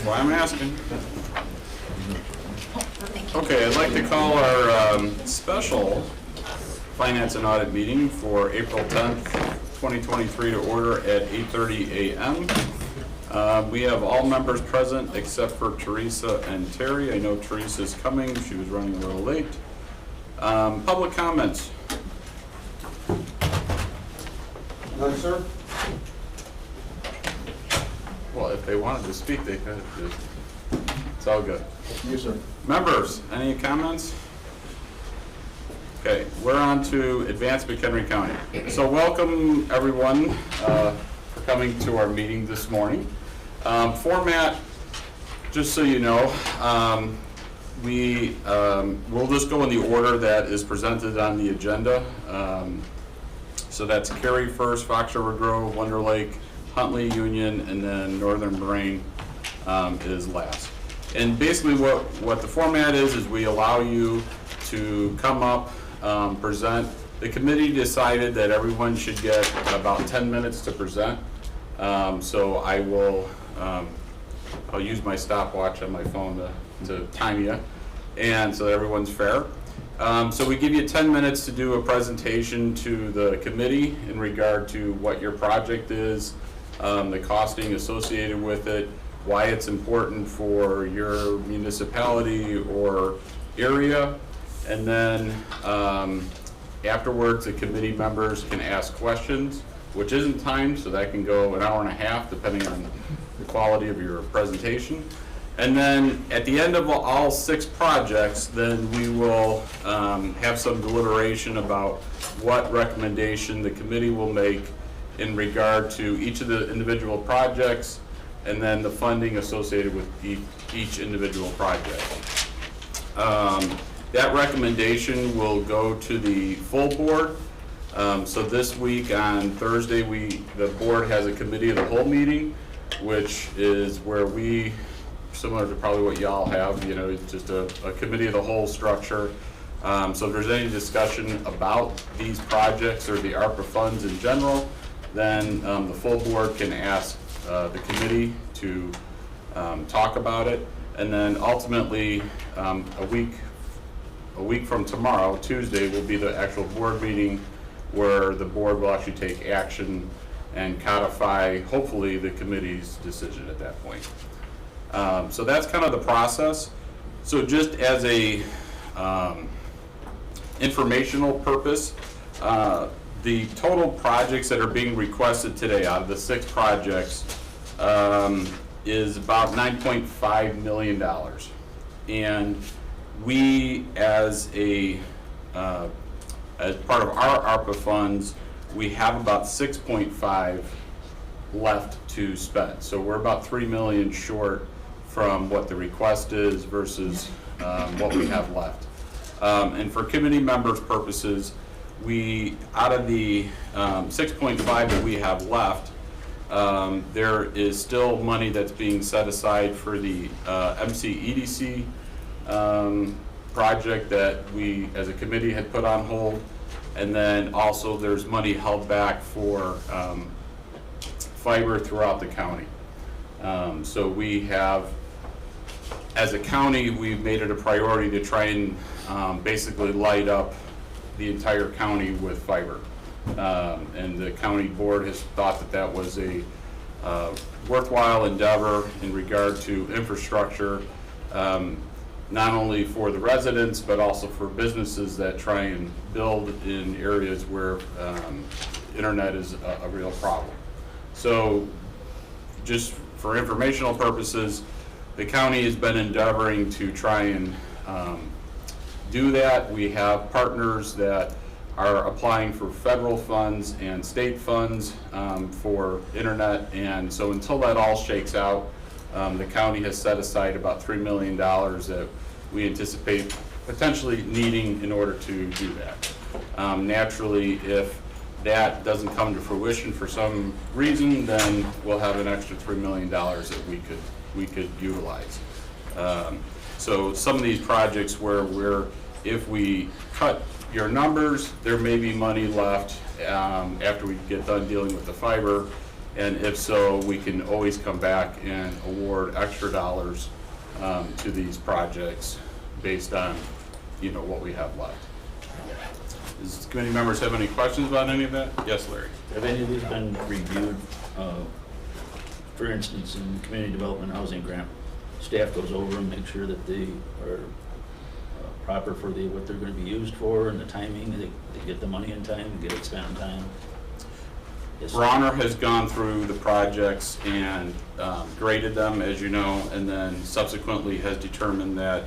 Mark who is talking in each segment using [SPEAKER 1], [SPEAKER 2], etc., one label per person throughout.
[SPEAKER 1] Why I'm asking. Okay, I'd like to call our special Finance and Audit meeting for April 10th, 2023 to order at 8:30 a.m. We have all members present except for Teresa and Terry. I know Teresa's coming. She was running a little late. Public comments.
[SPEAKER 2] None, sir.
[SPEAKER 1] Well, if they wanted to speak, they could. It's all good.
[SPEAKER 2] Yes, sir.
[SPEAKER 1] Members, any comments? Okay, we're on to Advanced McHenry County. So welcome everyone for coming to our meeting this morning. Format, just so you know, we'll just go in the order that is presented on the agenda. So that's Cary first, Fox River Grove, Wonder Lake, Huntley, Union, and then Northern Moraine is last. And basically what the format is we allow you to come up, present. The committee decided that everyone should get about 10 minutes to present. So I will, I'll use my stopwatch on my phone to time you, and so everyone's fair. So we give you 10 minutes to do a presentation to the committee in regard to what your project is, the costing associated with it, why it's important for your municipality or area, and then afterwards the committee members can ask questions, which isn't timed, so that can go an hour and a half depending on the quality of your presentation. And then at the end of all 6 projects, then we will have some deliberation about what recommendation the committee will make in regard to each of the individual projects, and then the funding associated with each individual project. That recommendation will go to the full board. So this week on Thursday, the board has a committee of the whole meeting, which is where we, similar to probably what y'all have, you know, it's just a committee of the whole structure. So if there's any discussion about these projects or the ARPA funds in general, then the full board can ask the committee to talk about it. And then ultimately, a week from tomorrow, Tuesday, will be the actual board meeting where the board will actually take action and codify, hopefully, the committee's decision at that point. So that's kind of the process. So just as a informational purpose, the total projects that are being requested today out of the 6 projects is about $9.5 million. And we, as part of our ARPA funds, we have about 6.5 left to spend. So we're about 3 million short from what the request is versus what we have left. And for committee members' purposes, out of the 6.5 that we have left, there is still money that's being set aside for the MC EDC project that we as a committee had put on hold. And then also there's money held back for fiber throughout the county. So we have, as a county, we've made it a priority to try and basically light up the entire county with fiber. And the county board has thought that that was a worthwhile endeavor in regard to infrastructure, not only for the residents, but also for businesses that try and build in areas where internet is a real problem. So just for informational purposes, the county has been endeavoring to try and do that. We have partners that are applying for federal funds and state funds for internet, and so until that all shakes out, the county has set aside about $3 million that we anticipate potentially needing in order to do that. Naturally, if that doesn't come to fruition for some reason, then we'll have an extra $3 million that we could utilize. So some of these projects where if we cut your numbers, there may be money left after we get done dealing with the fiber And if so, we can always come back and award extra dollars to these projects based on, what we have left. Does committee members have any questions about any of that? Yes, Larry.
[SPEAKER 3] Have any of these been reviewed? For instance, in community development housing grant, staff goes over and makes sure that they are proper for what they're going to be used for and the timing, they get the money in time, get it spent in time. Yes.
[SPEAKER 1] Bronner has gone through the projects and graded them, as you know, and then subsequently has determined that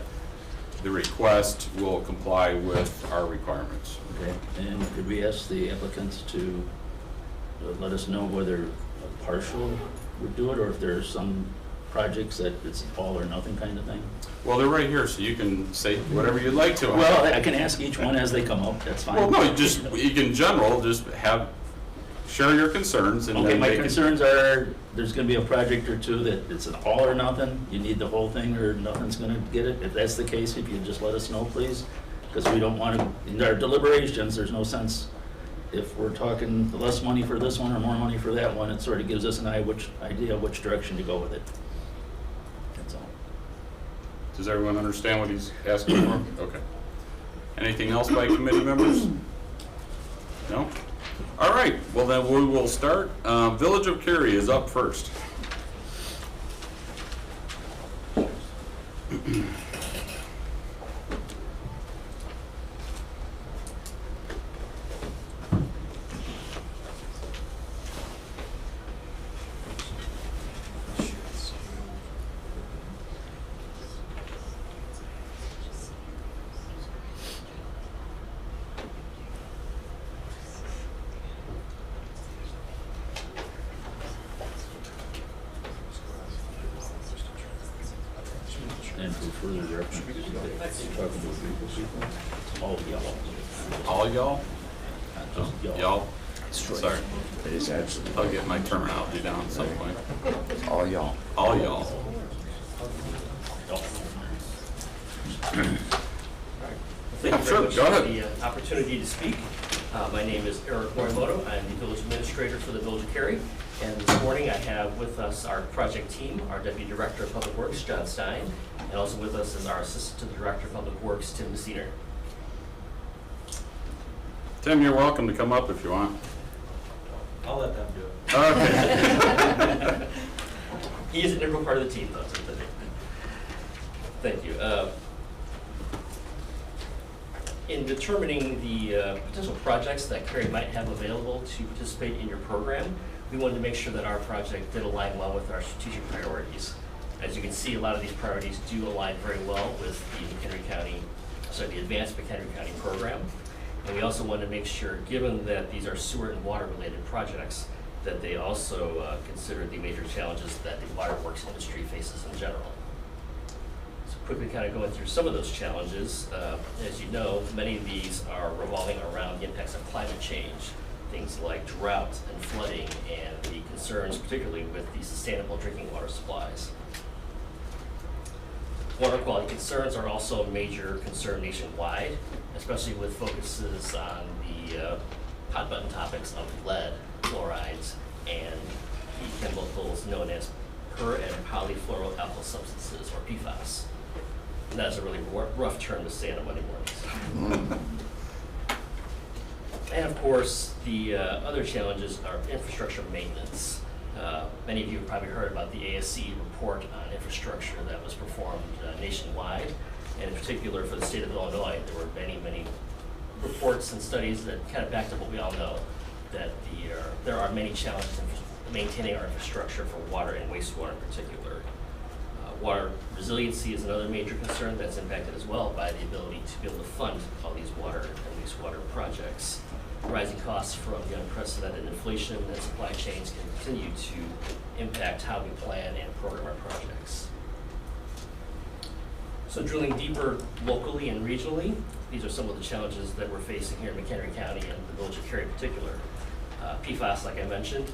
[SPEAKER 1] the request will comply with our requirements.
[SPEAKER 3] Okay, and could we ask the applicants to let us know whether a partial would do it, or if there's some projects that it's all or nothing kind of thing?
[SPEAKER 1] Well, they're right here, so you can say whatever you'd like to.
[SPEAKER 3] Well, I can ask each one as they come up, that's fine.
[SPEAKER 1] Well, no, you can in general, just share your concerns and
[SPEAKER 3] Okay,
[SPEAKER 1] then
[SPEAKER 3] my
[SPEAKER 1] they can.
[SPEAKER 3] concerns are, there's gonna be a project or two that it's an all or nothing, you need the whole thing or nothing's gonna get it. If that's the case, if you just let us know, please, because we don't want to, in our deliberations, there's no sense if we're talking less money for this one or more money for that one, it sort of gives us an idea which direction to go with it. That's all.
[SPEAKER 1] Does everyone understand what he's asking for? Okay. Anything else by committee members? No? All right, well then we will start. Village of Cary is up first.
[SPEAKER 3] And for further direction, talking to a group of people, it's all yellow,
[SPEAKER 1] All y'all?
[SPEAKER 3] not just yellow.
[SPEAKER 1] Y'all? Sorry,
[SPEAKER 4] It is absolutely
[SPEAKER 1] I'll get my terminology down at some point.
[SPEAKER 4] all y'all.
[SPEAKER 1] All y'all.
[SPEAKER 5] Thank you
[SPEAKER 1] sure,
[SPEAKER 5] very much
[SPEAKER 1] go
[SPEAKER 5] for
[SPEAKER 1] ahead.
[SPEAKER 5] the opportunity to speak. My name is Eric Morimoto. I'm the village administrator for the Village of Cary. And this morning I have with us our project team, our Deputy Director of Public Works, John Stein, and also with us is our Assistant to the Director of Public Works, Tim Messiner.
[SPEAKER 1] Tim, you're welcome to come up if you want.
[SPEAKER 5] I'll let them do it.
[SPEAKER 1] Okay.
[SPEAKER 5] He is an integral part of the team, though. Thank you. In determining the potential projects that Cary might have available to participate in your program, we wanted to make sure that our project did align well with our strategic priorities. As you can see, a lot of these priorities do align very well with the Advanced McHenry County program. And we also wanted to make sure, given that these are sewer and water related projects, that they also consider the major challenges that the waterworks industry faces in general. So quickly kind of going through some of those challenges. As you know, many of these are revolving around the impacts of climate change, things like drought and flooding, and the concerns particularly with the sustainable drinking water supplies. Water quality concerns are also a major concern nationwide, especially with focuses on the hot button topics of lead, fluorides, and the chemicals known as per- and polyfluoroalkyl substances, or PFAS. And that's a really rough term to say on Monday mornings. And of course, the other challenges are infrastructure maintenance. Many of you have probably heard about the ASC report on infrastructure that was performed nationwide. And in particular for the state of Illinois, there were many, many reports and studies that kind of backed up what we all know, that there are many challenges in maintaining our infrastructure for water and wastewater in particular. Water resiliency is another major concern that's impacted as well by the ability to be able to fund all these water and wastewater projects. Rising costs from the unprecedented inflation and supply chains can continue to impact how we plan and program our projects. So drilling deeper locally and regionally, these are some of the challenges that we're facing here in McHenry County and the Village of Cary in particular. PFAS, like I mentioned,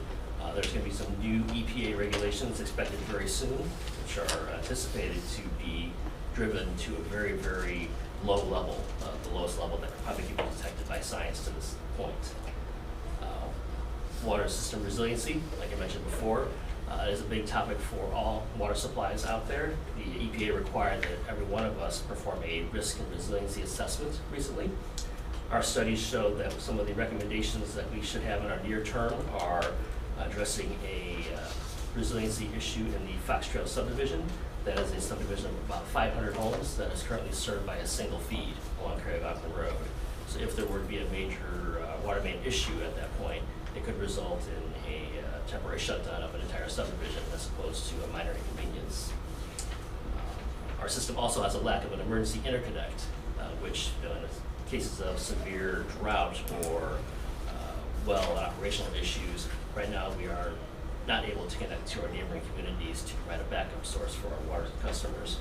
[SPEAKER 5] there's going to be some new EPA regulations expected very soon, which are anticipated to be driven to a very, very low level, the lowest level that could probably be detected by science to this point. water system resiliency, like I mentioned before, is a big topic for all water supplies out there. The EPA required that every one of us perform a risk and resiliency assessment recently. Our studies show that some of the recommendations that we should have in our near term are addressing a resiliency issue in the Fox Trail subdivision. That is a subdivision of about 500 homes that is currently served by a single feed along Craig-Ogden Road. So if there were to be a major water main issue at that point, it could result in a temporary shutdown of an entire subdivision as opposed to a minor inconvenience. Our system also has a lack of an emergency interconnect, which in cases of severe drought or well and operational issues, right now we are not able to connect to our neighboring communities to provide a backup source for our water customers.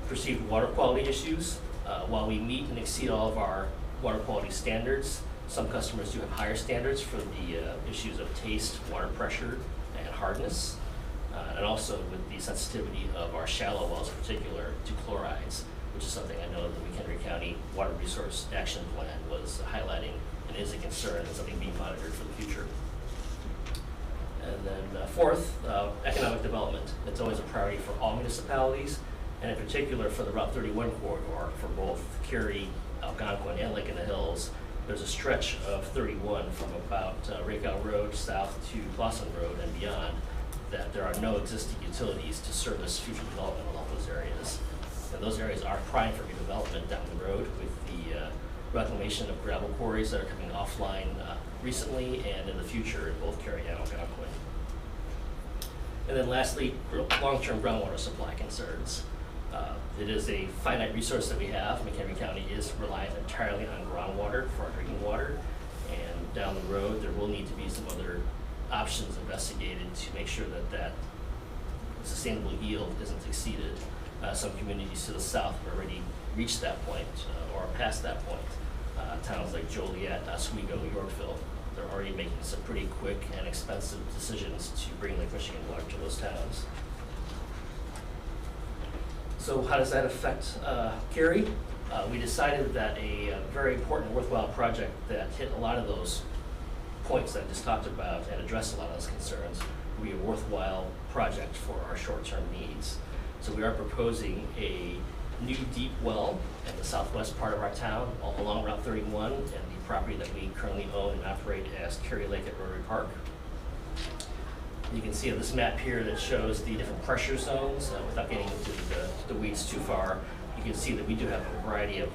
[SPEAKER 5] Perceived water quality issues. While we meet and exceed all of our water quality standards, some customers do have higher standards for the issues of taste, water pressure, and hardness, and also with the sensitivity of our shallow wells in particular to chlorides, which is something I know the McHenry County Water Resource Action Plan was highlighting and is a concern and something being monitored for the future. And then fourth, economic development. It's always a priority for all municipalities, and in particular for the Route 31 corridor for both Cary, Algonquin, and Lake in the Hills. There's a stretch of 31 from about Raycon Road south to Clausen Road and beyond that there are no existing utilities to service future development along those areas. And those areas are prime for redevelopment down the road with the reclamation of gravel quarries that are coming offline recently and in the future in both Cary and Algonquin. And then lastly, long-term groundwater supply concerns. It is a finite resource that we have. McHenry County is reliant entirely on groundwater for our drinking water. And down the road, there will need to be some other options investigated to make sure that that sustainable yield isn't exceeded. Some communities to the south have already reached that point or past that point. Towns like Joliet, Oswego, Yorkville, they're already making some pretty quick and expensive decisions to bring Lake Michigan water to those towns. So how does that affect Cary? We decided that a very important, worthwhile project that hit a lot of those points that I just talked about and addressed a lot of those concerns would be a worthwhile project for our short-term needs. So we are proposing a new deep well in the southwest part of our town, all along Route 31, and the property that we currently own and operate as Cary Lake at Rotary Park. You can see on this map here that shows the different pressure zones. Without getting into the weeds too far, you can see that we do have a variety of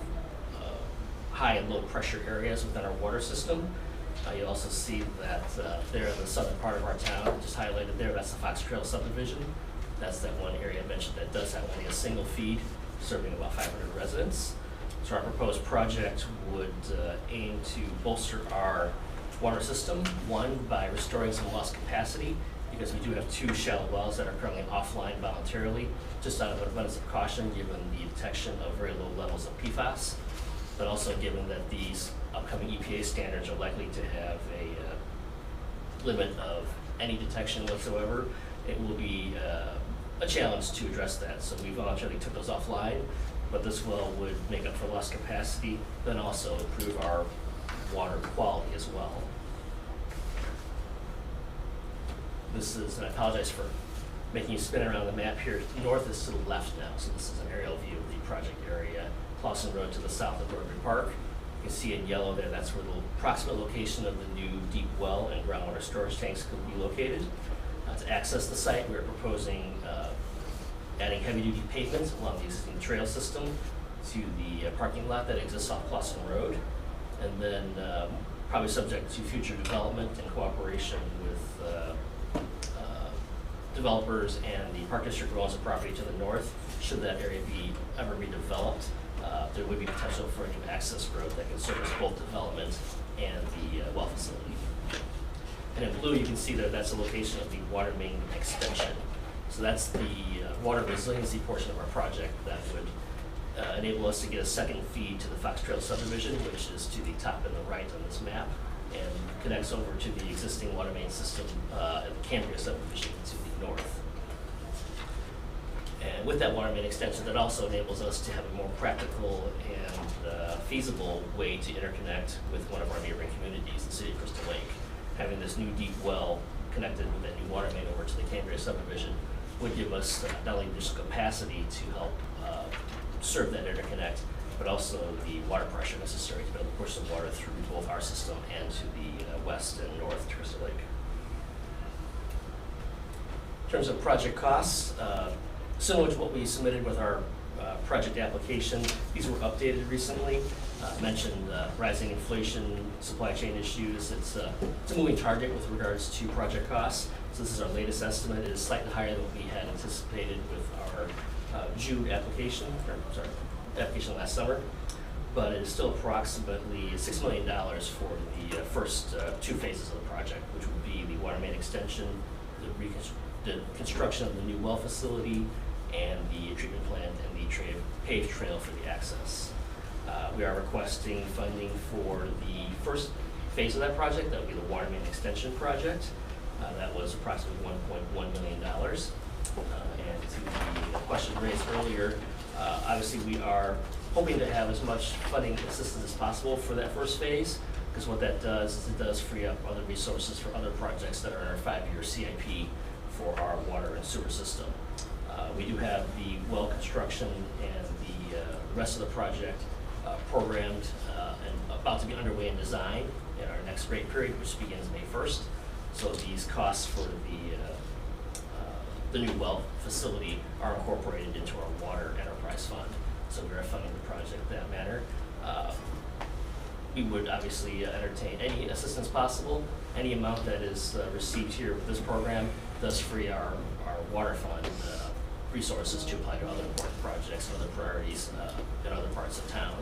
[SPEAKER 5] high and low pressure areas within our water system. You also see that there in the southern part of our town, just highlighted there, that's the Fox Trail subdivision. That's that one area I mentioned that does have only a single feed, serving about 500 residents. So our proposed project would aim to bolster our water system, one, by restoring some lost capacity, because we do have 2 shallow wells that are currently offline voluntarily, just out of an abundance of caution, given the detection of very low levels of PFAS, but also given that these upcoming EPA standards are likely to have a limit of any detection whatsoever. It will be a challenge to address that, so we voluntarily took those offline, but this well would make up for lost capacity, then also improve our water quality as well. This is, and I apologize for making you spin around the map here. North is to the left now, so this is an aerial view of the project area. Clausen Road to the south of Rotary Park. You can see in yellow there, that's where the approximate location of the new deep well and groundwater storage tanks could be located. To access the site, we're proposing adding heavy-duty pavements along the existing trail system to the parking lot that exists off Clausen Road. And then probably subject to future development and cooperation with developers and the Park District who owns the property to the north, should that area ever be developed, there would be potential for a new access road that can service both development and the well facility. And in blue, you can see that that's the location of the water main extension. So that's the water resiliency portion of our project that would enable us to get a second feed to the Fox Trail subdivision, which is to the top and the right on this map, and connects over to the existing water main system at the Cambria subdivision to the north. And with that water main extension, that also enables us to have a more practical and feasible way to interconnect with one of our neighboring communities, the city of Crystal Lake. Having this new deep well connected with that new water main over to the Cambria subdivision would give us not only just capacity to help serve that interconnect, but also the water pressure necessary to be able to push the water through both our system and to the west and north to Crystal Lake. In terms of project costs, similar to what we submitted with our project application, these were updated recently. Mentioned rising inflation, supply chain issues. It's a moving target with regards to project costs. So this is our latest estimate. It is slightly higher than what we had anticipated with our June application, application last summer. But it is still approximately $6 million for the first two phases of the project, which would be the water main extension, the construction of the new well facility, and the treatment plant and the paved trail for the access. We are requesting funding for the first phase of that project. That would be the water main extension project. That was approximately $1.1 million. And to the question raised earlier, obviously we are hoping to have as much funding assistance as possible for that first phase, because what that does is it does free up other resources for other projects that are in our 5-year CIP for our water and sewer system. We do have the well construction and the rest of the project programmed and about to be underway in design in our next rate period, which begins May 1st. So these costs for the new well facility are incorporated into our water enterprise fund. So we are funding the project in that manner. We would obviously entertain any assistance possible. Any amount that is received here with this program does free our water fund resources to apply to other important projects and other priorities in other parts of town.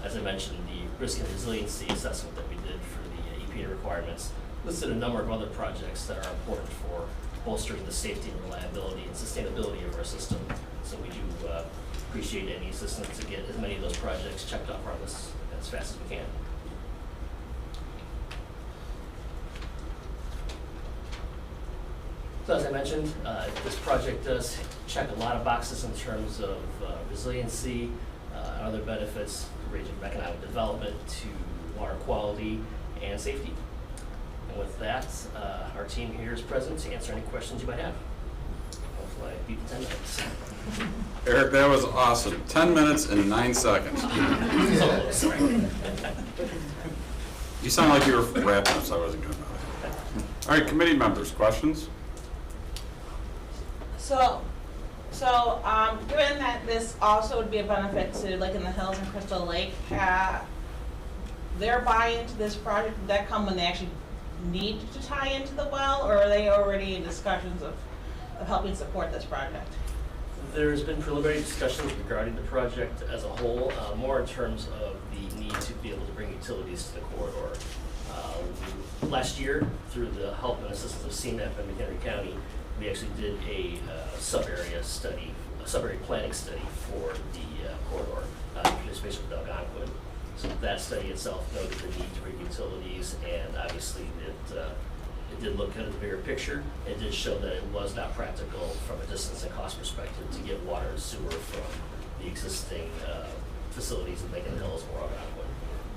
[SPEAKER 5] As I mentioned, the risk and resiliency assessment that we did for the EPA requirements listed a number of other projects that are important for bolstering the safety and reliability and sustainability of our system. So we do appreciate any assistance to get as many of those projects checked off our list as fast as we can. So as I mentioned, this project does check a lot of boxes in terms of resiliency, other benefits ranging from economic development to water quality and safety. And with that, our team here is present to answer any questions you might have. Hopefully I beat the 10 minutes.
[SPEAKER 1] Eric, that was awesome. 10 minutes and 9 seconds. You sound like you were wrapping up, so I wasn't going to. All right, committee members, questions?
[SPEAKER 6] So, given that this also would be a benefit to Lake in the Hills and Crystal Lake, their buy-in to this project, did that come when they actually need to tie into the well, or are they already in discussions of helping support this project?
[SPEAKER 5] There's been preliminary discussions regarding the project as a whole, more in terms of the need to be able to bring utilities to the corridor. Last year, through the help and assistance of CMAP in McHenry County, we actually did a sub-area study, a sub-area planning study for the corridor, participation with Algonquin. So that study itself noted the need to bring utilities, and obviously it did look at the bigger picture. It did show that it was not practical from a distance and cost perspective to get water and sewer from the existing facilities in Lake in the Hills or Algonquin.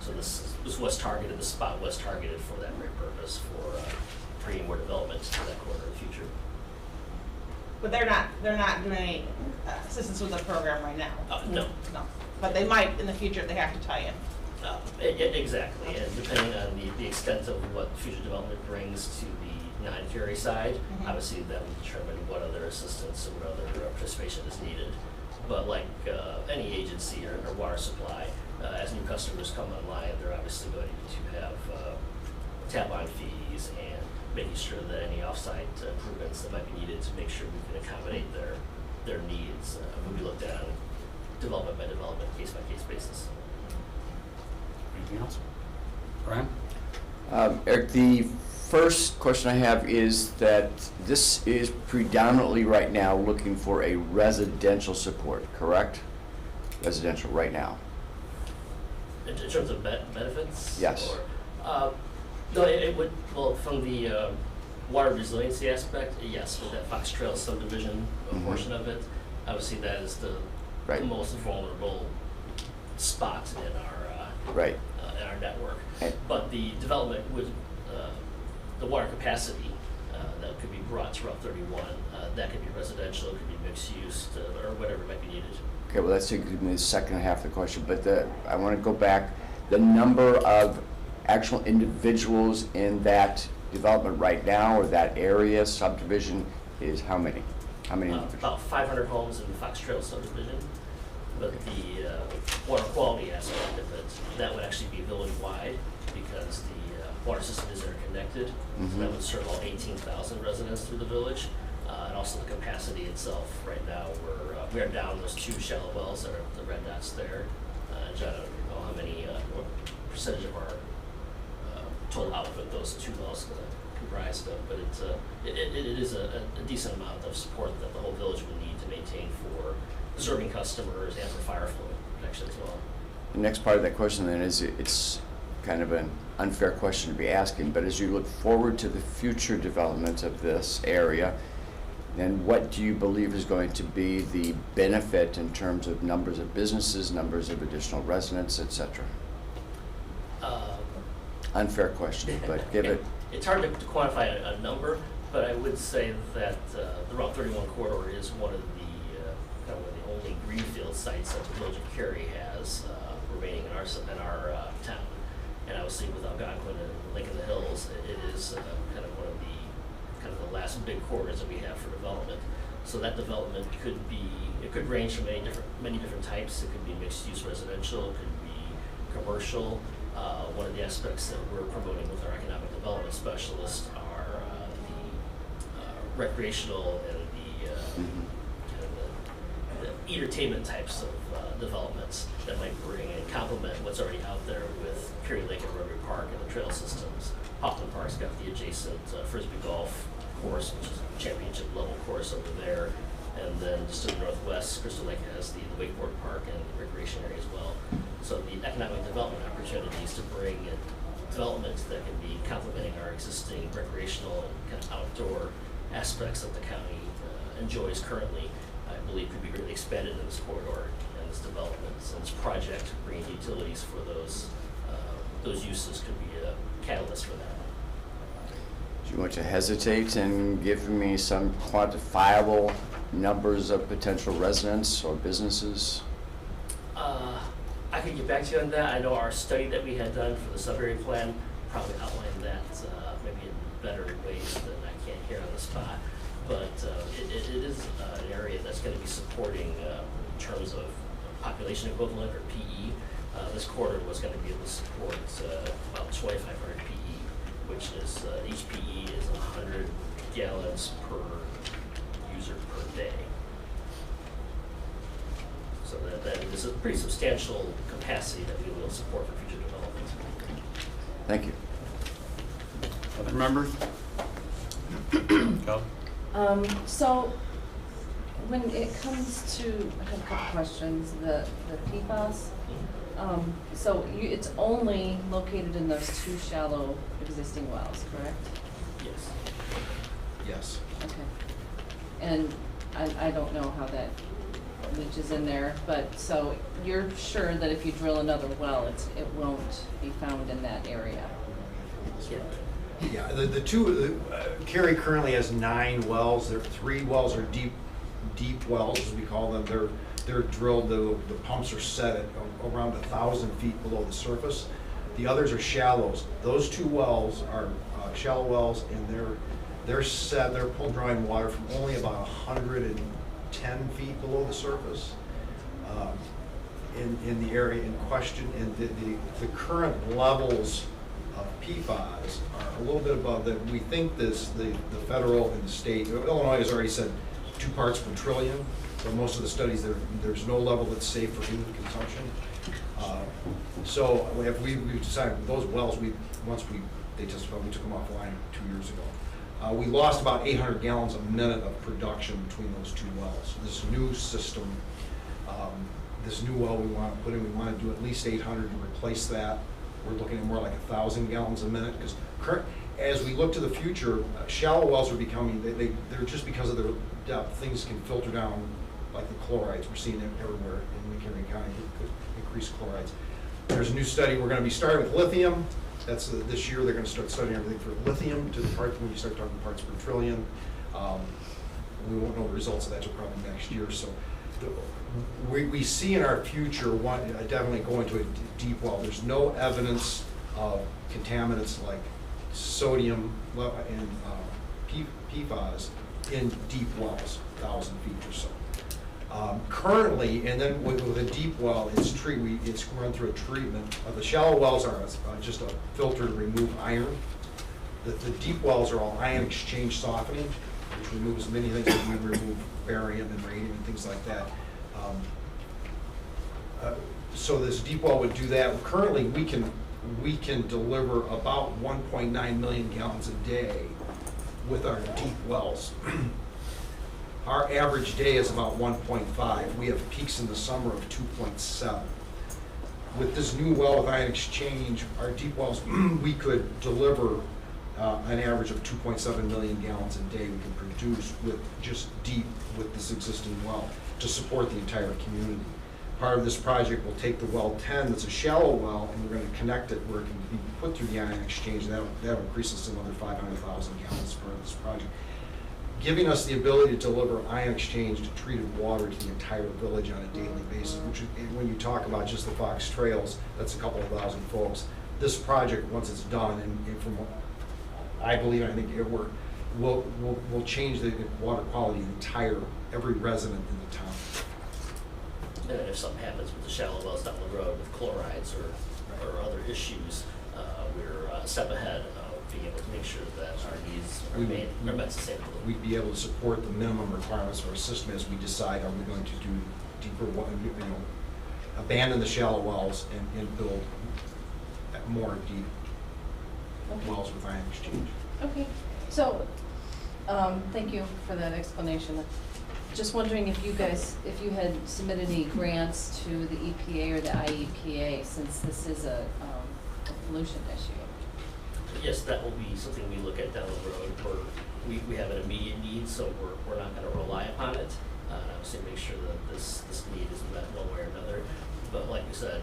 [SPEAKER 5] So this was targeted, the spot was targeted for that very purpose, for bringing more development to that corridor in the future.
[SPEAKER 6] But they're not doing any assistance with the program right now?
[SPEAKER 5] No.
[SPEAKER 6] No. But they might in the future if they have to tie in?
[SPEAKER 5] Exactly, and depending on the extent of what future development brings to the non-carry side, obviously that will determine what other assistance and what other participation is needed. But like any agency or water supply, as new customers come online, they're obviously going to have tap-on fees and making sure that any off-site improvements that might be needed to make sure we can accommodate their needs will be looked at on a development by development, case-by-case basis.
[SPEAKER 1] Anything else? Brian?
[SPEAKER 4] Eric, the first question I have is that this is predominantly right now looking for a residential support, correct? Residential right now.
[SPEAKER 5] In terms of benefits?
[SPEAKER 4] Yes.
[SPEAKER 5] Or, no, it would, well, from the water resiliency aspect, yes, with that Fox Trail subdivision portion of it, Obviously, that is the
[SPEAKER 4] Right.
[SPEAKER 5] most vulnerable spot
[SPEAKER 4] Right.
[SPEAKER 5] in our network.
[SPEAKER 4] And-
[SPEAKER 5] But the development with the water capacity that could be brought to Route 31, that could be residential, it could be mixed use, or whatever might be needed.
[SPEAKER 4] Okay, well, that's the second half of the question, but I want to go back. The number of actual individuals in that development right now, or that area subdivision, is how many? How many individuals?
[SPEAKER 5] About 500 homes in the Fox Trail subdivision, but the water quality aspect of it, that would actually be village-wide because the water system is interconnected. So that would serve all 18,000 residents through the village. And also the capacity itself, right now, we are down those 2 shallow wells that are the red dots there. John, I don't know how many, what percentage of our total output those 2 wells comprised of, but it is a decent amount of support that the whole village would need to maintain for serving customers and for fire flow protection as well.
[SPEAKER 4] The next part of that question then is, it's kind of an unfair question to be asking, but as you look forward to the future development of this area, then what do you believe is going to be the benefit in terms of numbers of businesses, numbers of additional residents, et cetera? Unfair question, but give it.
[SPEAKER 5] It's hard to quantify a number, but I would say that the Route 31 corridor is one of the kind of one of the only greenfield sites that the village of Cary has remaining in our town. And obviously with Algonquin and Lake in the Hills, it is kind of one of the last big corridors that we have for development. So that development could range from many different types. It could be mixed use residential, it could be commercial. One of the aspects that we're promoting with our economic development specialists are the recreational and the entertainment types of developments that might bring and complement what's already out there with Cary Lake and Rotary Park and the trail systems. Hoffman Park's got the adjacent Frisbee Golf course, which is a championship level course over there. And then just to the northwest, Crystal Lake has the wakeboard park and the recreation area as well. So the economic development opportunities to bring in developments that can be complementing our existing recreational and kind of outdoor aspects that the county enjoys currently, I believe could be really expanded in this corridor and this development. And this project, bringing utilities for those uses could be a catalyst for that.
[SPEAKER 4] Do you want to hesitate and give me some quantifiable numbers of potential residents or businesses?
[SPEAKER 5] I could get back to you on that. I know our study that we had done for the sub-area plan probably outlined that maybe in better ways than I can here on the spot. But it is an area that's going to be supporting in terms of population equivalent or PE. This corridor was going to be able to support about 2,500 PE, which is each PE is 100 gallons per user per day. So that is a pretty substantial capacity that we will support for future development.
[SPEAKER 4] Thank you.
[SPEAKER 1] Other members? Cal?
[SPEAKER 7] So when it comes to, I have a couple questions, the PFAS. So it's only located in those 2 shallow existing wells, correct?
[SPEAKER 5] Yes.
[SPEAKER 2] Yes.
[SPEAKER 7] Okay. And I don't know how that leaches in there, but so you're sure that if you drill another well, it won't be found in that area?
[SPEAKER 5] Yeah.
[SPEAKER 2] Yeah, the two, Cary currently has 9 wells. 3 wells are deep wells, as we call them. They're drilled, the pumps are set at around 1,000 feet below the surface. The others are shallows. Those 2 wells are shallow wells, and they're pull drawing water from only about 110 feet below the surface in the area in question. And the current levels of PFAS are a little bit above that. We think the federal and the state, Illinois has already said 2 parts per trillion, but most of the studies, there's no level that's safe for human consumption. So if we decided those wells, they testified, we took them offline 2 years ago. We lost about 800 gallons a minute of production between those 2 wells. This new system, this new well we want to put in, we want to do at least 800 to replace that. We're looking at more like 1,000 gallons a minute, because as we look to the future, shallow wells are becoming, they're just because of their depth, things can filter down like the chlorides, we're seeing them everywhere in McHenry County, increased chlorides. There's a new study, we're gonna be starting with lithium. That's this year, they're gonna start studying everything for lithium to the part, when you start talking parts per trillion. We won't know the results of that till probably next year, so. We see in our future, definitely going to a deep well. There's no evidence of contaminants like sodium and PFAS in deep wells, 1,000 feet or so. Currently, and then with a deep well, it's run through a treatment. The shallow wells are just a filter to remove iron. The deep wells are all ion exchange softening, which removes many things, like we remove barium and radium and things like that. So this deep well would do that. Currently, we can deliver about 1.9 million gallons a day with our deep wells. Our average day is about 1.5. We have peaks in the summer of 2.7. With this new well with ion exchange, our deep wells, we could deliver an average of 2.7 million gallons a day we can produce with just deep with this existing well to support the entire community. Part of this project will take the well 10, that's a shallow well, and we're going to connect it where it can be put through the ion exchange, and that'll increase us another 500,000 gallons for this project, giving us the ability to deliver ion exchange to treated water to the entire village on a daily basis, which when you talk about just the Fox Trails, that's a couple of thousand folks. This project, once it's done, and from what I believe, I think it will change the water quality of every resident in the town.
[SPEAKER 5] And if something happens with the shallow wells down the road with chlorides or other issues, we're a step ahead of being able to make sure that our needs are met sustainably.
[SPEAKER 2] We'd be able to support the minimum requirements for our system as we decide, are we going to do deeper, abandon the shallow wells and build more deep wells with ion exchange.
[SPEAKER 7] Okay, so, thank you for that explanation. Just wondering if you had submitted any grants to the EPA or the IEPA, since this is a pollution issue.
[SPEAKER 5] Yes, that will be something we look at down the road. We have an immediate need, so we're not going to rely upon it. Obviously, make sure that this need is met one way or another. But like we said,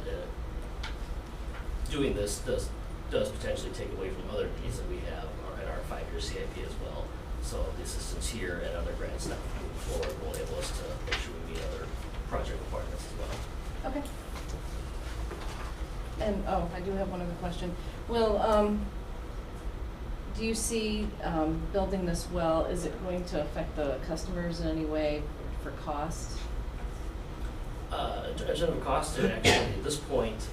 [SPEAKER 5] doing this does potentially take away from other needs that we have in our 5-year CIP as well. So the assistance here and other grants that moving forward will enable us to make sure we meet other project requirements as well.
[SPEAKER 7] Okay. And, I do have one other question. Well, do you see building this well, is it going to affect the customers in any way for cost?
[SPEAKER 5] In terms of cost, and actually at this point,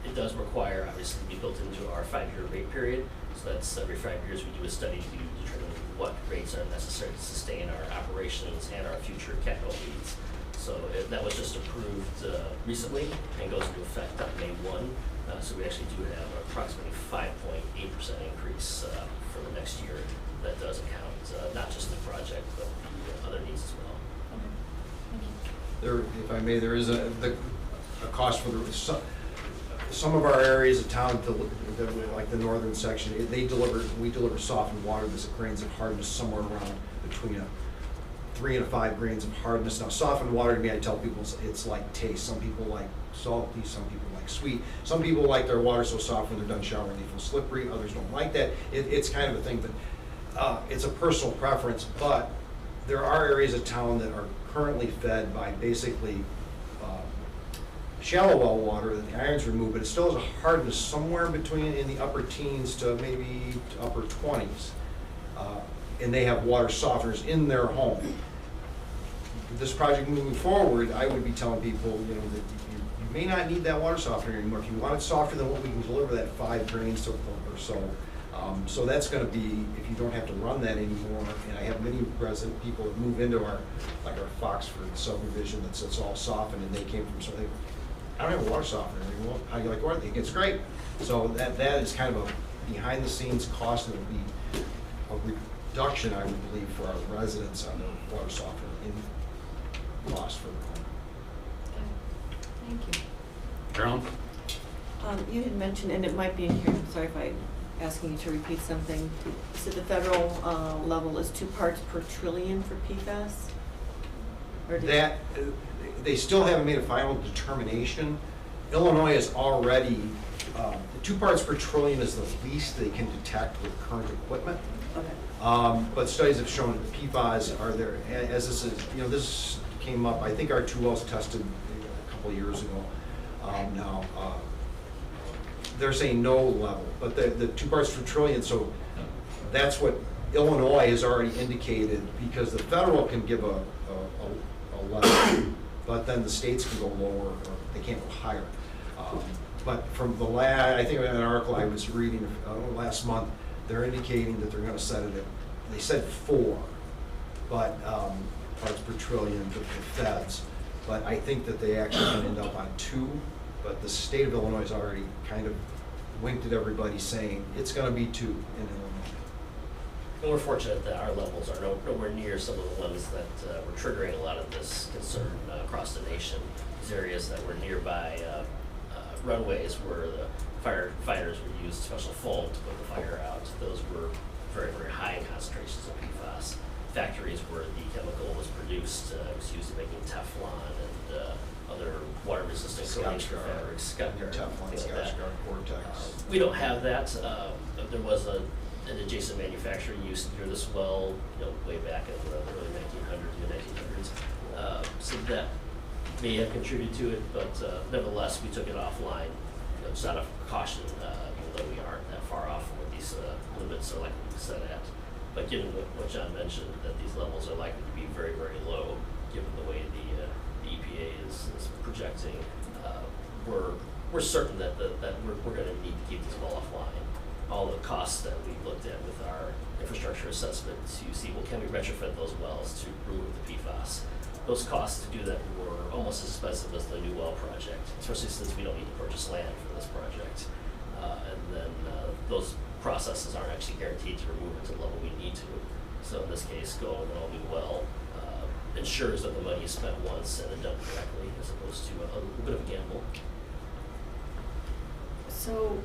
[SPEAKER 5] it does require obviously to be built into our 5-year rate period. So that's every 5 years we do a study to determine what rates are necessary to sustain our operations and our future capital needs. So that was just approved recently and goes into effect on May 1. So we actually do have approximately 5.8% increase for the next year. That does account not just the project, but the other needs as well.
[SPEAKER 7] Okay, thank you.
[SPEAKER 2] There, if I may, there is a cost for some of our areas of town, like the northern section, we deliver softened water that's at grains of hardness somewhere around between 3 and 5 grains of hardness. Now, softened water to me, I tell people it's like taste. Some people like salty, some people like sweet. Some people like their water so soft when they're done showering they feel slippery. Others don't like that. It's kind of a thing, but it's a personal preference. But there are areas of town that are currently fed by basically shallow well water that the iron's removed, but it still has a hardness somewhere between in the upper teens to maybe upper 20s. And they have water softeners in their home. This project moving forward, I would be telling people, that you may not need that water softener anymore. If you want it softer than what we can deliver, that 5 grains or so. So that's going to be, if you don't have to run that anymore, and I have many resident people that move into our Foxford subdivision that's all softened, and they came from something. I don't have a water softener anymore. How do you like water? It's great. So that is kind of a behind the scenes cost, and it would be a reduction, I would believe, for our residents on the water softener in cost for the home.
[SPEAKER 7] Thank you.
[SPEAKER 1] Carolyn?
[SPEAKER 8] You had mentioned, and it might be in here, I'm sorry if I'm asking you to repeat something. You said the federal level is 2 parts per trillion for PFAS? Or did-
[SPEAKER 2] That, they still haven't made a final determination. Illinois is already, the 2 parts per trillion is the least they can detect with current equipment.
[SPEAKER 8] Okay.
[SPEAKER 2] But studies have shown that PFAS are there, as this is, this came up, I think our 2 wells tested a couple of years ago. Now, they're saying no level, but the 2 parts per trillion, so that's what Illinois has already indicated, because the federal can give a level, but then the states can go lower, or they can't go higher. But from the I think in an article I was reading last month, they're indicating that they're gonna set it at, they said 4, but, parts per trillion for the feds, but I think that they actually can end up on 2, but the state of Illinois has already kind of winked at everybody saying it's gonna be 2 in Illinois.
[SPEAKER 5] And we're fortunate that our levels are nowhere near some of the ones that were triggering a lot of this concern across the nation. These areas that were nearby runways where the firefighters would use special foam to put the fire out. Those were very, very high concentrations of PFAS. Factories where the chemical was produced, it was used in making Teflon and other water-resistant coatings for fabrics, Scotch-Guard,
[SPEAKER 2] Teflon,
[SPEAKER 5] things like that.
[SPEAKER 2] Scotch-Guard, Gore-Tex.
[SPEAKER 5] We don't have that. There was an adjacent manufacturer used near this well, way back in the early 1900s, mid-1900s. So that may have contributed to it, but nevertheless, we took it offline, just out of caution, even though we aren't that far off from what these limits are likely to be set at. But given what John mentioned, that these levels are likely to be very, very low, given the way the EPA is projecting, we're certain that we're going to need to keep this well offline. All the costs that we looked at with our infrastructure assessment to see, well, can we retrofit those wells to remove the PFAS? Those costs to do that were almost as expensive as the new well project, especially since we don't need to purchase land for this project. And then those processes aren't actually guaranteed to remove it to the level we need to. So in this case, going with an all-new well ensures that the money is spent once and done correctly, as opposed to a bit of a gamble.
[SPEAKER 8] So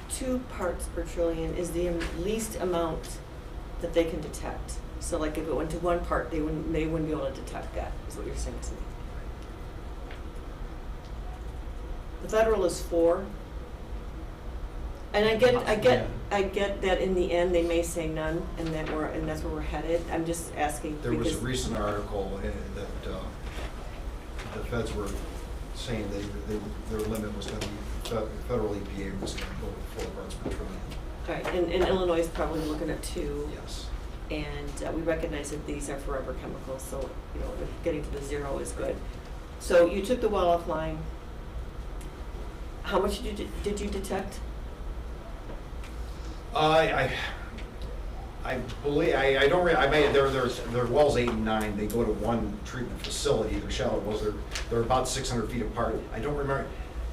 [SPEAKER 8] 2 parts per trillion is the least amount that they can detect. So like if it went to 1 part, they wouldn't be able to detect that, is what you're saying to me. The federal is 4. And I get that in the end, they may say none, and that's where we're headed. I'm just asking
[SPEAKER 2] There was a
[SPEAKER 8] because-
[SPEAKER 2] recent article that the feds were saying their limit was going to be, federal EPA was going to go with 4 parts per trillion.
[SPEAKER 8] Right, and Illinois is probably looking at 2.
[SPEAKER 2] Yes.
[SPEAKER 8] And we recognize that these are forever chemicals, so, getting to the 0 is good. So you took the well offline. How much did you detect?
[SPEAKER 2] I believe, I don't, their wells 8 and 9, they go to 1 treatment facility, they're shallow wells, they're about 600 feet apart. I don't remember,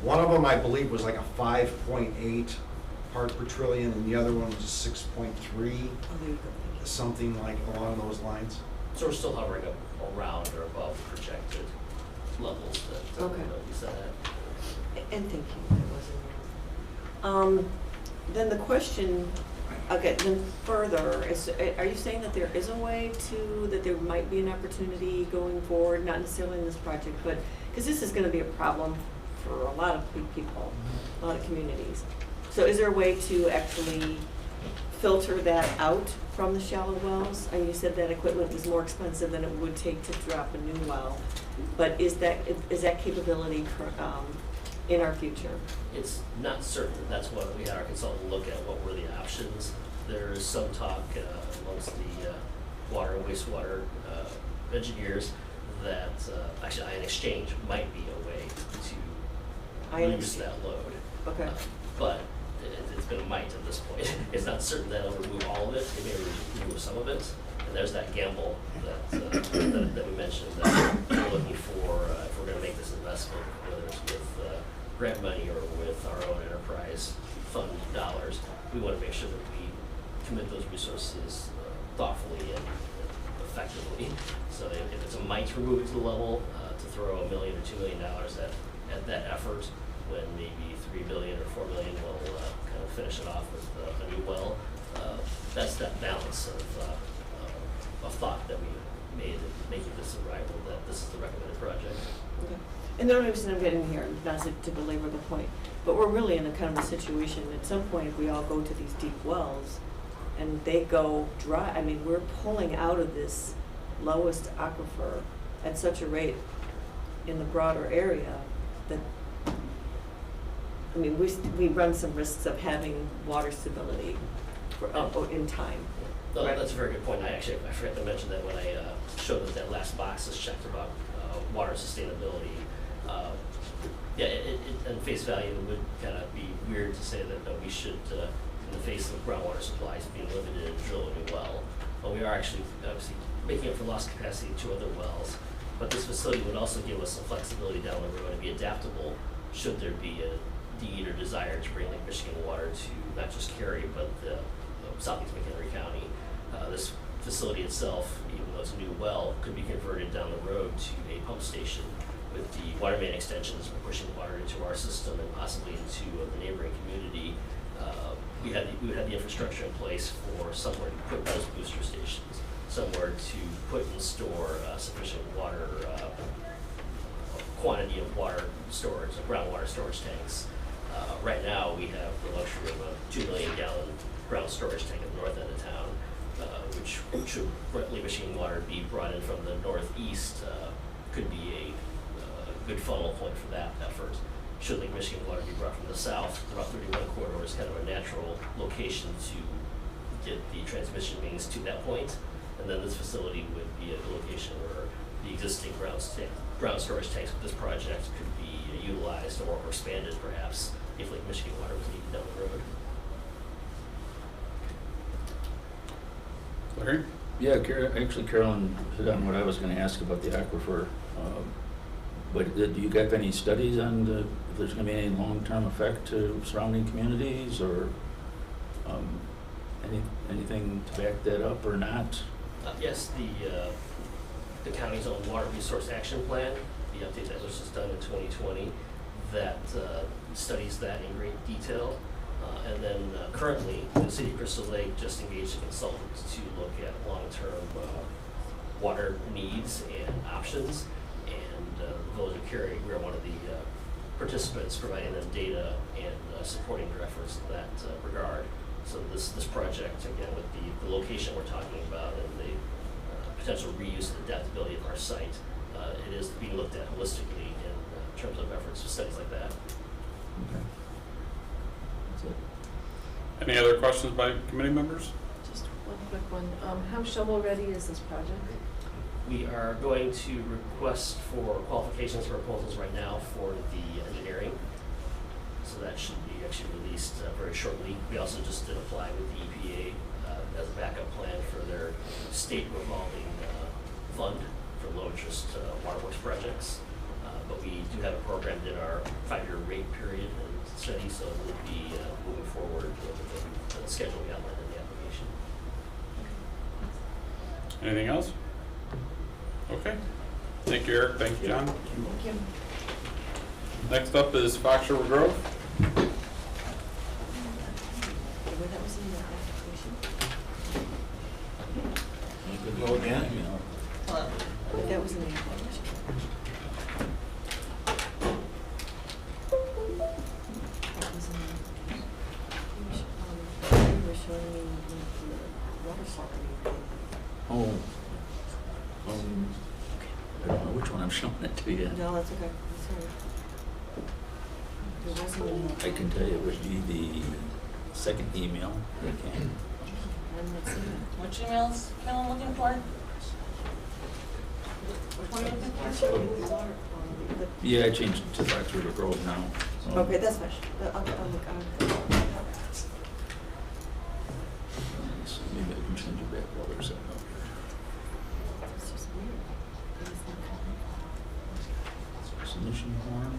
[SPEAKER 2] one of them I believe was like a 5.8 part per trillion, and the other one was a 6.3,
[SPEAKER 8] Oh, there you go.
[SPEAKER 2] something like along those lines.
[SPEAKER 5] So we're still hovering around or above the projected levels that
[SPEAKER 8] Okay.
[SPEAKER 5] we set at.
[SPEAKER 8] And thank you, that wasn't. Then the question, okay, then further, are you saying that there is a way that there might be an opportunity going forward, not necessarily in this project, but, because this is gonna be a problem for a lot of people, a lot of communities. So is there a way to actually filter that out from the shallow wells? And you said that equipment was more expensive than it would take to drop a new well, but is that capability in our future?
[SPEAKER 5] It's not certain. That's why we had our consultant look at what were the options. There is some talk amongst the water and wastewater engineers that actually ion exchange might be a way to
[SPEAKER 8] Ion
[SPEAKER 5] reduce that load.
[SPEAKER 8] Okay.
[SPEAKER 5] But it's been a might at this point. It's not certain that it'll remove all of it. It may remove some of it. And there's that gamble that we mentioned that we're looking for if we're going to make this investment, whether it's with grant money or with our own enterprise fund dollars. We want to make sure that we commit those resources thoughtfully and effectively. So if it's a might to remove it to the level to throw $1 million or $2 million at that effort, when maybe $3 billion or $4 million will kind of finish it off with a new well, that's that balance of thought that we making this arrival, that this is the recommended project.
[SPEAKER 8] Okay. And the only reason I'm getting here, not to belabor the point, but we're really in a kind of a situation, at some point, if we all go to these deep wells and they go dry, I mean, we're pulling out of this lowest aquifer at such a rate in the broader area that, I mean, we run some risks of having water stability for, in time.
[SPEAKER 5] No,
[SPEAKER 8] Right.
[SPEAKER 5] that's a very good point. I forgot to mention that when I showed that last box is checked about water sustainability. Yeah, on face value, it would kind of be weird to say that we should, in the face of groundwater supplies being limited, drill a new well. But we are actually obviously making up for lost capacity to other wells. But this facility would also give us some flexibility down the road and be adaptable should there be a need or desire to bring Lake Michigan water to not just Cary, but the southeast McHenry County. This facility itself, even though it's a new well, could be converted down the road to a pump station with the water main extensions for pushing water into our system and possibly into the neighboring community. We would have the infrastructure in place for somewhere to put those booster stations, somewhere to put and store sufficient water, quantity of water storage, groundwater storage tanks. Right now, we have the luxury of a 2 million gallon ground storage tank at the north end of town, which should Lake Michigan water be brought in from the northeast, could be a good funnel point for that effort. Should Lake Michigan water be brought from the south, the Route 31 corridor is kind of a natural location to get the transmission means to that point. And then this facility would be a location where the existing ground storage tanks with this project could be utilized or expanded perhaps if Lake Michigan water was needed down the road.
[SPEAKER 1] Larry?
[SPEAKER 3] Yeah, actually Carolyn hit on what I was gonna ask about the aquifer. But do you have any studies on if there's gonna be any long-term effect to surrounding communities or anything to back that up or not?
[SPEAKER 5] Yes, the county's own water resource action plan, the update that was just done in 2020, that studies that in great detail. And then currently, the city of Crystal Lake just engaged a consultant to look at long-term water needs and options. And the Village of Cary, we're one of the participants providing them data and supporting their efforts in that regard. So this project, again, with the location we're talking about and the potential reuse and adaptability of our site, it is being looked at holistically in terms of efforts with studies like that.
[SPEAKER 3] Okay. That's it.
[SPEAKER 1] Any other questions by committee members?
[SPEAKER 7] Just one quick one. How shovel-ready is this project?
[SPEAKER 5] We are going to request for qualifications for proposals right now for the engineering. So that should be actually released very shortly. We also just did apply with the EPA as a backup plan for their state revolving fund for low interest waterworks projects. But we do have a program in our 5-year rate period and study, so we'll be moving forward with the schedule we outlined in the application.
[SPEAKER 1] Anything else? Okay. Thank you, Eric. Thank you, John.
[SPEAKER 7] Thank you.
[SPEAKER 1] Next up is Fox River Grove.
[SPEAKER 8] Well, that was in the application.
[SPEAKER 3] You could
[SPEAKER 9] Go again?
[SPEAKER 3] you know.
[SPEAKER 6] Hello.
[SPEAKER 8] That was in the application. That was in the application. You were showing me the water softening.
[SPEAKER 3] Oh. I don't know which one I'm showing it to you.
[SPEAKER 8] No, that's okay. I'm sorry. There wasn't any.
[SPEAKER 3] I can tell you it would be the second email that came.
[SPEAKER 8] I'm not seeing it.
[SPEAKER 6] Which emails Kellen looking for? Which one are you looking for?
[SPEAKER 8] Showing the water quality.
[SPEAKER 3] Yeah, I changed it to Fox River Grove now. So-
[SPEAKER 8] Okay, that's fine. I'll look.
[SPEAKER 3] So maybe I can change it back while there's that up here.
[SPEAKER 8] It's just weird. It is not coming.
[SPEAKER 3] Submission form.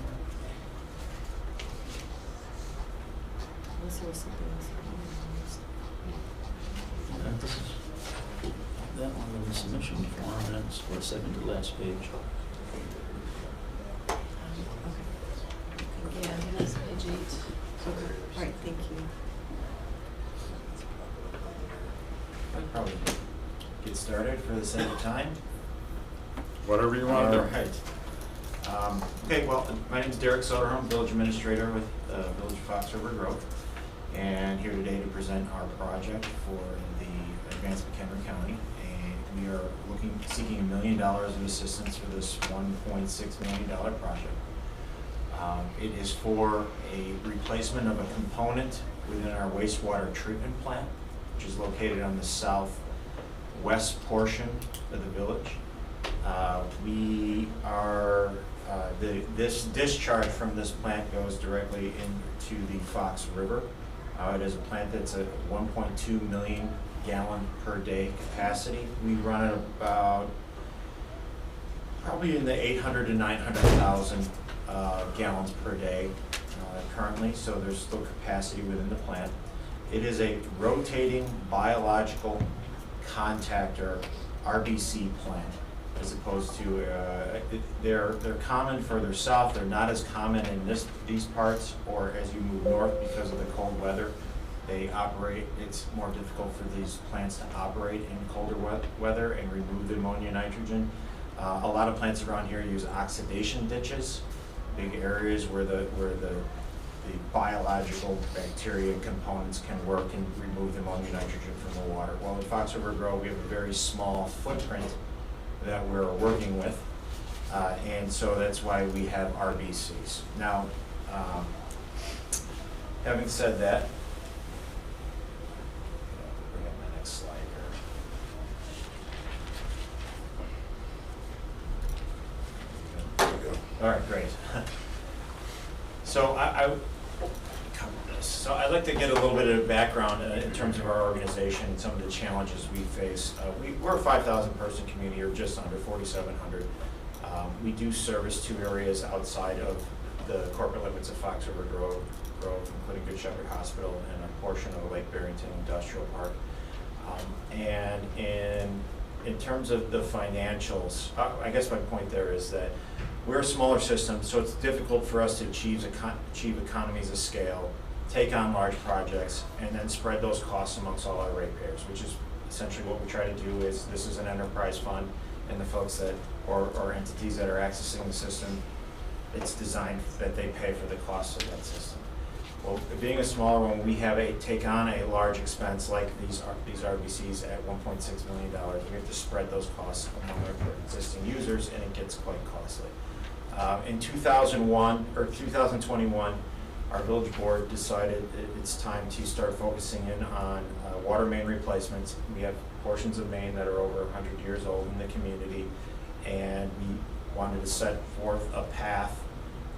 [SPEAKER 8] Unless there was something else.
[SPEAKER 3] This is that one in the submission form, and it's the second to last page.
[SPEAKER 8] Okay.
[SPEAKER 7] Yeah, that's page 8.
[SPEAKER 8] Okay, all right, thank you.
[SPEAKER 9] I'd probably get started for the sake of time.
[SPEAKER 1] whatever you want to do.
[SPEAKER 9] All right. Okay, well, my name's Derek Soderholm, Village Administrator with Village of Fox River Grove, and here today to present our project for the Advanced McHenry County. And we are seeking $1 million of assistance for this $1.6 million project. It is for a replacement of a component within our wastewater treatment plant, which is located on the southwest portion of the village. This discharge from this plant goes directly into the Fox River. It is a plant that's a 1.2 million gallon per day capacity. We run at about probably in the 800 to 900,000 gallons per day currently, so there's still capacity within the plant. It is a rotating biological contactor RBC plant, as opposed to they're common further south. They're not as common in these parts, or as you move north because of the cold weather. It's more difficult for these plants to operate in colder weather and remove the ammonia nitrogen. A lot of plants around here use oxidation ditches, big areas where the biological bacteria components can work and remove the ammonia nitrogen from the water. Well, in Fox River Grove, we have a very small footprint that we're working with, and so that's why we have RBCs. Now, having said that, bring up my next slide here. There we go. All right, great. So I cover this. So I'd like to get a little bit of background in terms of our organization and some of the challenges we face. We're a 5,000 person community, or just under 4,700. We do service 2 areas outside of the corporate limits of Fox River Grove, including Good Shepherd Hospital and a portion of the Lake Barrington Industrial Park. And in terms of the financials, I guess my point there is that we're a smaller system, so it's difficult for us to achieve economies of scale, take on large projects, and then spread those costs amongst all our ratepayers, which is essentially what we try to do. This is an enterprise fund, and the folks that, or entities that are accessing the system, it's designed that they pay for the costs of that system. Well, being a smaller one, we take on a large expense like these RBCs at $1.6 million. We have to spread those costs among our existing users, and it gets quite costly. In 2021, our village board decided it's time to start focusing in on water main replacements. We have portions of Maine that are over 100 years old in the community, and we wanted to set forth a path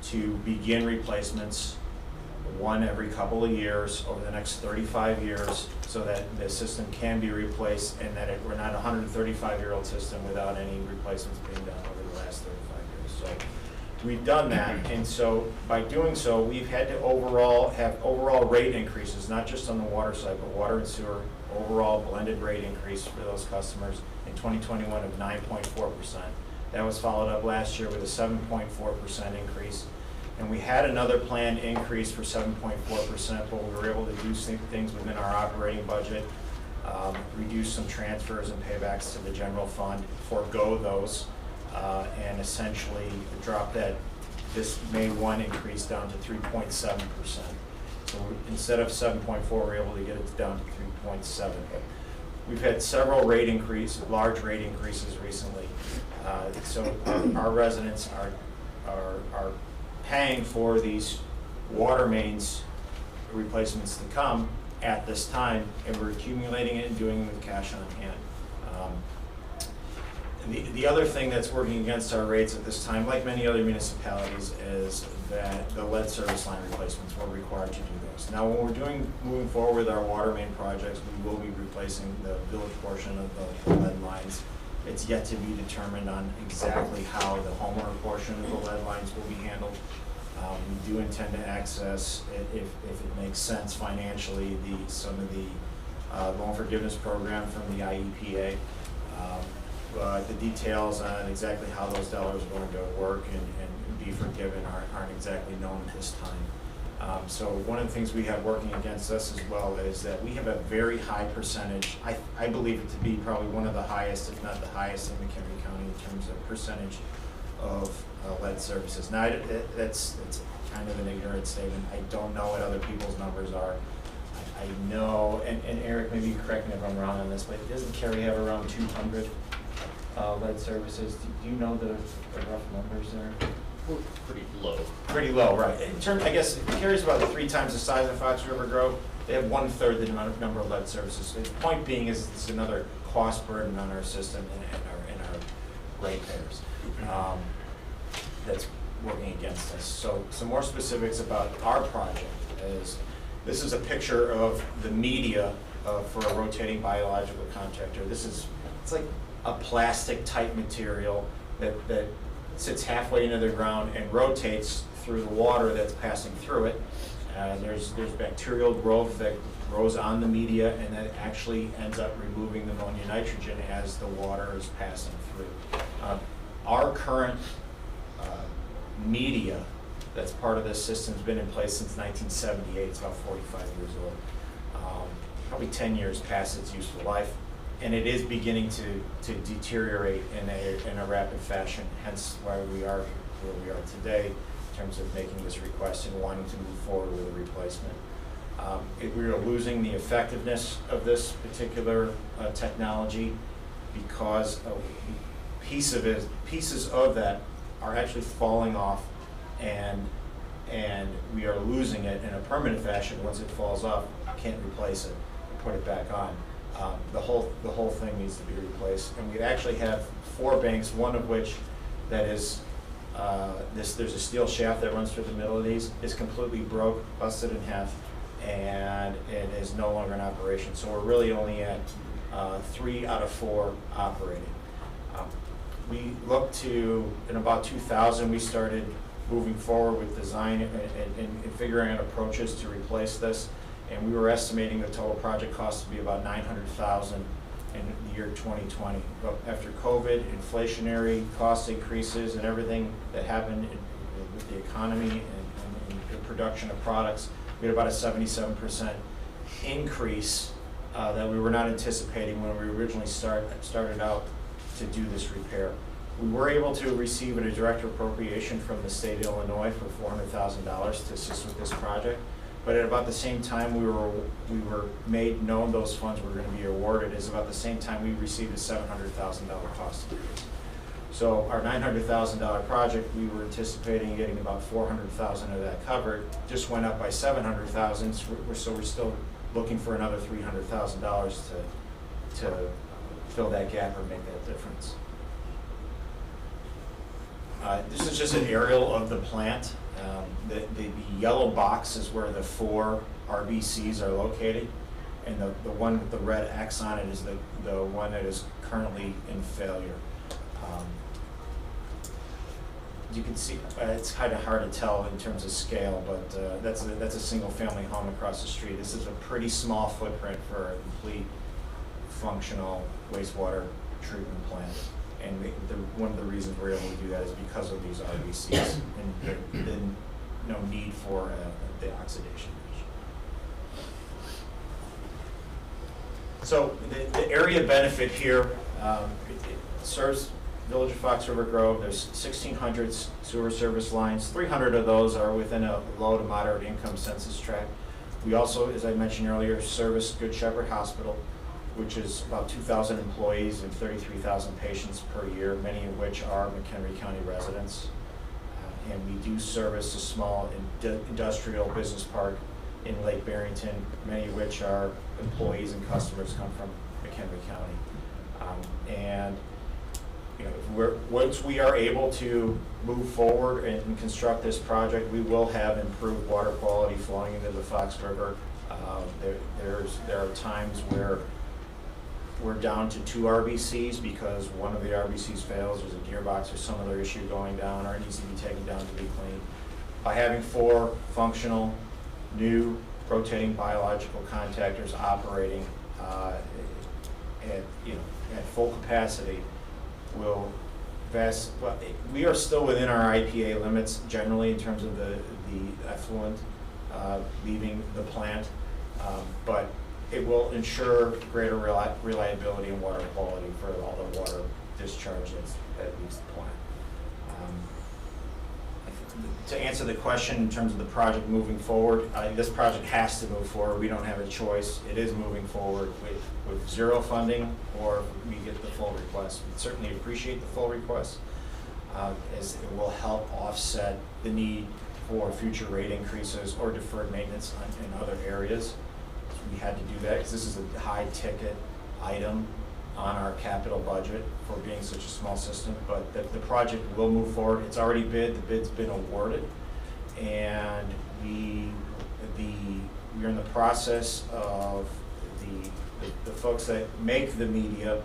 [SPEAKER 9] to begin replacements one every couple of years over the next 35 years, so that the system can be replaced, and that we're not a 135-year-old system without any replacements being done over the last 35 years. So we've done that, and so by doing so, we've had to have overall rate increases, not just on the water side, but water and sewer, overall blended rate increase for those customers in 2021 of 9.4%. That was followed up last year with a 7.4% increase. And we had another planned increase for 7.4%, but we were able to do things within our operating budget, reduce some transfers and paybacks to the general fund, forego those, and essentially drop this May 1 increase down to 3.7%. So instead of 7.4, we're able to get it down to 3.7. But we've had several large rate increases recently. So our residents are paying for these water mains replacements to come at this time, and we're accumulating it and doing it with cash on hand. The other thing that's working against our rates at this time, like many other municipalities, is that the lead service line replacements, we're required to do those. Now, when we're moving forward with our water main projects, we will be replacing the village portion of the lead lines. It's yet to be determined on exactly how the homeowner portion of the lead lines will be handled. We do intend to access, if it makes sense financially, some of the loan forgiveness program from the IEPA. But the details on exactly how those dollars are going to work and be forgiven aren't exactly known at this time. So one of the things we have working against us as well is that we have a very high percentage, I believe it to be probably one of the highest, if not the highest in McHenry County in terms of percentage of lead services. Now, it's kind of an ignorant statement. I don't know what other people's numbers are. I know, and Eric, maybe you correct me if I'm wrong on this, but doesn't Cary have around 200 lead services? Do you know the rough numbers there?
[SPEAKER 5] We're pretty low.
[SPEAKER 9] Pretty low, right. In terms, I guess, Cary's about 3 times the size of Fox River Grove. They have 1/3 the number of lead services. The point being is it's another cost burden on our system and our ratepayers that's working against us. So some more specifics about our project is this is a picture of the media for a rotating biological contactor. It's like a plastic type material that sits halfway into the ground and rotates through the water that's passing through it. There's bacterial growth that grows on the media, and that actually ends up removing the ammonia nitrogen as the water is passing through. Our current media that's part of this system has been in place since 1978. It's about 45 years old. Probably 10 years past its useful life. And it is beginning to deteriorate in a rapid fashion, hence why we are where we are today in terms of making this request and wanting to move forward with a replacement. We are losing the effectiveness of this particular technology because pieces of that are actually falling off, and we are losing it in a permanent fashion. Once it falls off, can't replace it and put it back on. The whole thing needs to be replaced, and we actually have 4 banks, one of which that is there's a steel shaft that runs through the middle of these. It's completely broke, busted in half, and it is no longer in operation. So we're really only at 3 out of 4 operating. We look to, in about 2000, we started moving forward with design and figuring out approaches to replace this. And we were estimating the total project cost to be about $900,000 in the year 2020. But after COVID, inflationary cost increases and everything that happened with the economy and the production of products, we had about a 77% increase that we were not anticipating when we originally started out to do this repair. We were able to receive a direct appropriation from the state of Illinois for $400,000 to assist with this project. But at about the same time we were made known those funds were going to be awarded is about the same time we received a $700,000 cost increase. So our $900,000 project, we were anticipating getting about $400,000 of that covered, just went up by $700,000. So we're still looking for another $300,000 to fill that gap or make that difference. This is just an aerial of the plant. The yellow box is where the 4 RBCs are located, and the one with the red X on it is the one that is currently in failure. You can see, it's kind of hard to tell in terms of scale, but that's a single-family home across the street. This is a pretty small footprint for a complete functional wastewater treatment plant. And one of the reasons we're able to do that is because of these RBCs and the no need for the oxidation. So the area benefit here, it serves Village of Fox River Grove. There's 1,600 sewer service lines. 300 of those are within a low to moderate income census tract. We also, as I mentioned earlier, service Good Shepherd Hospital, which is about 2,000 employees and 33,000 patients per year, many of which are McHenry County residents. And we do service a small industrial business park in Lake Barrington, many of which our employees and customers come from McHenry County. And you know, once we are able to move forward and construct this project, we will have improved water quality flowing into the Fox River. There are times where we're down to 2 RBCs because one of the RBCs fails, there's a gearbox or some other issue going down, or it needs to be taken down to be cleaned. By having 4 functional, new, rotating biological contactors operating at full capacity, we are still within our IPA limits generally in terms of the effluent leaving the plant, but it will ensure greater reliability and water quality for all the water discharge that leaves the plant. To answer the question in terms of the project moving forward, this project has to move forward. We don't have a choice. It is moving forward with zero funding, or we get the full request. We certainly appreciate the full request, as it will help offset the need for future rate increases or deferred maintenance in other areas. We had to do that because this is a high-ticket item on our capital budget for being such a small system, but the project will move forward. It's already bid, the bid's been awarded, and we're in the process of the folks that make the media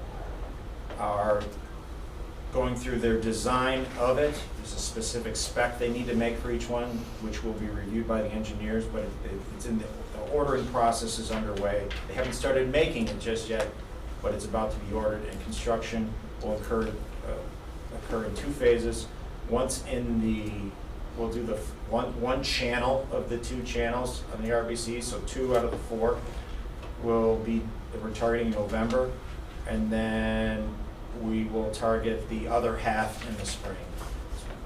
[SPEAKER 9] are going through their design of it. There's a specific spec they need to make for each one, which will be reviewed by the engineers, but it's in the ordering process is underway. They haven't started making it just yet, but it's about to be ordered, and construction will occur in 2 phases. Once we'll do the one channel of the 2 channels on the RBC, so 2 out of the 4 we're targeting November, and then we will target the other half in the spring.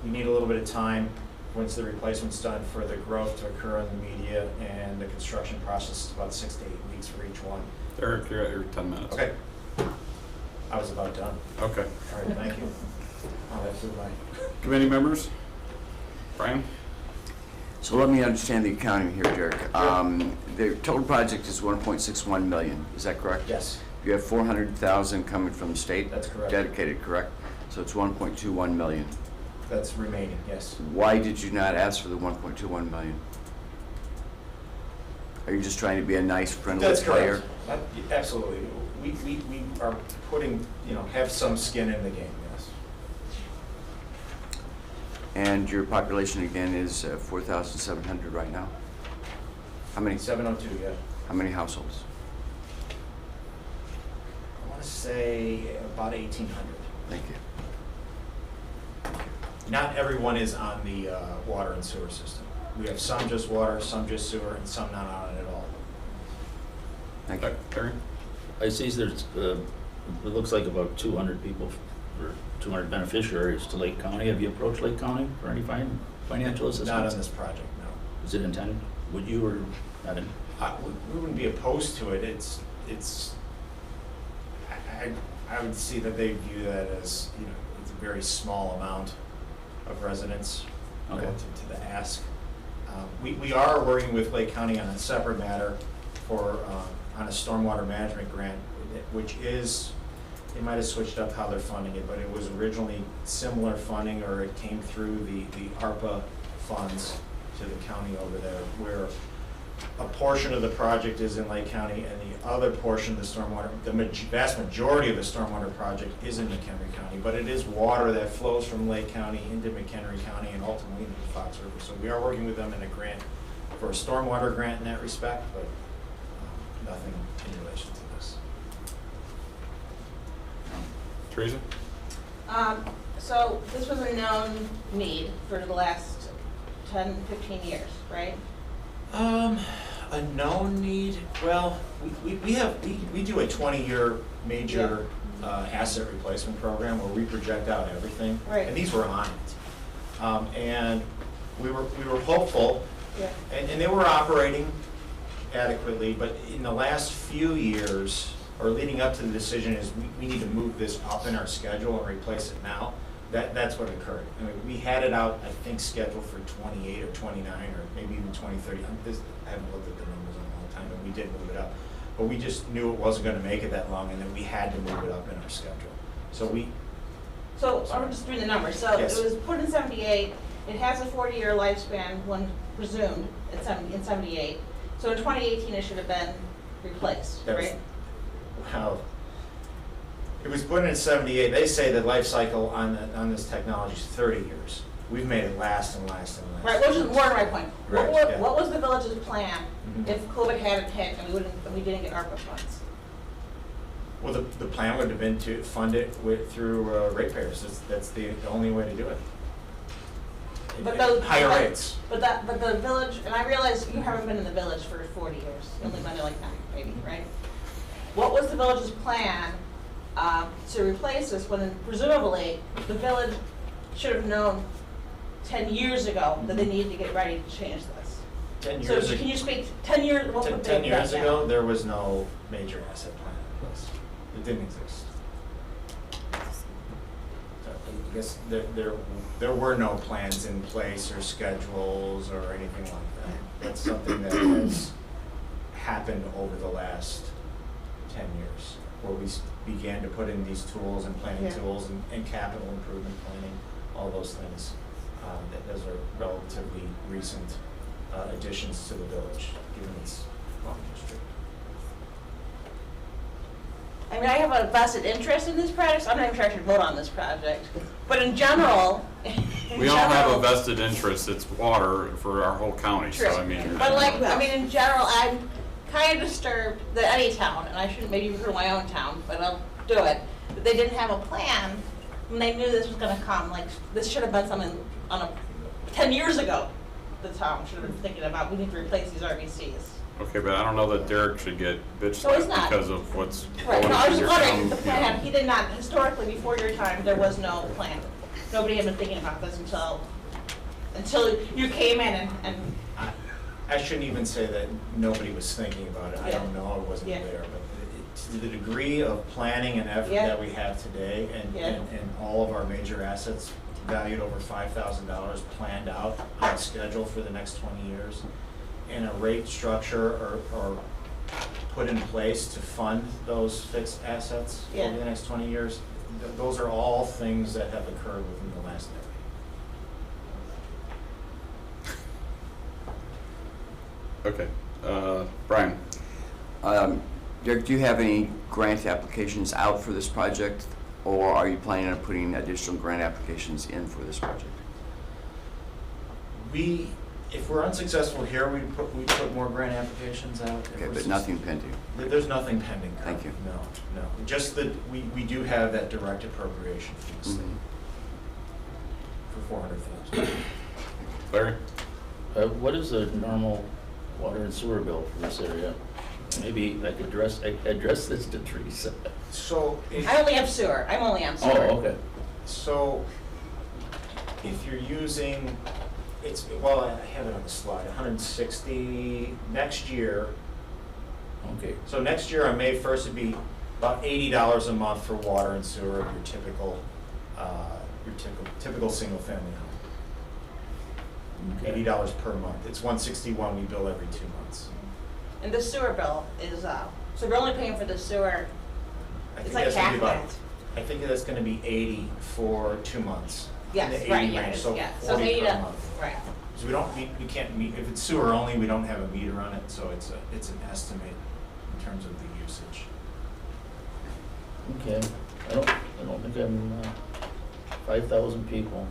[SPEAKER 9] We need a little bit of time once the replacement's done for the growth to occur in the media, and the construction process is about 6 to 8 weeks for each one.
[SPEAKER 1] Eric, you're at your 10 minutes.
[SPEAKER 9] Okay. I was about done.
[SPEAKER 1] Okay.
[SPEAKER 9] All right, thank you. Oh, that flew by.
[SPEAKER 1] Committee members? Brian?
[SPEAKER 4] So let me understand the accounting here, Derek. The total project is 1.61 million, is that correct?
[SPEAKER 9] Yes,
[SPEAKER 4] You have 400,000 coming from the state?
[SPEAKER 9] that's correct.
[SPEAKER 4] Dedicated, correct? So it's 1.21 million.
[SPEAKER 9] That's remaining, yes.
[SPEAKER 4] Why did you not ask for the 1.21 million? Are you just trying to be a nice, friendly
[SPEAKER 9] That's
[SPEAKER 4] player?
[SPEAKER 9] correct. Absolutely. We are putting, have some skin in the game, yes.
[SPEAKER 4] And your population again is 4,700 right now? How many
[SPEAKER 9] 702, yeah.
[SPEAKER 4] How many households?
[SPEAKER 9] I want to say about 1,800.
[SPEAKER 4] Thank you.
[SPEAKER 9] Not everyone is on the water and sewer system. We have some just water, some just sewer, and some not on it at all.
[SPEAKER 4] Thank you.
[SPEAKER 1] Terry?
[SPEAKER 3] I see there's, it looks like about 200 people, or 200 beneficiaries to Lake County. Have you approached Lake County for any financial assistance?
[SPEAKER 9] Not on this project, no.
[SPEAKER 3] Is it intended? Would you, or not in?
[SPEAKER 9] We wouldn't be opposed to it. I would see that they view that as, it's a very small amount of residents
[SPEAKER 3] Okay.
[SPEAKER 9] relative to the ask. We are working with Lake County on a separate matter on a stormwater management grant, which is, they might have switched up how they're funding it, but it was originally similar funding, or it came through the ARPA funds to the county over there, where a portion of the project is in Lake County, and the other portion of the stormwater, the vast majority of the stormwater project is in McHenry County, but it is water that flows from Lake County into McHenry County and ultimately into the Fox River. So we are working with them in a grant, for a stormwater grant in that respect, but nothing in relation to this.
[SPEAKER 1] Teresa?
[SPEAKER 6] So this was a known need for the last 10, 15 years, right?
[SPEAKER 9] A known need, well, we do a 20-year major asset replacement program where we project out everything.
[SPEAKER 6] Right.
[SPEAKER 9] And these were on it. And we were hopeful,
[SPEAKER 6] Yeah.
[SPEAKER 9] and they were operating adequately, but in the last few years, or leading up to the decision, is we need to move this up in our schedule and replace it now. That's what occurred. I mean, we had it out, I think, scheduled for 28 or 29, or maybe even 2030. I haven't looked at the numbers in a long time, but we did move it up. But we just knew it wasn't gonna make it that long, and that we had to move it up in our schedule.
[SPEAKER 6] So I'm just doing the numbers. So
[SPEAKER 9] Yes.
[SPEAKER 6] it was put in 78. It has a 40-year lifespan when presumed in 78. So in 2018, it should have been replaced,
[SPEAKER 9] That was-
[SPEAKER 6] right?
[SPEAKER 9] Wow. It was put in 78. They say the life cycle on this technology is 30 years. We've made it last and last and last.
[SPEAKER 6] Right, which is more to my point.
[SPEAKER 9] Right,
[SPEAKER 6] What,
[SPEAKER 9] yeah.
[SPEAKER 6] what was the village's plan
[SPEAKER 9] Mhm.
[SPEAKER 6] if COVID hadn't hit and we didn't get ARPA funds?
[SPEAKER 9] Well, the plan would have been to fund it through ratepayers. That's the only way to do it.
[SPEAKER 6] But those-
[SPEAKER 9] Higher rates.
[SPEAKER 6] But the village, and I realize you haven't been in the village for 40 years, you only been there like 9, maybe, right? What was the village's plan to replace this when presumably the village should have known 10 years ago that they needed to get ready to change this?
[SPEAKER 9] 10
[SPEAKER 6] So
[SPEAKER 9] years ago.
[SPEAKER 6] can you speak, 10 years, what would they have
[SPEAKER 9] 10 years
[SPEAKER 6] done
[SPEAKER 9] ago,
[SPEAKER 6] now?
[SPEAKER 9] there was no major asset plan in place. It didn't exist. So I guess there were no plans in place or schedules or anything like that. That's something that has happened over the last 10 years, where we began to put in these tools and planning
[SPEAKER 6] Yeah.
[SPEAKER 9] tools and capital improvement planning, all those things. Those are relatively recent additions to the village, given its long history.
[SPEAKER 6] I mean, I have a vested interest in this project, so I'm not even sure I should vote on this project. But in general,
[SPEAKER 1] We all have a vested interest, it's water for our whole county,
[SPEAKER 6] True.
[SPEAKER 1] so I mean.
[SPEAKER 6] But like, I mean, in general, I'm kind of disturbed that any town, and I shouldn't maybe refer to my own town, but I'll do it, that they didn't have a plan when they knew this was gonna come. Like, this should have been something 10 years ago, the town should have been thinking about, we need to replace these RVCs.
[SPEAKER 1] Okay, but I don't know that Derek should get bitched
[SPEAKER 6] No, he's
[SPEAKER 1] at
[SPEAKER 6] not.
[SPEAKER 1] because of what's
[SPEAKER 6] Right,
[SPEAKER 1] going
[SPEAKER 6] no, I
[SPEAKER 1] on
[SPEAKER 6] was
[SPEAKER 1] in
[SPEAKER 6] just
[SPEAKER 1] your
[SPEAKER 6] wondering,
[SPEAKER 1] town.
[SPEAKER 6] the plan, he did not, historically, before your time, there was no plan. Nobody had been thinking about this until you came in and
[SPEAKER 9] I shouldn't even say that nobody was thinking about it. I
[SPEAKER 6] Yeah.
[SPEAKER 9] don't know, I wasn't
[SPEAKER 6] Yeah.
[SPEAKER 9] there. But to the degree of planning and effort
[SPEAKER 6] Yeah.
[SPEAKER 9] that we have today,
[SPEAKER 6] Yeah.
[SPEAKER 9] and all of our major assets valued over $5,000 planned out on a schedule for the next 20 years, and a rate structure or put in place to fund those fixed assets
[SPEAKER 6] Yeah.
[SPEAKER 9] over the next 20 years, those are all things that have occurred within the last decade.
[SPEAKER 1] Okay, Brian,
[SPEAKER 4] Derek, do you have any grant applications out for this project, or are you planning on putting additional grant applications in for this project?
[SPEAKER 9] If we're unsuccessful here, we put more grant applications out. If
[SPEAKER 4] Okay,
[SPEAKER 9] we're
[SPEAKER 4] but nothing pending.
[SPEAKER 9] There's nothing pending.
[SPEAKER 4] Thank you.
[SPEAKER 9] No. Just that we do have that direct appropriation from the state for $400,000.
[SPEAKER 1] Larry?
[SPEAKER 3] What is the normal water and sewer bill for this area? Maybe I could address this to Teresa.
[SPEAKER 9] So,
[SPEAKER 6] I only have sewer, I'm only on
[SPEAKER 3] Oh,
[SPEAKER 6] sewer.
[SPEAKER 3] okay.
[SPEAKER 9] so if you're using, well, I have it on the slide, 160 next year.
[SPEAKER 3] Okay.
[SPEAKER 9] So next year on May 1st, it'd be about $80 a month for water and sewer, your typical single-family home.
[SPEAKER 3] Okay.
[SPEAKER 9] $80 per month. It's $161 we bill every 2 months.
[SPEAKER 6] And the sewer bill is, so we're only paying for the sewer,
[SPEAKER 9] I
[SPEAKER 6] it's
[SPEAKER 9] think
[SPEAKER 6] like
[SPEAKER 9] that's gonna
[SPEAKER 6] half
[SPEAKER 9] be about-
[SPEAKER 6] that.
[SPEAKER 9] I think that's gonna be 80 for 2 months. In
[SPEAKER 6] Yes,
[SPEAKER 9] the 80
[SPEAKER 6] right, yeah,
[SPEAKER 9] range,
[SPEAKER 6] it's-
[SPEAKER 9] so
[SPEAKER 6] yeah.
[SPEAKER 9] 40
[SPEAKER 6] maybe
[SPEAKER 9] per month.
[SPEAKER 6] right.
[SPEAKER 9] So we can't meet, if it's sewer only, we don't have a meter on it, so it's an estimate in terms of the usage.
[SPEAKER 3] Okay. I don't think I'm 5,000 people.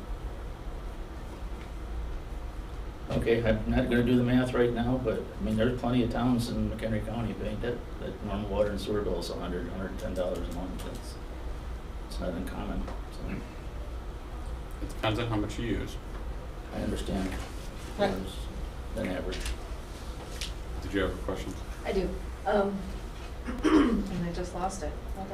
[SPEAKER 3] Okay, I'm not gonna do the math right now, but, I mean, there's plenty of towns in McHenry County paying that normal water and sewer bill is $110 a month. It's not uncommon, so
[SPEAKER 1] It depends on how much you use.
[SPEAKER 3] I understand.
[SPEAKER 6] Right.
[SPEAKER 3] There's Than average.
[SPEAKER 1] Did you have a question?
[SPEAKER 7] I do. And I just lost it. Hold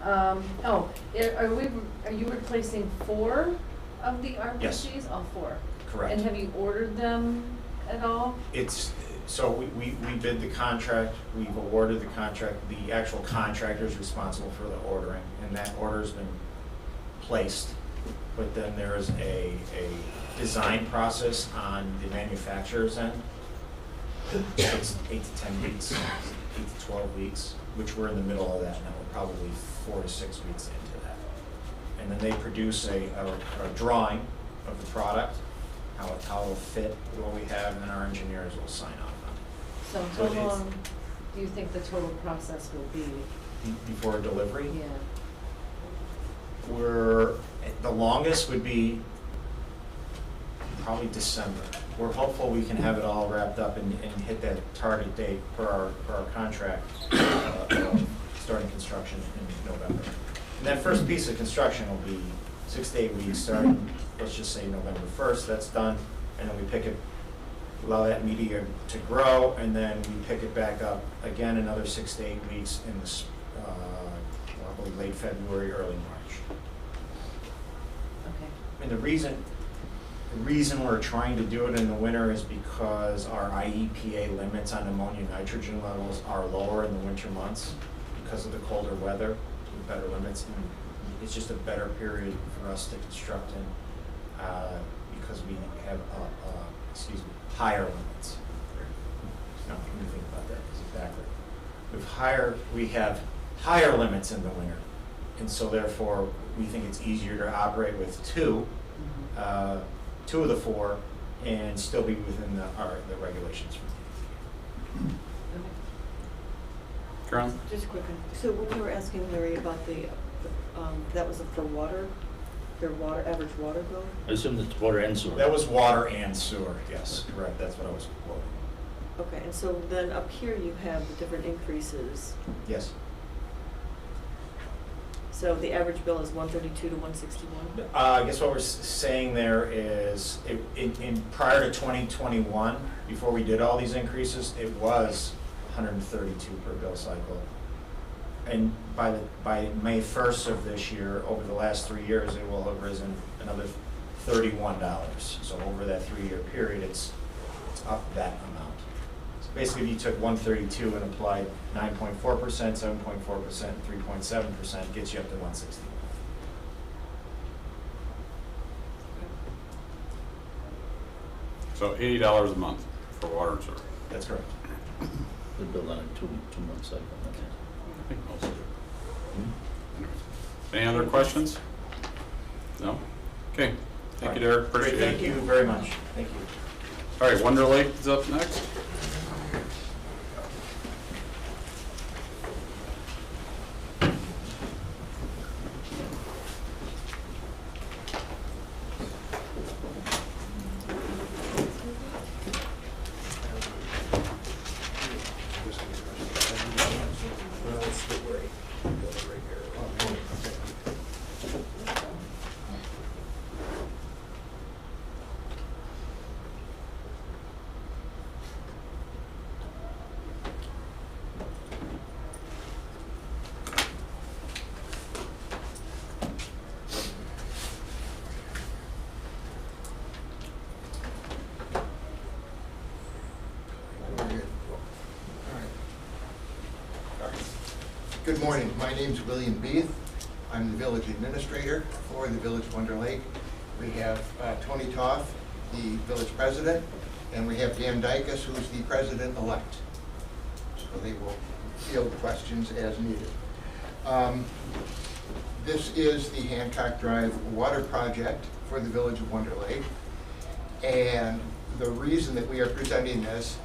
[SPEAKER 7] on. Are you replacing 4 of the
[SPEAKER 9] Yes.
[SPEAKER 7] RPGs? All 4?
[SPEAKER 9] Correct.
[SPEAKER 7] And have you ordered them at all?
[SPEAKER 9] So we bid the contract, we've awarded the contract, the actual contractor is responsible for the ordering, and that order's been placed. But then there's a design process on the manufacturer's end. It's 8 to 10 weeks, 8 to 12 weeks, which we're in the middle of that now. We're probably 4 to 6 weeks into that. And then they produce a drawing of the product, how it'll fit with what we have, and then our engineers will sign off on it.
[SPEAKER 7] So
[SPEAKER 9] So
[SPEAKER 7] how
[SPEAKER 9] it's-
[SPEAKER 7] long do you think the total process will be?
[SPEAKER 9] Before delivery,
[SPEAKER 7] Yeah.
[SPEAKER 9] the longest would be probably December. We're hopeful we can have it all wrapped up and hit that target date for our contract, starting construction in November. And that first piece of construction will be 6 to 8 weeks, starting, let's just say November 1st, that's done, and then we pick it, allow that media to grow, and then we pick it back up again another 6 to 8 weeks in this, probably late February, early March.
[SPEAKER 7] Okay.
[SPEAKER 9] And the reason we're trying to do it in the winter is because our IEPA limits on ammonia nitrogen levels are lower in the winter months because of the colder weather, with better limits. And it's just a better period for us to construct in because we have, higher limits. No, let me think about that, because it's backward. We have higher limits in the winter, and so therefore, we think it's easier to operate with two of the four, and still be within the regulations.
[SPEAKER 1] Carolyn?
[SPEAKER 8] Just quickly, so when we were asking Larry about the, that was for water, their average water bill?
[SPEAKER 3] I assume that's water and sewer.
[SPEAKER 9] That was water and sewer, yes, correct, that's what I was quoting.
[SPEAKER 8] Okay, and so then up here you have the different increases.
[SPEAKER 9] Yes.
[SPEAKER 8] So the average bill is 132 to 161?
[SPEAKER 9] I guess what we're saying there is, in prior to 2021, before we did all these increases, it was 132 per bill cycle. And by May 1st of this year, over the last 3 years, it will have risen another $31. So over that 3-year period, it's up that amount. So basically, if you took 132 and applied 9.4%, 7.4%, 3.7%, gets you up to 160.
[SPEAKER 1] So $80 a month for water and sewer.
[SPEAKER 9] That's correct.
[SPEAKER 3] We build on a two-month cycle.
[SPEAKER 1] I think most of it.
[SPEAKER 3] Hmm?
[SPEAKER 1] Any other questions? No? Okay, thank you, Derek, appreciate it.
[SPEAKER 9] Great, thank you very much. Thank you.
[SPEAKER 1] All right, Wonder Lake is up next.
[SPEAKER 10] Good morning. My name's William Beeth. I'm the village administrator for the Village of Wonder Lake. We have Tony Toth, the village president, and we have Dan Dykus, who's the president-elect. So they will field questions as needed. This is the Hancock Drive water project for the Village of Wonder Lake. And the reason that we are presenting this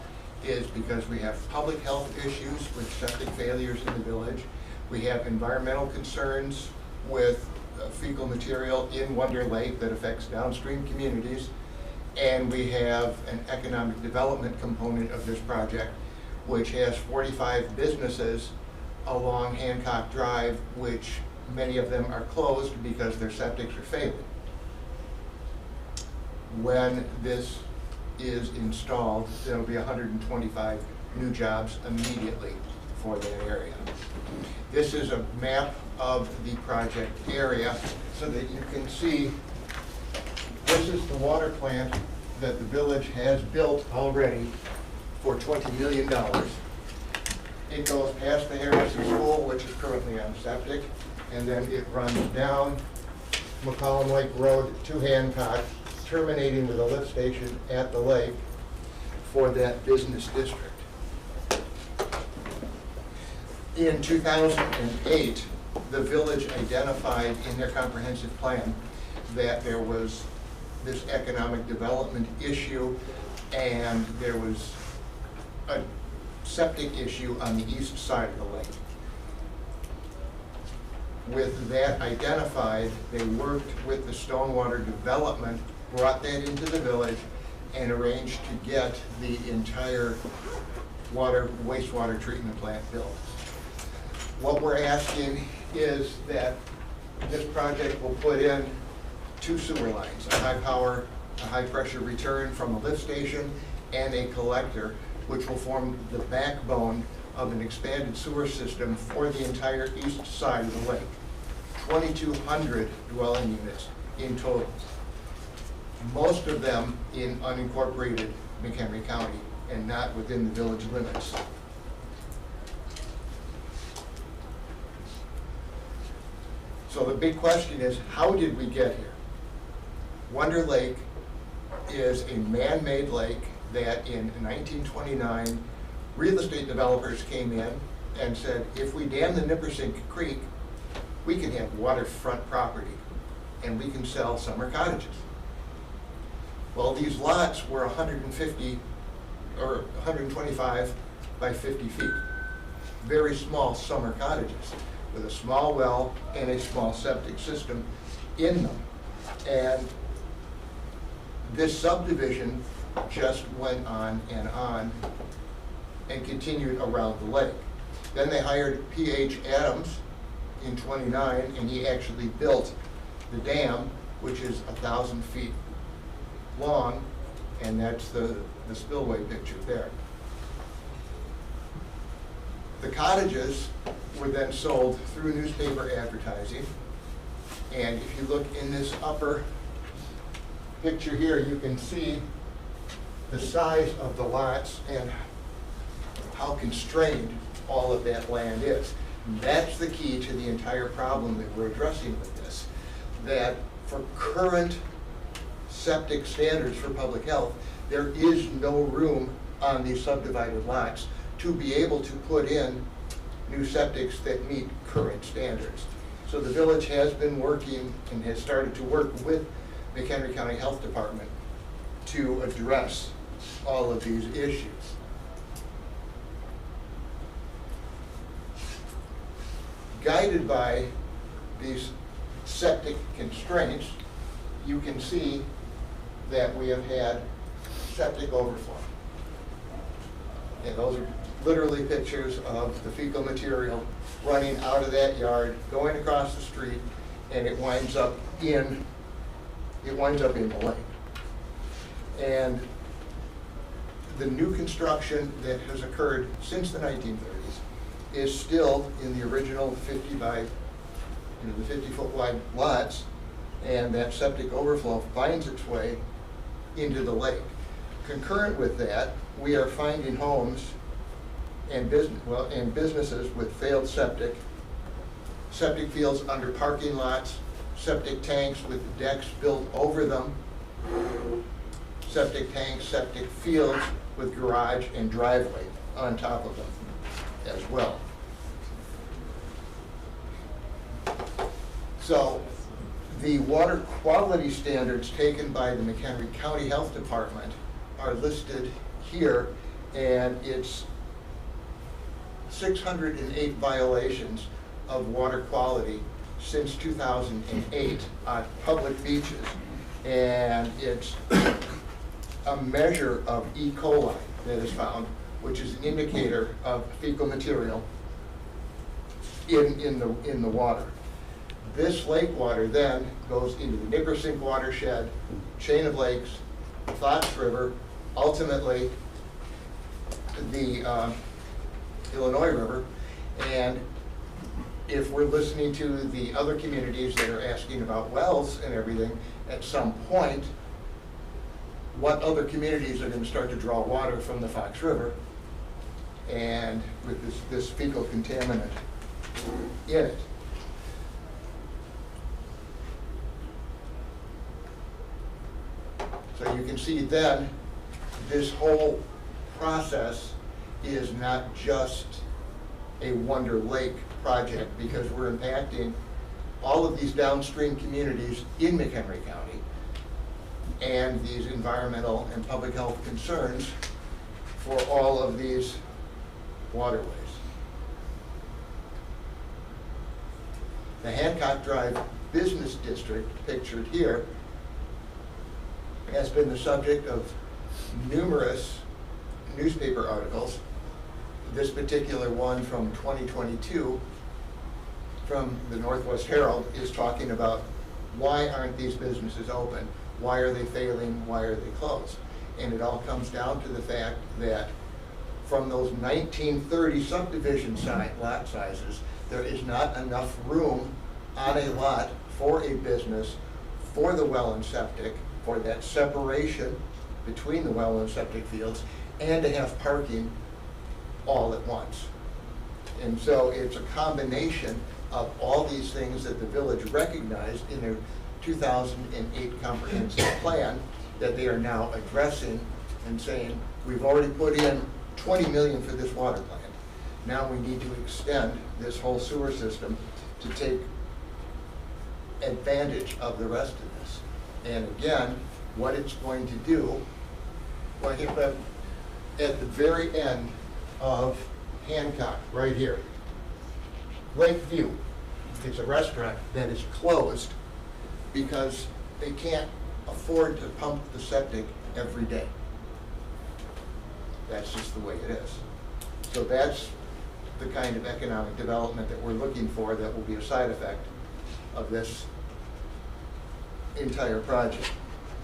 [SPEAKER 10] is because we have public health issues with septic failures in the village. We have environmental concerns with fecal material in Wonder Lake that affects downstream communities. And we have an economic development component of this project, which has 45 businesses along Hancock Drive, which many of them are closed because their septics are failing. When this is installed, there'll be 125 new jobs immediately for that area. This is a map of the project area so that you can see this is the water plant that the village has built already for $20 million. It goes past the Harrison School, which is currently on septic, and then it runs down McCollum Lake Road to Hancock, terminating with a lift station at the lake for that business district. In 2008, the village identified in their comprehensive plan that there was this economic development issue and there was a septic issue on the east side of the lake. With that identified, they worked with the stormwater development, brought that into the village, and arranged to get the entire wastewater treatment plant built. What we're asking is that this project will put in 2 sewer lines, a high power, a high pressure return from a lift station, and a collector, which will form the backbone of an expanded sewer system for the entire east side of the lake. 2,200 dwelling units in total. Most of them in unincorporated McHenry County and not within the village limits. So the big question is, how did we get here? Wonder Lake is a man-made lake that in 1929, real estate developers came in and said, if we dam the Nippersink Creek, we can have waterfront property and we can sell summer cottages. Well, these lots were 150 or 125 by 50 feet. Very small summer cottages with a small well and a small septic system in them. And this subdivision just went on and continued around the lake. Then they hired P.H. Adams in '29, and he actually built the dam, which is 1,000 feet long, and that's the spillway picture there. The cottages were then sold through newspaper advertising, and if you look in this upper picture here, you can see the size of the lots and how constrained all of that land is. And that's the key to the entire problem that we're addressing with this, that for current septic standards for public health, there is no room on these subdivided lots to be able to put in new septics that meet current standards. So the village has been working and has started to work with McHenry County Health Department to address all of these issues. Guided by these septic constraints, you can see that we have had septic overflow. And those are literally pictures of the fecal material running out of that yard, going across the street, and it winds up in the lake. And the new construction that has occurred since the 1930s is still in the original 50 by, the 50-foot wide lots, and that septic overflow finds its way into the lake. Concurrent with that, we are finding homes and businesses with failed septic fields under parking lots, septic tanks with decks built over them, septic tanks, septic fields with garage and driveway on top of them as well. So the water quality standards taken by the McHenry County Health Department are listed here, and it's 608 violations of water quality since 2008 on public beaches. And it's a measure of E. coli that is found, which is an indicator of fecal material in the water. This lake water then goes into the Nippersink watershed, chain of lakes, Fox River, ultimately the Illinois River. And if we're listening to the other communities that are asking about wells and everything, at some point, what other communities are going to start to draw water from the Fox River and with this fecal contaminant in it? So you can see then this whole process is not just a Wonder Lake project, because we're impacting all of these downstream communities in McHenry County and these environmental and public health concerns for all of these waterways. The Hancock Drive Business District, pictured here, has been the subject of numerous newspaper articles. This particular one from 2022 from the Northwest Herald is talking about why aren't these businesses open? Why are they failing? Why are they closed? And it all comes down to the fact that from those 1930 subdivision lot sizes, there is not enough room on a lot for a business, for the well and septic, for that separation between the well and septic fields, and to have parking all at once. And so it's a combination of all these things that the village recognized in their 2008 comprehensive plan that they are now addressing and saying, we've already put in 20 million for this water plant. Now we need to extend this whole sewer system to take advantage of the rest of this. And again, what it's going to do, well, at the very end of Hancock, right here, Lakeview, it's a restaurant that is closed because they can't afford to pump the septic every day. That's just the way it is. So that's the kind of economic development that we're looking for that will be a side effect of this entire project.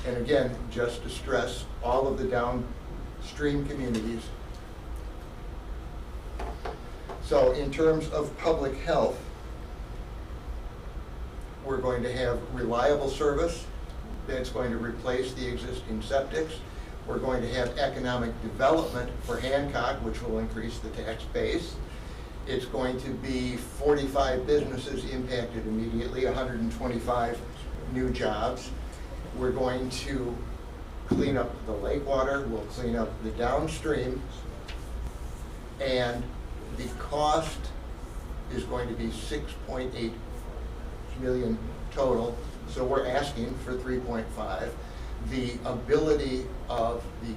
[SPEAKER 10] And again, just to stress, all of the downstream communities. So in terms of public health, we're going to have reliable service that's going to replace the existing septics. We're going to have economic development for Hancock, which will increase the tax base. It's going to be 45 businesses impacted immediately, 125 new jobs. We're going to clean up the lake water, we'll clean up the downstream, and the cost is going to be 6.8 million total, so we're asking for 3.5. The ability of the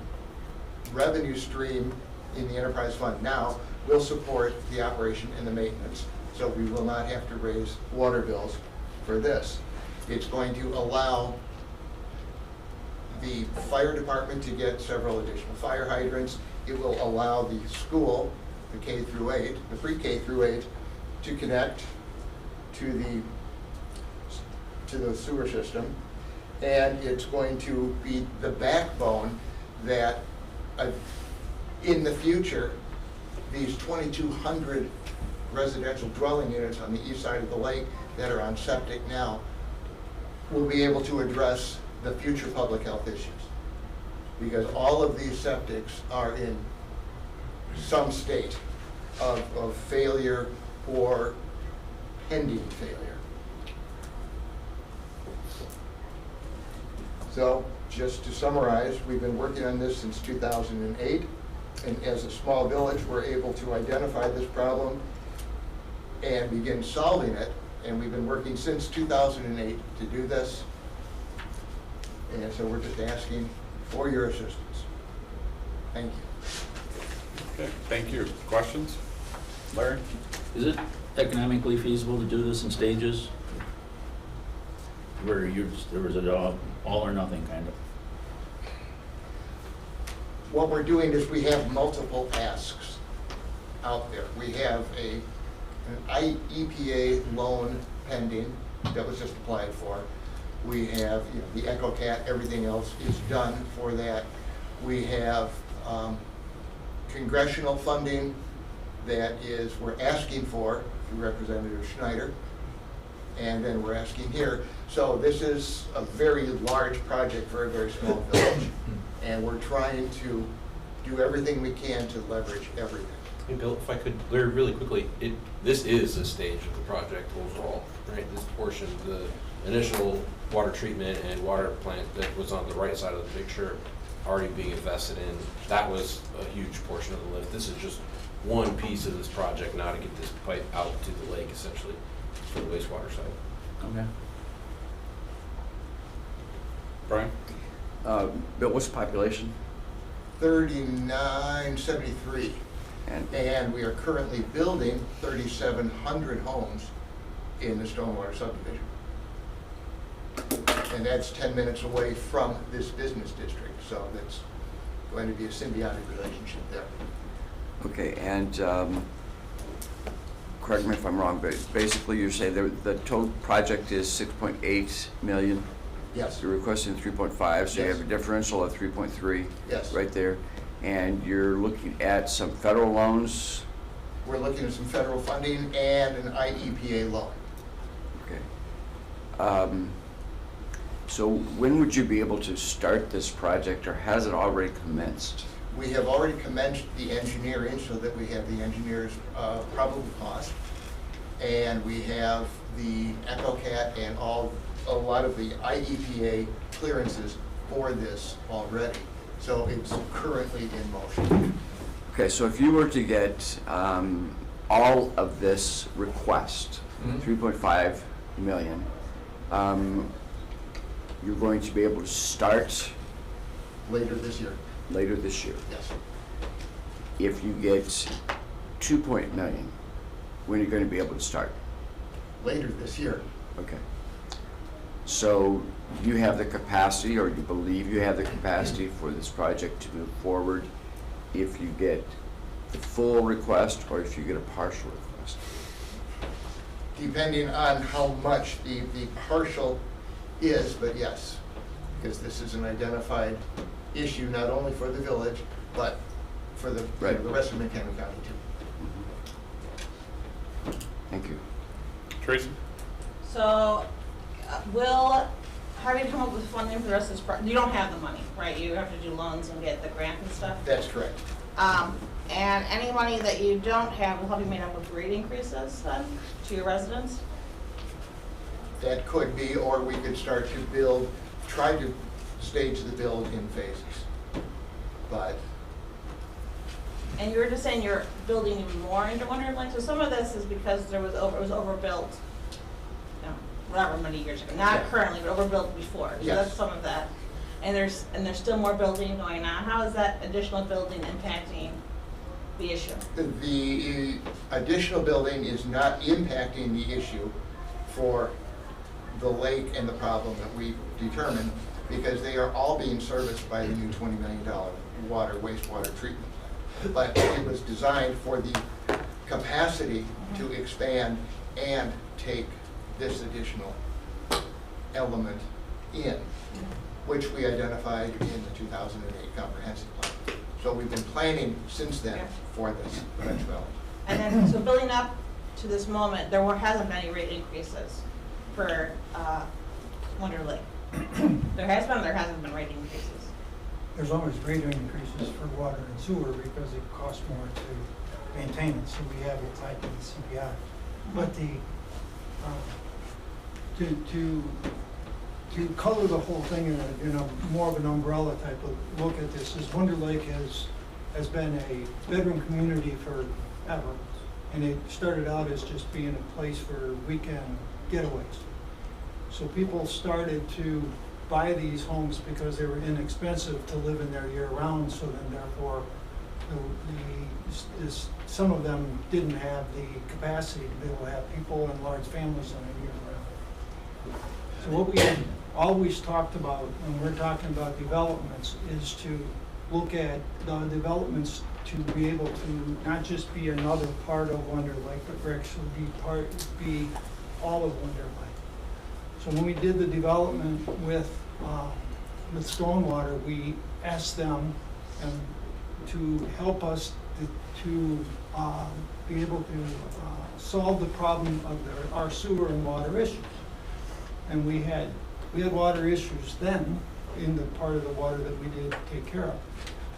[SPEAKER 10] revenue stream in the enterprise fund now will support the operation and the maintenance, so we will not have to raise water bills for this. It's going to allow the fire department to get several additional fire hydrants. It will allow the school, the K through 8, the pre-K through 8, to connect to the sewer system. And it's going to be the backbone that in the future, these 2,200 residential dwelling units on the east side of the lake that are on septic now will be able to address the future public health issues. Because all of these septics are in some state of failure or pending failure. So, just to summarize, we've been working on this since 2008, and as a small village, we're able to identify this problem and begin solving it, and we've been working since 2008 to do this, and so we're just asking for your assistance. Thank you.
[SPEAKER 1] Okay, thank you. Questions? Larry?
[SPEAKER 3] Is it economically feasible to do this in stages? Where there was an all or nothing kind of?
[SPEAKER 10] What we're doing is we have multiple asks out there. We have an EPA loan pending that was just applied for. We have the EcoCat, everything else is done for that. We have congressional funding that we're asking for through Representative Schneider, and then we're asking here. So this is a very large project for a very small village, and we're trying to do everything we can to leverage everything.
[SPEAKER 11] Hey Bill, if I could, Larry, really quickly, this is a stage of the project overall, right? This portion, the initial water treatment and water plant that was on the right side of the picture already being invested in, that was a huge portion of the lift. This is just one piece of this project now to get this pipe out to the lake, essentially, for the wastewater side.
[SPEAKER 3] Okay.
[SPEAKER 1] Brian?
[SPEAKER 4] Bill, what's the population?
[SPEAKER 10] 3973. And we are currently building 3,700 homes in the stormwater subdivision. And that's 10 minutes away from this business district, so that's going to be a symbiotic relationship there.
[SPEAKER 4] Okay, and correct me if I'm wrong, but basically you're saying the total project is 6.8 million?
[SPEAKER 10] Yes,
[SPEAKER 4] You're requesting 3.5, so you have a
[SPEAKER 10] Yes.
[SPEAKER 4] differential of 3.3
[SPEAKER 10] yes.
[SPEAKER 4] right there. And you're looking at some federal loans,
[SPEAKER 10] We're looking at some federal funding and an IEPA loan.
[SPEAKER 4] okay. So when would you be able to start this project, or has it already commenced?
[SPEAKER 10] We have already commenced the engineering so that we have the engineer's probable cost. And we have the EchoCat and a lot of the IEPA clearances for this already. So it's currently in motion.
[SPEAKER 4] Okay, so if you were to get all of this request,
[SPEAKER 10] Mhm.
[SPEAKER 4] 3.5 million, you're going to be able to start
[SPEAKER 10] Later this year,
[SPEAKER 4] later this year.
[SPEAKER 10] yes.
[SPEAKER 4] If you get 2 million, when are you going to be able to start?
[SPEAKER 10] Later this year.
[SPEAKER 4] Okay. So you have the capacity, or you believe you have the capacity for this project to move forward if you get the full request or if you get a partial request?
[SPEAKER 10] Depending on how much the partial is, but yes, because this is an identified issue not only for the village, but for the
[SPEAKER 4] Right.
[SPEAKER 10] the rest of McHenry County too.
[SPEAKER 4] Thank you.
[SPEAKER 1] Tracy?
[SPEAKER 6] So, how do you come up with funding for the rest of this you don't have the money, right? You have to do loans and get the grant and stuff?
[SPEAKER 10] That's correct.
[SPEAKER 6] And any money that you don't have will help you made up with rate increases then to your residents?
[SPEAKER 10] That could be, or we could start to build, try to stage the build in phases. But
[SPEAKER 6] And you were just saying you're building even more into Wonderland, so some of this is because it was overbuilt, you know, whatever many years ago, not
[SPEAKER 10] Yeah.
[SPEAKER 6] currently, but overbuilt before. So
[SPEAKER 10] Yes.
[SPEAKER 6] that's some of that. And there's still more building going on. How is that additional building impacting the issue?
[SPEAKER 10] the additional building is not impacting the issue for the lake and the problem that we determined, because they are all being serviced by the new $20 million wastewater treatment plant. But it was designed for the capacity to expand and take this additional element in, which we identified in the 2008 comprehensive plan. So we've been planning since then for this eventuality.
[SPEAKER 6] And then, so building up to this moment, hasn't been any rate increases for Wonder Lake. There has been or there hasn't been rate increases?
[SPEAKER 12] There's always greater increases for water and sewer because it costs more to maintain it, so we have it tied to the CPI. But to color the whole thing in a more of an umbrella type of look at this, is Wonder Lake has been a bedroom community forever. And it started out as just being a place for weekend getaways. So people started to buy these homes because they were inexpensive to live in there year-round, so then therefore, some of them didn't have the capacity to be able to have people and large families in it year-round. So what we had always talked about when we're talking about developments is to look at the developments to be able to not just be another part of Wonder Lake, but actually be all of Wonder Lake. So when we did the development with Stonewater, we asked them to help us to be able to solve the problem of our sewer and water issues. And we had water issues then in the part of the water that we did take care of.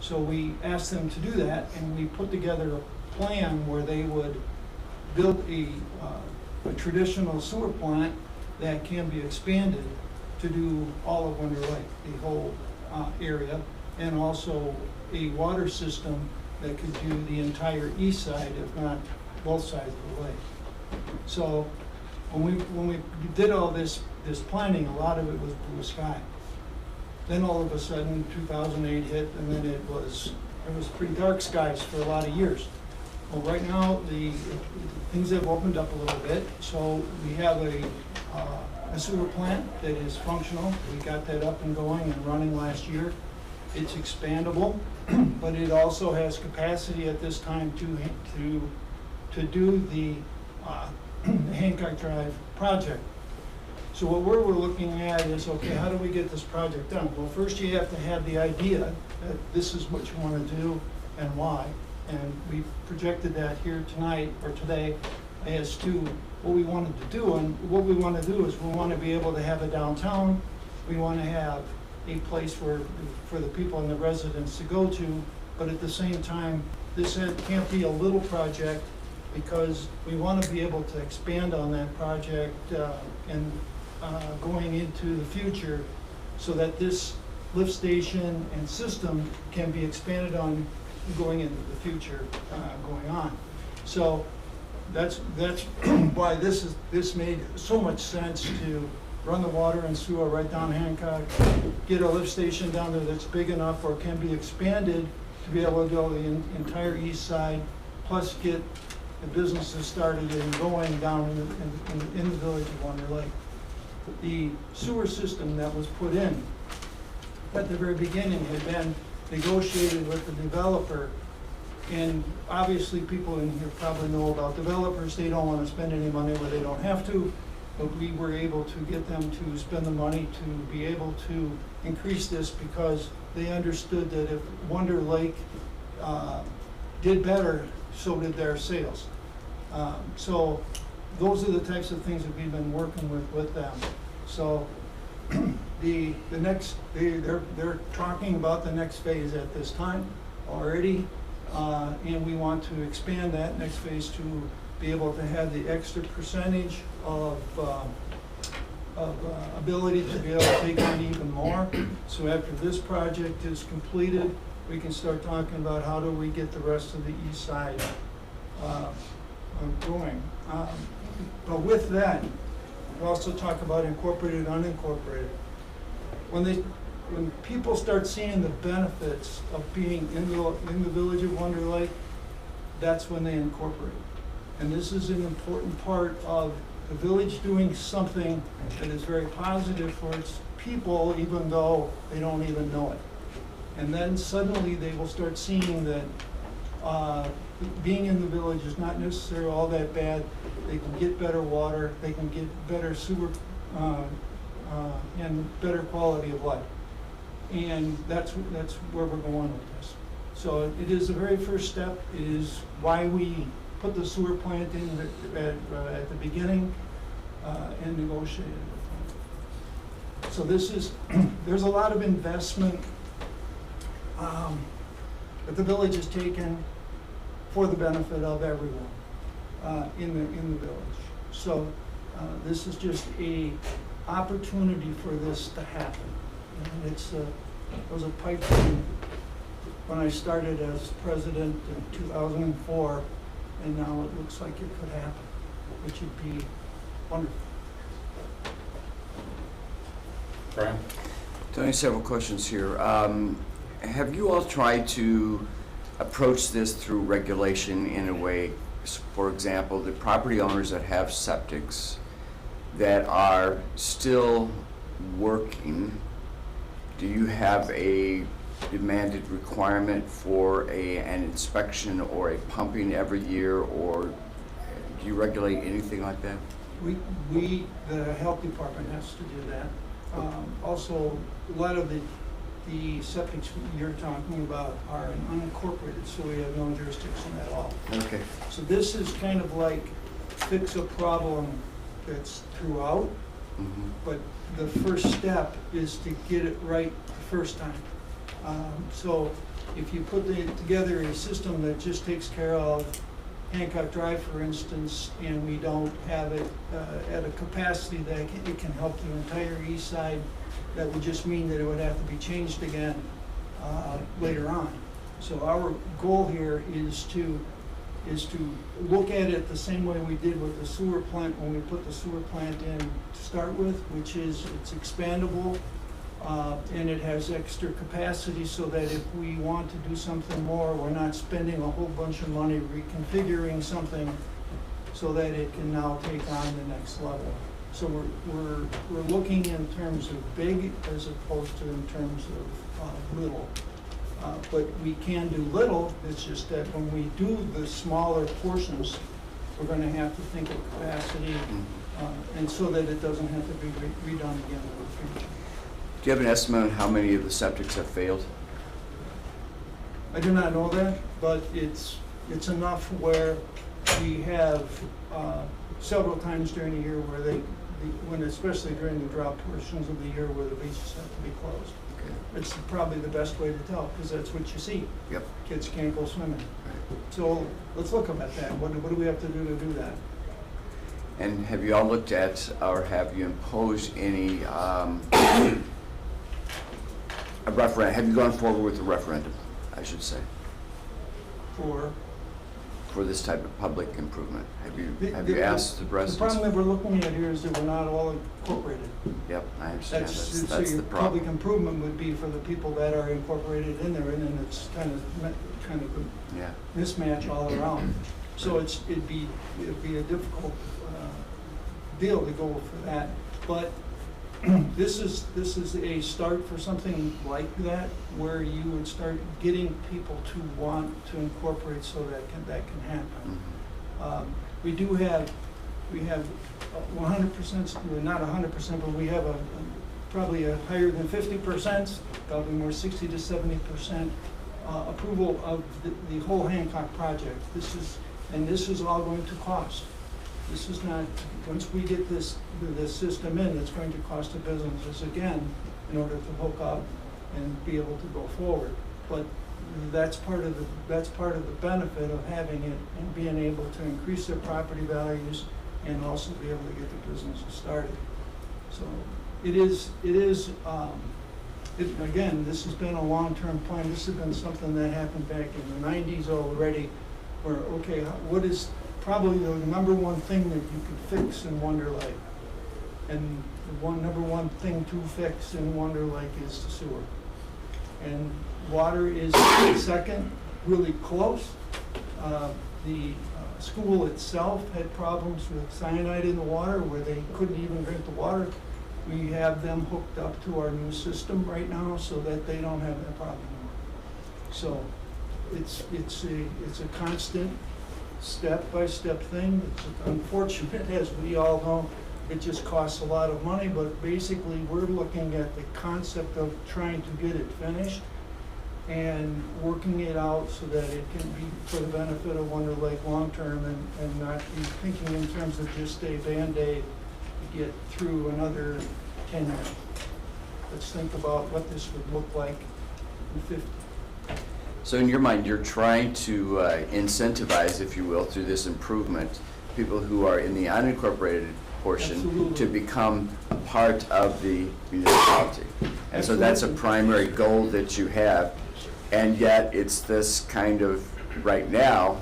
[SPEAKER 12] So we asked them to do that, and we put together a plan where they would build a traditional sewer plant that can be expanded to do all of Wonder Lake, the whole area, and also a water system that could do the entire east side, if not both sides of the lake. So when we did all this planning, a lot of it was blue sky. Then all of a sudden, 2008 hit, and then it was pretty dark skies for a lot of years. Well, right now, things have opened up a little bit, so we have a sewer plant that is functional. We got that up and going and running last year. It's expandable, but it also has capacity at this time to do the the Hancock Drive project. So what we're looking at is, okay, how do we get this project done? Well, first you have to have the idea that this is what you want to do and why. And we projected that here tonight, or today, as to what we wanted to do. And what we want to do is we want to be able to have a downtown. We want to have a place for the people and the residents to go to. But at the same time, this can't be a little project, because we want to be able to expand on that project and going into the future, so that this lift station and system can be expanded on going into the future going on. So that's why this made so much sense to run the water and sewer right down Hancock, get a lift station down there that's big enough or can be expanded to be able to go the entire east side, plus get the businesses started and going down in the village of Wonder Lake. The sewer system that was put in at the very beginning had been negotiated with the developer. And obviously people in here probably know about developers. They don't want to spend any money where they don't have to. But we were able to get them to spend the money to be able to increase this, because they understood that if Wonder Lake did better, so did their sales. So those are the types of things that we've been working with them. So they're talking about the next phase at this time already, and we want to expand that next phase to be able to have the extra percentage of ability to be able to take on even more. So after this project is completed, we can start talking about how do we get the rest of the east side going. But with that, we also talk about incorporated, unincorporated. When people start seeing the benefits of being in the village of Wonder Lake, that's when they incorporate. And this is an important part of the village doing something that is very positive for its people, even though they don't even know it. And then suddenly they will start seeing that being in the village is not necessarily all that bad. They can get better water, they can get better sewer, and better quality of life. And that's where we're going with this. So it is the very first step. It is why we put the sewer plant in at the beginning and negotiated with them. So this is, there's a lot of investment that the village has taken for the benefit of everyone in the village. So this is just a opportunity for this to happen. And it was a pipe dream when I started as president in 2004, and now it looks like it could happen, which would be wonderful.
[SPEAKER 1] Brian?
[SPEAKER 4] Tony, several questions here. Have you all tried to approach this through regulation in a way, for example, the property owners that have septics that are still working, do you have a demanded requirement for an inspection or a pumping every year, or do you regulate anything like that?
[SPEAKER 12] The health department has to do that. Also, a lot of the septics you're talking about are unincorporated, so we have no jurisdiction at all.
[SPEAKER 4] Okay.
[SPEAKER 12] So this is kind of like fix a problem that's throughout, but the first step is to get it right the first time. So if you put together a system that just takes care of Hancock Drive, for instance, and we don't have it at a capacity that it can help the entire east side, that would just mean that it would have to be changed again later on. So our goal here is to look at it the same way we did with the sewer plant when we put the sewer plant in to start with, which is it's expandable and it has extra capacity, so that if we want to do something more, we're not spending a whole bunch of money reconfiguring something so that it can now take on the next level. So we're looking in terms of big as opposed to in terms of little. But we can do little. It's just that when we do the smaller portions, we're gonna have to think of capacity, and so that it doesn't have to be redone again in the future.
[SPEAKER 4] Do you have an estimate on how many of the septics have failed?
[SPEAKER 12] I do not know that, but it's enough where we have several times during the year where when especially during the drought portions of the year where the beaches have to be closed.
[SPEAKER 4] Okay.
[SPEAKER 12] It's probably the best way to tell, because that's what you see.
[SPEAKER 4] Yep.
[SPEAKER 12] Kids can't go swimming.
[SPEAKER 4] Right.
[SPEAKER 12] So let's look at that. What do we have to do that?
[SPEAKER 4] And have you all looked at, or have you imposed any, a referendum? Have you gone forward with a referendum, I should say, for this type of public improvement? Have you asked the
[SPEAKER 12] The
[SPEAKER 4] residents?
[SPEAKER 12] problem that we're looking at here is that we're not all incorporated.
[SPEAKER 4] Yep, I understand.
[SPEAKER 12] So
[SPEAKER 4] That's
[SPEAKER 12] your
[SPEAKER 4] the
[SPEAKER 12] public
[SPEAKER 4] problem.
[SPEAKER 12] improvement would be for the people that are incorporated in there, and then it's kind of
[SPEAKER 4] Yeah.
[SPEAKER 12] a mismatch all around. So it'd be a difficult deal to go for that. But this is a start for something like that, where you would start getting people to want to incorporate so that can happen.
[SPEAKER 4] Mhm.
[SPEAKER 12] We have 100%, well, not 100%, but we have probably a higher than 50%, probably more 60 to 70% approval of the whole Hancock project. This is all going to cost. This is not, once we get this system in, it's going to cost the businesses again in order to hook up and be able to go forward. But that's part of the benefit of having it and being able to increase their property values and also be able to get the businesses started. So again, this has been a long-term plan. This has been something that happened back in the 90s already, where, okay, what is probably the number one thing that you could fix in Wonder Lake? And the number one thing to fix in Wonder Lake is the sewer. And water is second, really close. The school itself had problems with cyanide in the water where they couldn't even drink the water. We have them hooked up to our new system right now so that they don't have that problem anymore. So it's a constant step-by-step thing. It's unfortunate, as we all know, it just costs a lot of money, but basically we're looking at the concept of trying to get it finished and working it out so that it can be for the benefit of Wonder Lake long-term and not be thinking in terms of just a Band-Aid to get through another 10 years. Let's think about what this would look like in 50.
[SPEAKER 4] So in your mind, you're trying to incentivize, if you will, through this improvement, people who are in the unincorporated portion
[SPEAKER 12] Absolutely.
[SPEAKER 4] to become a part of the municipality. And so that's a primary goal that you have. And yet it's this kind of, right now,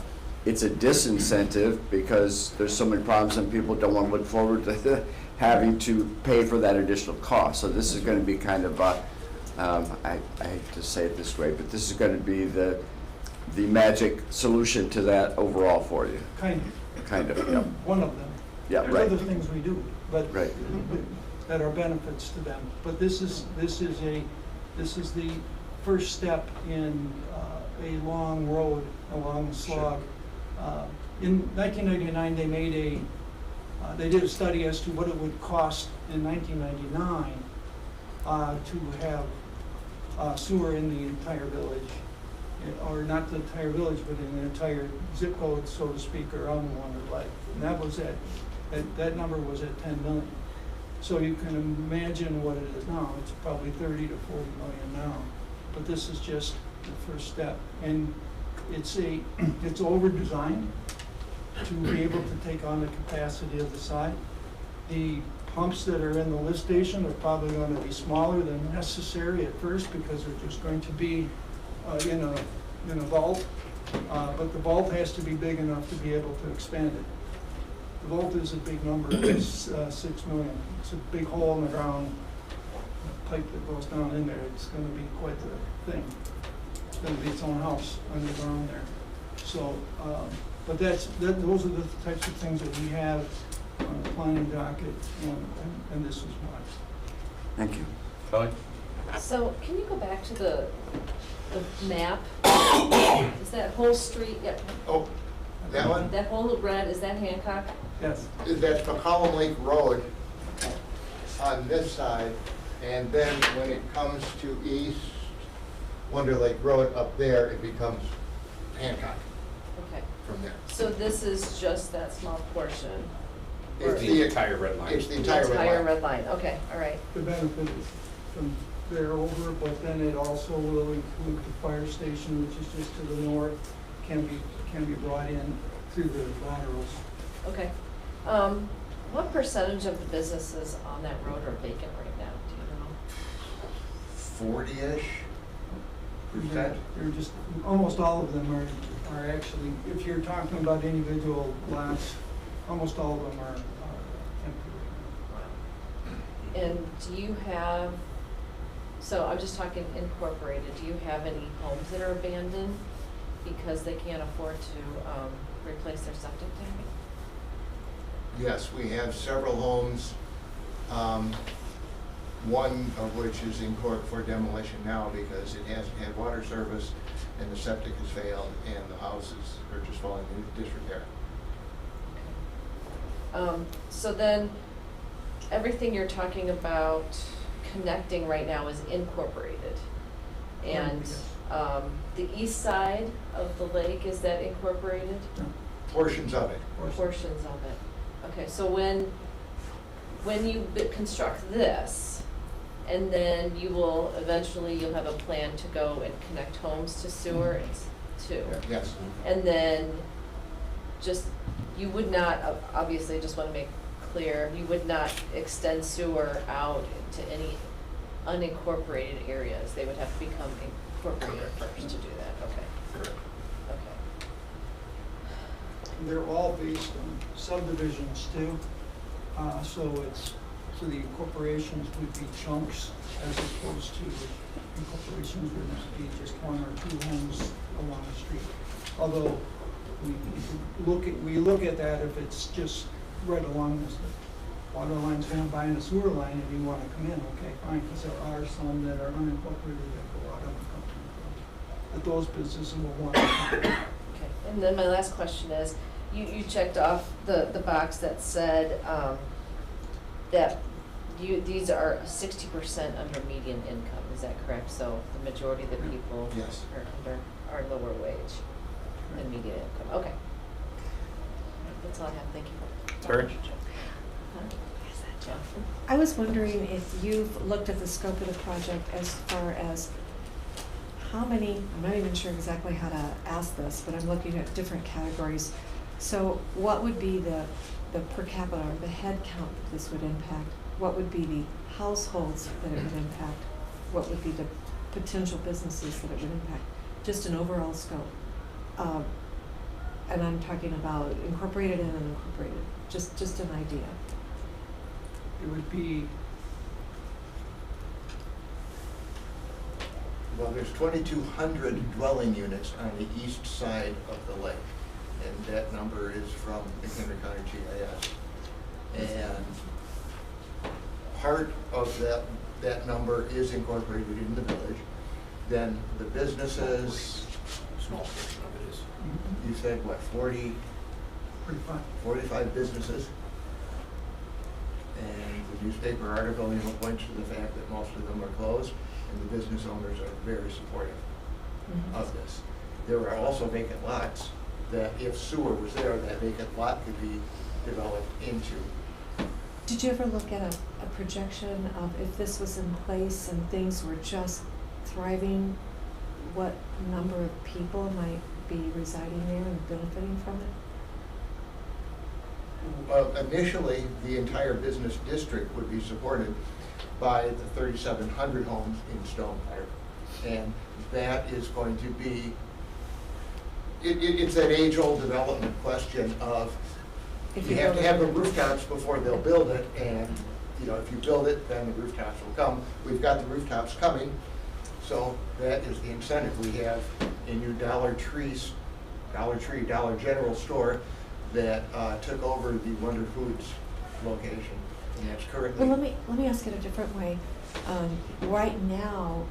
[SPEAKER 4] it's a disincentive because there's so many problems and people don't want to look forward to having to pay for that additional cost. So this is going to be kind of I hate to say it this way, but this is going to be the magic solution to that overall for you.
[SPEAKER 12] Kind
[SPEAKER 4] Kind of,
[SPEAKER 12] of,
[SPEAKER 4] yeah.
[SPEAKER 12] one of them.
[SPEAKER 4] Yeah,
[SPEAKER 12] There's
[SPEAKER 4] right.
[SPEAKER 12] other things we do, but
[SPEAKER 4] Right.
[SPEAKER 12] that are benefits to them. But this is the first step in a long road, a long slog. In 1999, they did a study as to what it would cost in 1999 to have sewer in the entire village, or not the entire village, but in the entire zip code, so to speak, around Wonder Lake. And that number was at 10 million. So you can imagine what it is now. It's probably 30 to 40 million now. But this is just the first step. And it's over-designed to be able to take on the capacity of the site. The pumps that are in the lift station are probably going to be smaller than necessary at first because they're just going to be in a vault. But the vault has to be big enough to be able to expand it. The vault is a big number, it's 6 million. It's a big hole in the ground, a pipe that goes down in there. It's going to be quite the thing. It's going to be its own house underground there. So, but those are the types of things that we have on the planning docket, and this is why.
[SPEAKER 4] Thank you.
[SPEAKER 1] Kelly?
[SPEAKER 7] So can you go back to the map? Is that whole street, yeah,
[SPEAKER 10] Oh, That one?
[SPEAKER 7] That whole red, is that Hancock?
[SPEAKER 12] Yes.
[SPEAKER 10] That's McCollum Lake Road on this side, and then when it comes to East Wonder Lake Road up there, it becomes Hancock
[SPEAKER 7] Okay,
[SPEAKER 10] from there.
[SPEAKER 7] so this is just that small portion?
[SPEAKER 10] It's
[SPEAKER 11] The entire red line.
[SPEAKER 10] It's the
[SPEAKER 7] The
[SPEAKER 10] entire red line.
[SPEAKER 7] red line, okay, all right.
[SPEAKER 12] The benefit is from there over, but then it also will include the fire station, which is just to the north, can be brought in through the laterals.
[SPEAKER 7] Okay. What percentage of the businesses on that road are vacant right now, do you know?
[SPEAKER 10] 40-ish percent.
[SPEAKER 12] They're just, almost all of them are actually, if you're talking about individual lots, almost all of them are empty right
[SPEAKER 7] And do you have, so I'm just talking incorporated, do you have any homes that are abandoned because they can't afford to replace their septic tank?
[SPEAKER 10] Yes, we have several homes, one of which is in court for demolition now because it hasn't had water service and the septic has failed and the houses are just falling into disrepair.
[SPEAKER 7] So then, everything you're talking about connecting right now is incorporated. And
[SPEAKER 12] Yes.
[SPEAKER 7] the east side of the lake, is that incorporated?
[SPEAKER 10] Portions of it.
[SPEAKER 12] now.
[SPEAKER 7] Portions of it. Okay, so when you construct this, and then you will, eventually you'll have a plan to go and connect homes to sewer and too.
[SPEAKER 10] Yes.
[SPEAKER 7] And then just, you would not, obviously, just want to make clear, you would not extend sewer out into any unincorporated areas. They would have to become incorporated first to do that, okay?
[SPEAKER 11] Correct.
[SPEAKER 7] Okay.
[SPEAKER 12] They're all based on subdivisions too. So the incorporations would be chunks as opposed to incorporations would be just one or two homes along the street. Although we look at that if it's just right along this water line's going by in a sewer line and you want to come in, okay, fine, because there are some that are unincorporated that go out on the company road. But those businesses will want to come.
[SPEAKER 7] Okay, and then my last question is, you checked off the box that said, that these are 60% under median income, is that correct? So the majority of the people
[SPEAKER 10] Yes.
[SPEAKER 7] are lower wage than median income, okay. That's all I have, thank you.
[SPEAKER 3] Terry?
[SPEAKER 7] Huh? Jeff?
[SPEAKER 13] I was wondering if you've looked at the scope of the project as far as how many, I'm not even sure exactly how to ask this, but I'm looking at different categories. So what would be the per capita or the head count that this would impact? What would be the households that it would impact? What would be the potential businesses that it would impact? Just an overall scope. And I'm talking about incorporated and unincorporated, just an idea.
[SPEAKER 12] It would be,
[SPEAKER 10] Well, there's 2,200 dwelling units on the east side of the lake, and that number is from McHenry County GIS. And part of that number is incorporated in the village. Then the businesses,
[SPEAKER 11] Small portion of it is.
[SPEAKER 10] you said what, 40,
[SPEAKER 12] pretty fun.
[SPEAKER 10] 45 businesses? And the newspaper article, points to the fact that most of them are closed, and the business owners are very supportive of this. There are also vacant lots that if sewer was there, that vacant lot could be developed into.
[SPEAKER 13] Did you ever look at a projection of if this was in place and things were just thriving, what number of people might be residing there and benefiting from it?
[SPEAKER 10] Well, initially, the entire business district would be supported by the 3,700 homes in Stone Park. And that is going to be, it's that age-old development question of,
[SPEAKER 13] If
[SPEAKER 10] you have to
[SPEAKER 13] build
[SPEAKER 10] have the
[SPEAKER 13] it-
[SPEAKER 10] rooftops before they'll build it, and, if you build it, then the rooftops will come. We've got the rooftops coming, so that is the incentive we have in your Dollar Tree, Dollar General store that took over the Wonder Foods location, and that's currently.
[SPEAKER 13] Well, let me ask it a different way. Right now,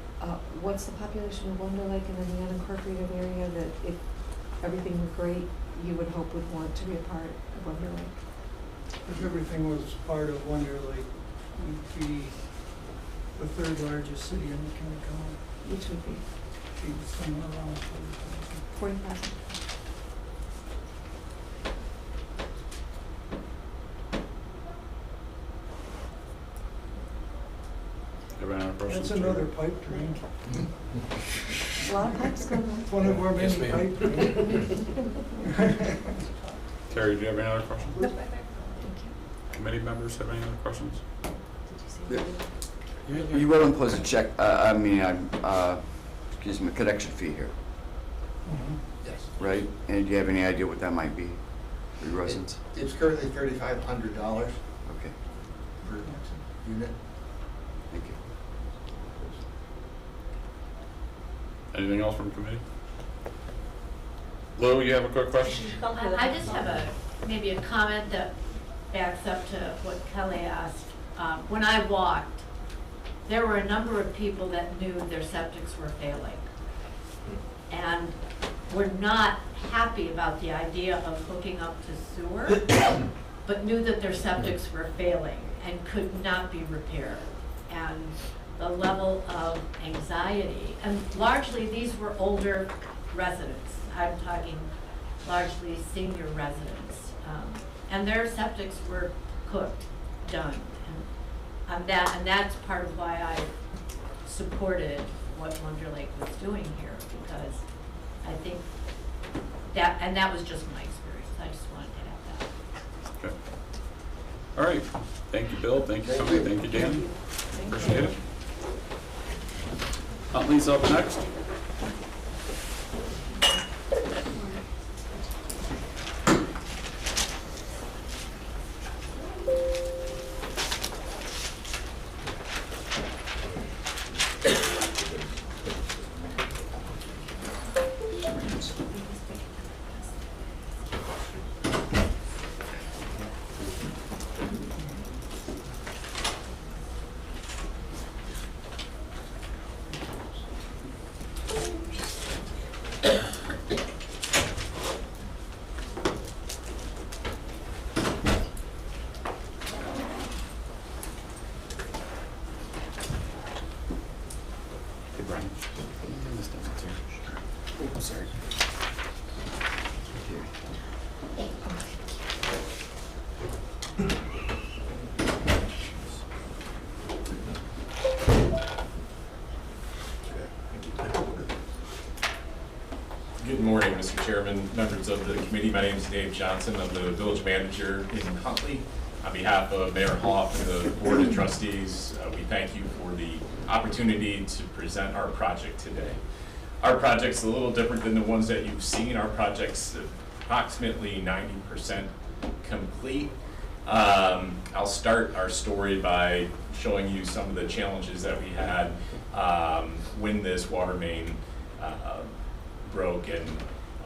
[SPEAKER 13] what's the population of Wonder Lake and then the unincorporated area that if everything were great, you would hope would want to be a part of Wonder Lake?
[SPEAKER 12] If everything was part of Wonder Lake, we'd be the third largest city in McHenry County.
[SPEAKER 13] Which would be
[SPEAKER 12] Be somewhere around 40,000.
[SPEAKER 13] 40,000.
[SPEAKER 1] Everyone have questions?
[SPEAKER 12] That's another pipe dream.
[SPEAKER 13] A lot of pipes going on.
[SPEAKER 12] One of our
[SPEAKER 11] Yes,
[SPEAKER 12] many
[SPEAKER 11] ma'am.
[SPEAKER 12] pipe dreams.
[SPEAKER 1] Terry, do you have any other questions?
[SPEAKER 13] Nope. Thank you.
[SPEAKER 1] Committee members have any other questions?
[SPEAKER 4] You will impose a check, excuse me, connection fee here,
[SPEAKER 12] Mhm.
[SPEAKER 10] Yes.
[SPEAKER 4] right? And do you have any idea what that might be for your residents?
[SPEAKER 10] It's currently $3,500
[SPEAKER 4] Okay,
[SPEAKER 10] per unit.
[SPEAKER 4] thank you.
[SPEAKER 1] Anything else from committee? Lou, you have a quick question?
[SPEAKER 14] I just have maybe a comment that backs up to what Kelly asked. When I walked, there were a number of people that knew their septics were failing and were not happy about the idea of hooking up to sewer, but knew that their septics were failing and could not be repaired. And the level of anxiety, and largely these were older residents. I'm talking largely senior residents. And their septics were cooked, done. And that's part of why I supported what Wonder Lake was doing here, because I think that, and that was just my experience. I just wanted to have that.
[SPEAKER 1] Okay. All right. Thank you, Bill. Thank you, Tony. Thank you, Dan. Appreciate it. Huntley's up next. Hey, Brian. Oh, sorry.
[SPEAKER 15] Good morning, Mr. Chairman, members of the committee. My name is Dave Johnson. I'm the village manager in Huntley. On behalf of Mayor Hoff and the Board of Trustees, we thank you for the opportunity to present our project today. Our project's a little different than the ones that you've seen. Our project's approximately 90% complete. I'll start our story by showing you some of the challenges that we had when this water main broke. And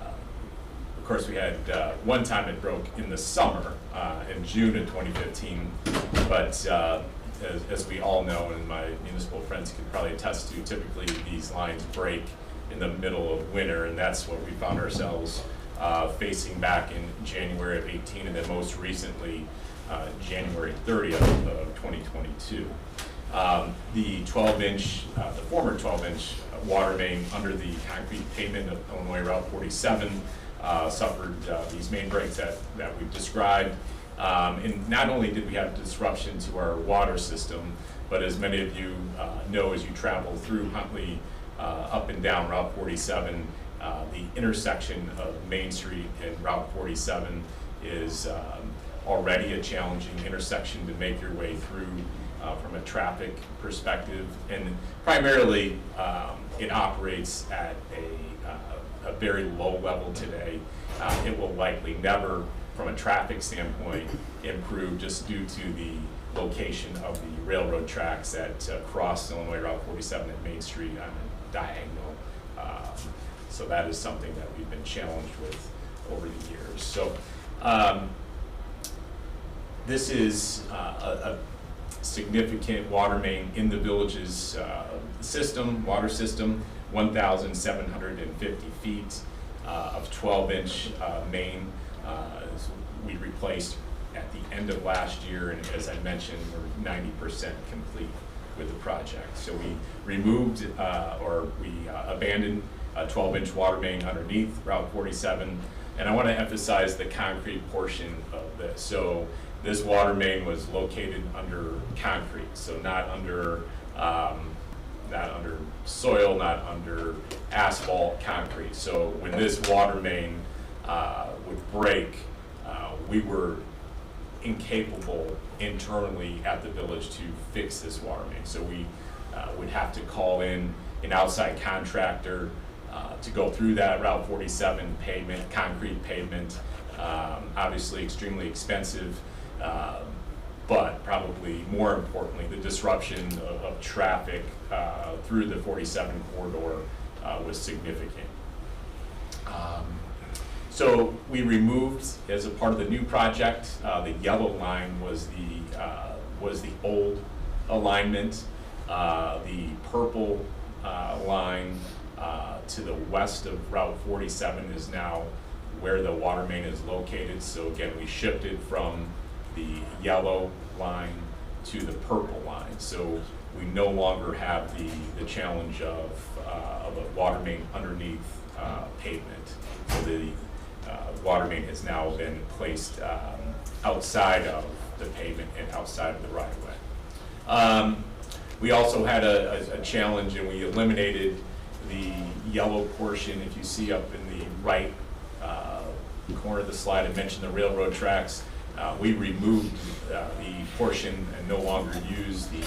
[SPEAKER 15] of course, we had one time it broke in the summer, in June of 2015. But as we all know, and my municipal friends can probably attest to, typically these lines break in the middle of winter, and that's what we found ourselves facing back in January of 18, and then most recently January 30th of 2022. The 12-inch, the former 12-inch water main under the concrete pavement of Illinois Route 47 suffered these main breaks that we've described. And not only did we have disruption to our water system, but as many of you know, as you travel through Huntley up and down Route 47, the intersection of Main Street and Route 47 is already a challenging intersection to make your way through from a traffic perspective. And primarily, it operates at a very low level today. It will likely never, from a traffic standpoint, improve just due to the location of the railroad tracks that cross Illinois Route 47 at Main Street on a diagonal. So that is something that we've been challenged with over the years. So this is a significant water main in the village's system, water system, 1,750 feet. of 12-inch main. We replaced at the end of last year, and as I mentioned, we're 90% complete with the project. So we removed abandoned a 12-inch water main underneath Route 47, and I want to emphasize the concrete portion of this. So this water main was located under concrete, so not under soil, not under asphalt, concrete. So when this water main would break, we were incapable internally at the village to fix this water main. So we would have to call in an outside contractor to go through that Route 47 pavement, concrete pavement, obviously extremely expensive, but probably more importantly, the disruption of traffic through the 47 corridor was significant. So we removed, as a part of the new project, the yellow line was the old alignment. The purple line to the west of Route 47 is now where the water main is located. So again, we shifted from the yellow line to the purple line. So we no longer have the challenge of a water main underneath pavement. So the water main has now been placed outside of the pavement and outside of the right of way. We also had a challenge, and we eliminated the yellow portion. If you see up in the right corner of the slide, I mentioned the railroad tracks. We removed the portion and no longer use the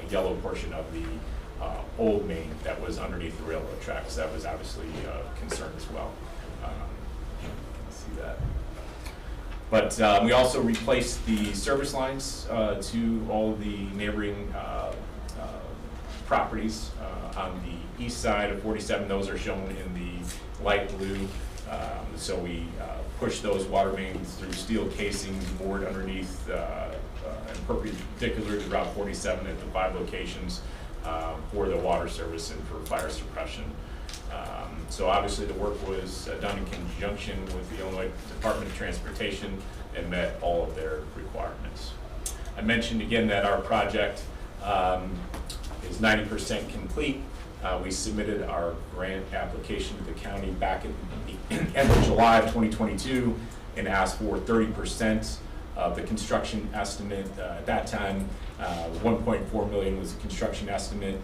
[SPEAKER 15] yellow portion of the old main that was underneath the railroad tracks. That was obviously a concern as well. See that. But we also replaced the service lines to all the neighboring properties on the east side of 47. Those are shown in the light blue. So we pushed those water mains through steel casings bored underneath and perpendicular to Route 47 at the 5 locations for the water service and for fire suppression. So obviously the work was done in conjunction with the Illinois Department of Transportation and met all of their requirements. I mentioned again that our project is 90% complete. We submitted our grant application to the county back at the end of July of 2022 and asked for 30% of the construction estimate. At that time, 1.4 million was the construction estimate.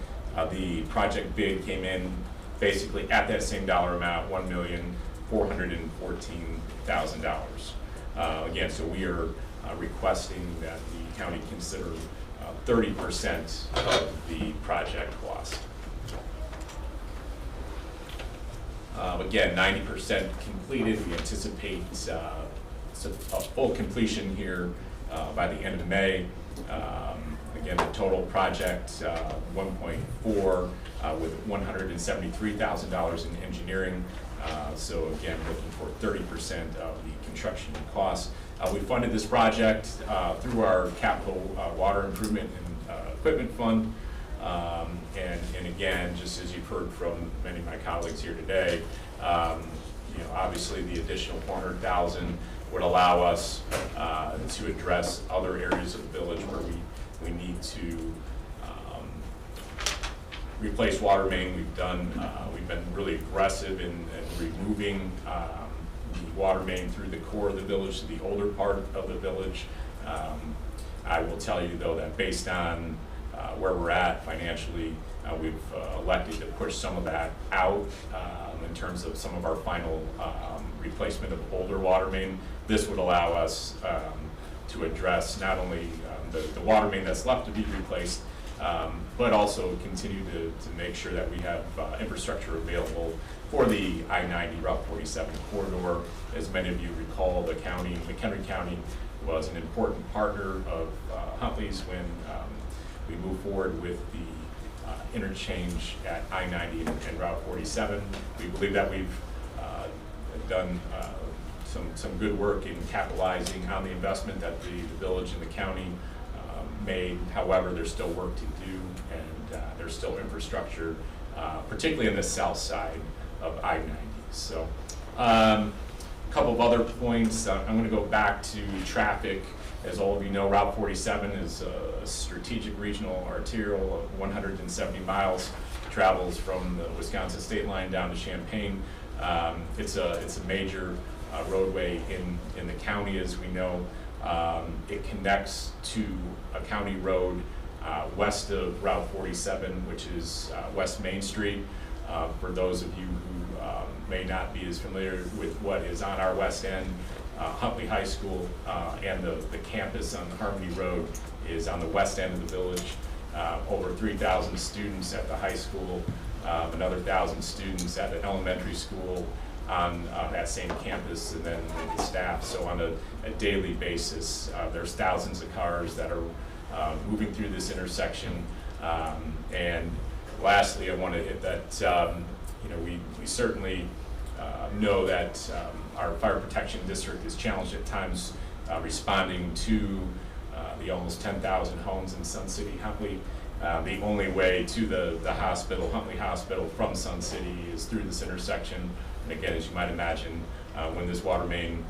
[SPEAKER 15] The project bid came in basically at that same dollar amount, $1,414,000. Again, so we are requesting that the county consider 30% of the project cost. Again, 90% completed. We anticipate a full completion here by the end of May. Again, the total project 1.4 with $173,000 in engineering. So again, looking for 30% of the construction costs. We funded this project through our capital water improvement and equipment fund. And again, just as you've heard from many of my colleagues here today, obviously the additional $400,000 would allow us to address other areas of the village where we need to replace water main. We've been really aggressive in removing the water main through the core of the village to the older part of the village. I will tell you though that based on where we're at financially, we've elected to push some of that out in terms of some of our final replacement of older water main. This would allow us to address not only the water main that's left to be replaced, but also continue to make sure that we have infrastructure available for the I-90 Route 47 corridor. As many of you recall, the county, McHenry County, was an important partner of Huntley's when we moved forward with the interchange at I-90 and Route 47. We believe that we've done some good work in capitalizing on the investment that the village and the county made. However, there's still work to do, and there's still infrastructure, particularly in the south side of I-90. So Couple of other points, I'm going to go back to traffic. As all of you know, Route 47 is a strategic regional arterial of 170 miles, travels from the Wisconsin state line down to Champaign. It's a major roadway in the county, as we know. It connects to a county road west of Route 47, which is West Main Street. For those of you who may not be as familiar with what is on our west end, Huntley High School and the campus on Harmony Road is on the west end of the village. Over 3,000 students at the high school, another 1,000 students at the elementary school on that same campus, and then the staff. So on a daily basis, there's thousands of cars that are moving through this intersection. And lastly, I want to hit that we certainly know that our fire protection district is challenged at times responding to the almost 10,000 homes in Sun City, Huntley. The only way to the hospital, Huntley Hospital, from Sun City is through this intersection. And again, as you might imagine, when this water main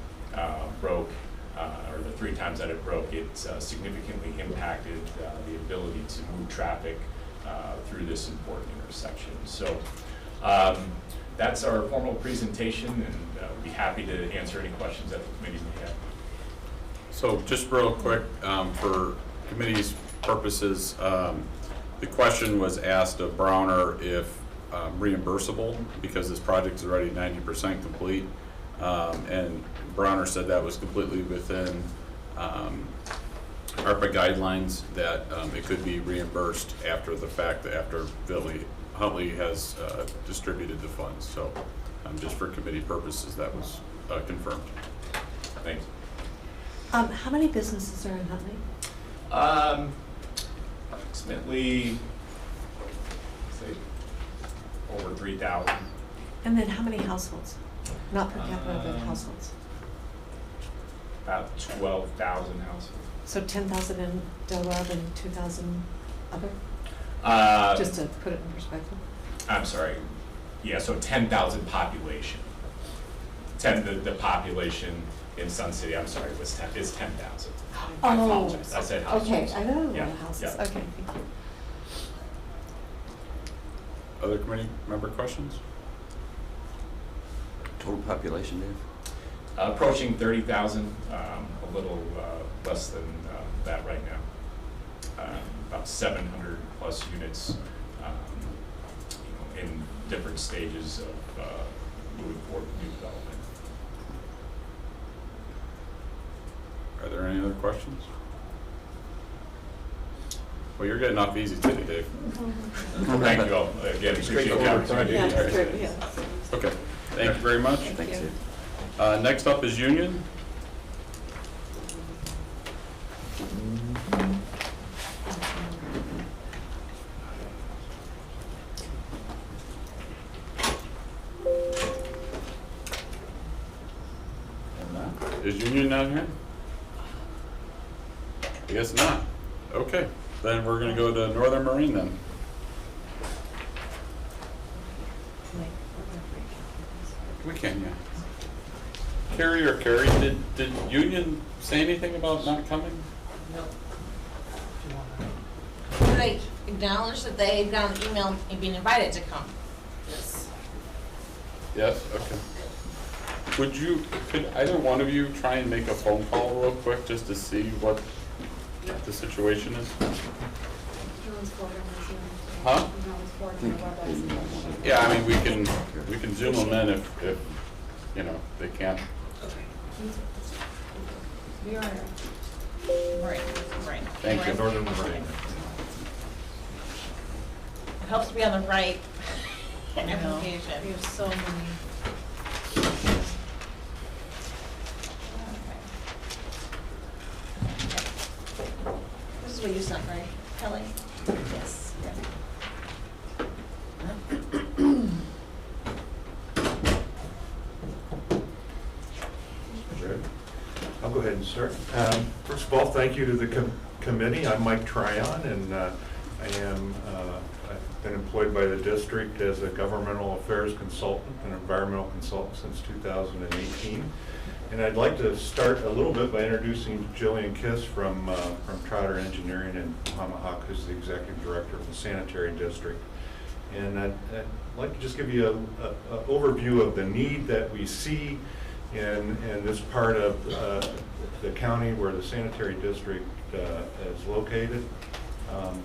[SPEAKER 15] broke, or the 3 times that it broke, it significantly impacted the ability to move traffic through this important intersection. So that's our formal presentation, and we'll be happy to answer any questions that the committee may have.
[SPEAKER 1] So just real quick, for committee's purposes, the question was asked of Browner if reimbursable, because this project is already 90% complete. And Browner said that was completely within ARPA guidelines, that it could be reimbursed after the fact, after Huntley has distributed the funds. So just for committee purposes, that was confirmed. Thanks.
[SPEAKER 13] How many businesses are in Huntley?
[SPEAKER 15] Approximately, say, over 3,000.
[SPEAKER 13] And then how many households? Not per capita, but households.
[SPEAKER 15] About 12,000 households.
[SPEAKER 13] So 10,000 in Del Webb and 2,000 other? Just to put it in perspective.
[SPEAKER 15] I'm sorry. Yeah, so 10,000 population. The population in Sun City, I'm sorry, is 10,000. I apologize. I said households.
[SPEAKER 13] Okay, I know
[SPEAKER 15] Yeah,
[SPEAKER 13] the houses.
[SPEAKER 15] yeah.
[SPEAKER 13] Okay, thank you.
[SPEAKER 1] Other committee member questions?
[SPEAKER 4] Total population, Dave?
[SPEAKER 15] Approaching 30,000, a little less than that right now. About 700 plus units in different stages of moving forward with new development.
[SPEAKER 1] Are there any other questions? Well, you're getting off easy today, Dave.
[SPEAKER 15] Thank you all. Again, appreciate the opportunity.
[SPEAKER 8] Yeah,
[SPEAKER 15] All right.
[SPEAKER 8] sure, yeah.
[SPEAKER 1] Okay, thank you very much.
[SPEAKER 4] Thanks, Dave.
[SPEAKER 1] Next up is Union. Is Union not here? I guess not. Okay, then we're gonna go to Northern Marine then. We can, yeah. Carrie, did Union say anything about not coming?
[SPEAKER 6] Did they acknowledge that they got an email and being invited to come?
[SPEAKER 7] Yes.
[SPEAKER 1] Yes, okay. Could either one of you try and make a phone call real quick just to see what the situation is? Huh? Yeah, I mean, we can zoom them in if you know, they can't.
[SPEAKER 6] Right.
[SPEAKER 1] Thank you.
[SPEAKER 15] Northern Marine.
[SPEAKER 6] It helps to be on the right
[SPEAKER 7] I know.
[SPEAKER 6] application.
[SPEAKER 7] We have so many.
[SPEAKER 6] This is what you sent, right, Kelly? Yes.
[SPEAKER 16] I'll go ahead and start. First of all, thank you to the committee. I'm Mike Tryon, and I've been employed by the district as a governmental affairs consultant and environmental consultant since 2018. And I'd like to start a little bit by introducing Jillian Kiss from Trotter Engineering in Tomahawk, who's the executive director of the sanitary district. And I'd like to just give you an overview of the need that we see in this part of the county where the sanitary district is located.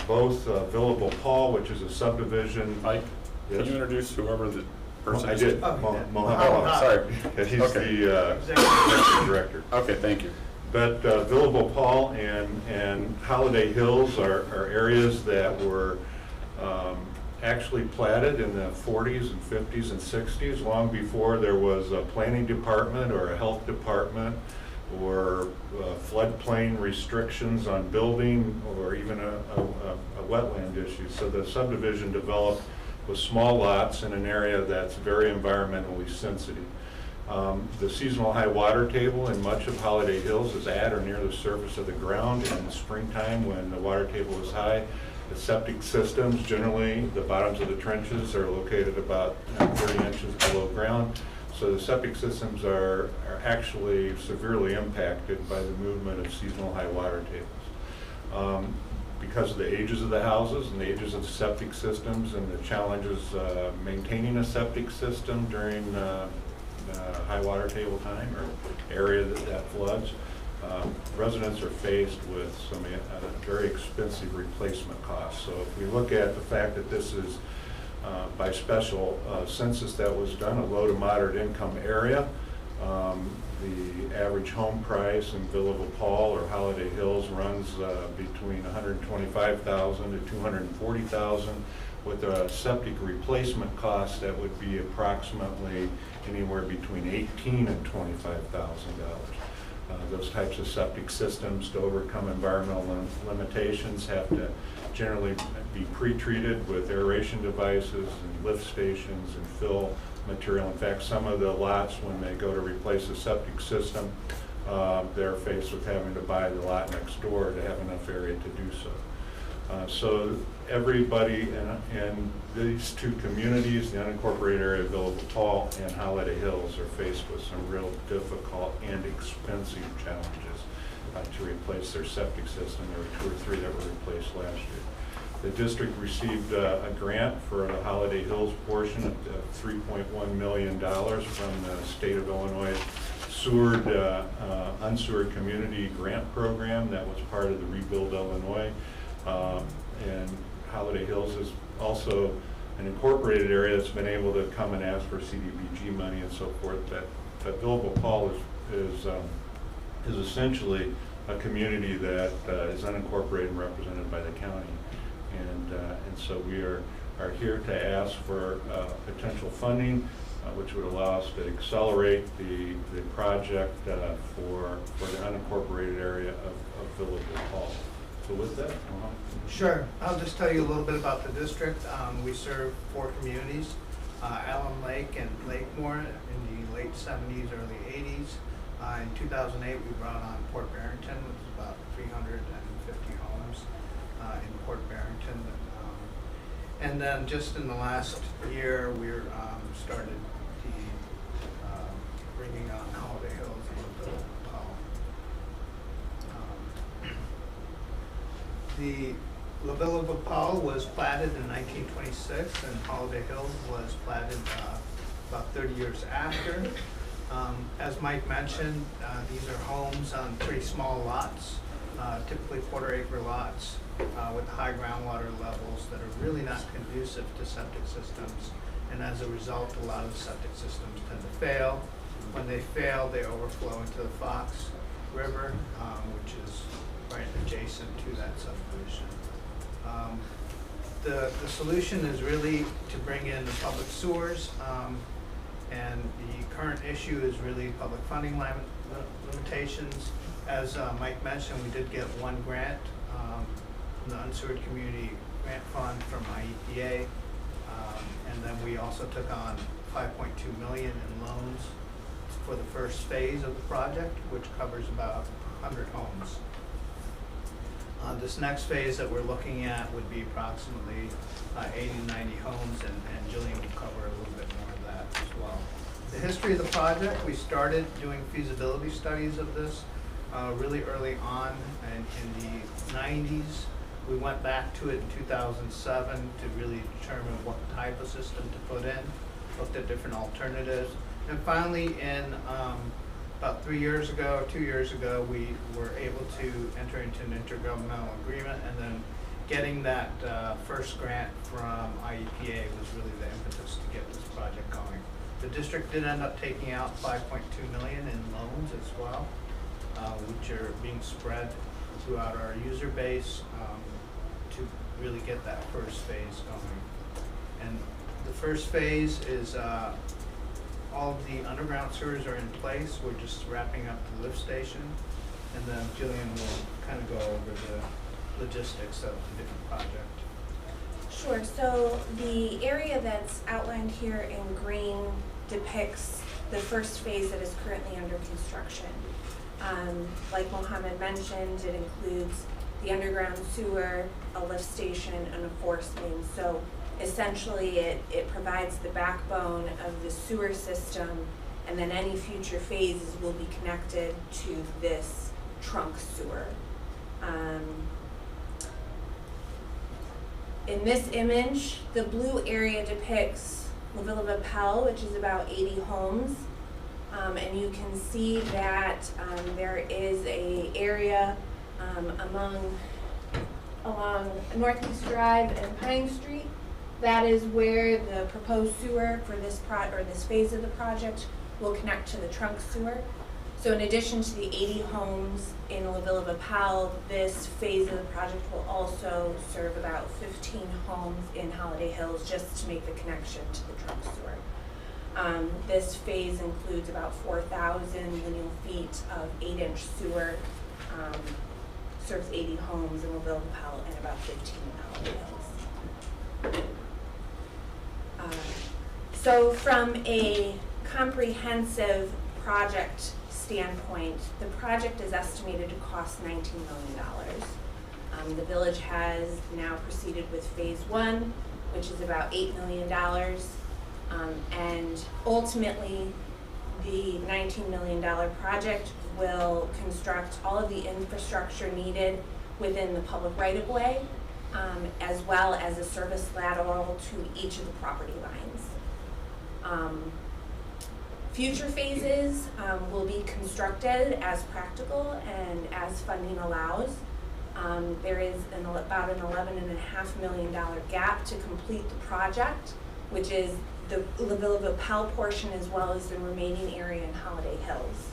[SPEAKER 16] Both Villable Paul, which is a subdivision.
[SPEAKER 1] Mike,
[SPEAKER 16] Yes.
[SPEAKER 1] can you introduce whoever the person
[SPEAKER 16] I
[SPEAKER 1] is?
[SPEAKER 16] did.
[SPEAKER 2] Oh,
[SPEAKER 16] Mohammed.
[SPEAKER 1] Oh, sorry.
[SPEAKER 16] He's
[SPEAKER 1] Okay.
[SPEAKER 16] the executive director.
[SPEAKER 1] Okay, thank you.
[SPEAKER 16] But Villable Paul and Holiday Hills are areas that were actually platted in the 40s and 50s and 60s, long before there was a planning department or a health department or floodplain restrictions on building or even a wetland issue. So the subdivision developed with small lots in an area that's very environmentally sensitive. The seasonal high water table in much of Holiday Hills is at or near the surface of the ground in the springtime when the water table is high. The septic systems, generally, the bottoms of the trenches are located about 30 inches below ground. So the septic systems are actually severely impacted by the movement of seasonal high water tables. Because of the ages of the houses and the ages of the septic systems and the challenges maintaining a septic system during high water table time or area that floods, residents are faced with some very expensive replacement costs. So if we look at the fact that this is by special census that was done, a low to moderate income area, the average home price in Villable Paul or Holiday Hills runs between $125,000 to $240,000, with a septic replacement cost that would be approximately anywhere between $18,000 and $25,000. Those types of septic systems, to overcome environmental limitations, have to generally be pre-treated with aeration devices and lift stations and fill material. In fact, some of the lots, when they go to replace a septic system, they're faced with having to buy the lot next door to have enough area to do so. So everybody in these two communities, the unincorporated area of Villable Paul and Holiday Hills, are faced with some real difficult and expensive challenges to replace their septic system. There were 2 or 3 that were replaced last year. The district received a grant for the Holiday Hills portion of $3.1 million from the state of Illinois unsewered community grant program that was part of the Rebuild Illinois. And Holiday Hills is also an incorporated area that's been able to come and ask for CDBG money and so forth. But Villable Paul is essentially a community that is unincorporated and represented by the county. And so we are here to ask for potential funding, which would allow us to accelerate the project for the unincorporated area of Villable Paul. So with that,
[SPEAKER 17] Sure. I'll just tell you a little bit about the district. We serve 4 communities, Allen Lake and Lakemore in the late 70s, early 80s. In 2008, we brought on Port Barrington, which is about 350 homes in Port Barrington. And then just in the last year, we're started bringing on Holiday Hills and Villable Paul. The Villable Paul was platted in 1926, and Holiday Hills was platted about 30 years after. As Mike mentioned, these are homes on pretty small lots, typically quarter-acre lots with high groundwater levels that are really not conducive to septic systems. And as a result, a lot of the septic systems tend to fail. When they fail, they overflow into the Fox River, which is right adjacent to that subdivision. The solution is really to bring in the public sewers, and the current issue is really public funding limitations. As Mike mentioned, we did get 1 grant from the Unsewered Community Grant Fund from IEPA, and then we also took on $5.2 million in loans for the first phase of the project, which covers about 100 homes. This next phase that we're looking at would be approximately 80 to 90 homes, and Jillian will cover a little bit more of that as well. The history of the project, we started doing feasibility studies of this really early on in the 90s. We went back to it in 2007 to really determine what type of system to put in, looked at different alternatives. And finally, in about 3 years ago, 2 years ago, we were able to enter into an intergovernmental agreement, and then getting that first grant from IEPA was really the impetus to get this project going. The district did end up taking out $5.2 million in loans as well, which are being spread throughout our user base to really get that first phase going. And the first phase is all of the underground sewers are in place. We're just wrapping up the lift station, and then Jillian will kind of go over the logistics of the different project.
[SPEAKER 18] Sure, so the area that's outlined here in green depicts the first phase that is currently under construction. Like Mohammed mentioned, it includes the underground sewer, a lift station, and a force main. So essentially it provides the backbone of the sewer system, and then any future phases will be connected to this trunk sewer. In this image, the blue area depicts La Villa of Appel, which is about 80 homes. And you can see that there is an area along Northeast Drive and Pine Street. That is where the proposed sewer for this this phase of the project will connect to the trunk sewer. So in addition to the 80 homes in La Villa of Appel, this phase of the project will also serve about 15 homes in Holiday Hills, just to make the connection to the trunk sewer. This phase includes about 4,000 lineal feet of 8-inch sewer, serves 80 homes in La Villa of Appel and about 15 in Holiday Hills. So from a comprehensive project standpoint, the project is estimated to cost $19 million. The village has now proceeded with phase 1, which is about $8 million. And ultimately, the $19 million project will construct all of the infrastructure needed within the public right-of-way, as well as a service lateral to each of the property lines. Future phases will be constructed as practical and as funding allows. There is about an $11.5 million gap to complete the project, which is the La Villa of Appel portion as well as the remaining area in Holiday Hills.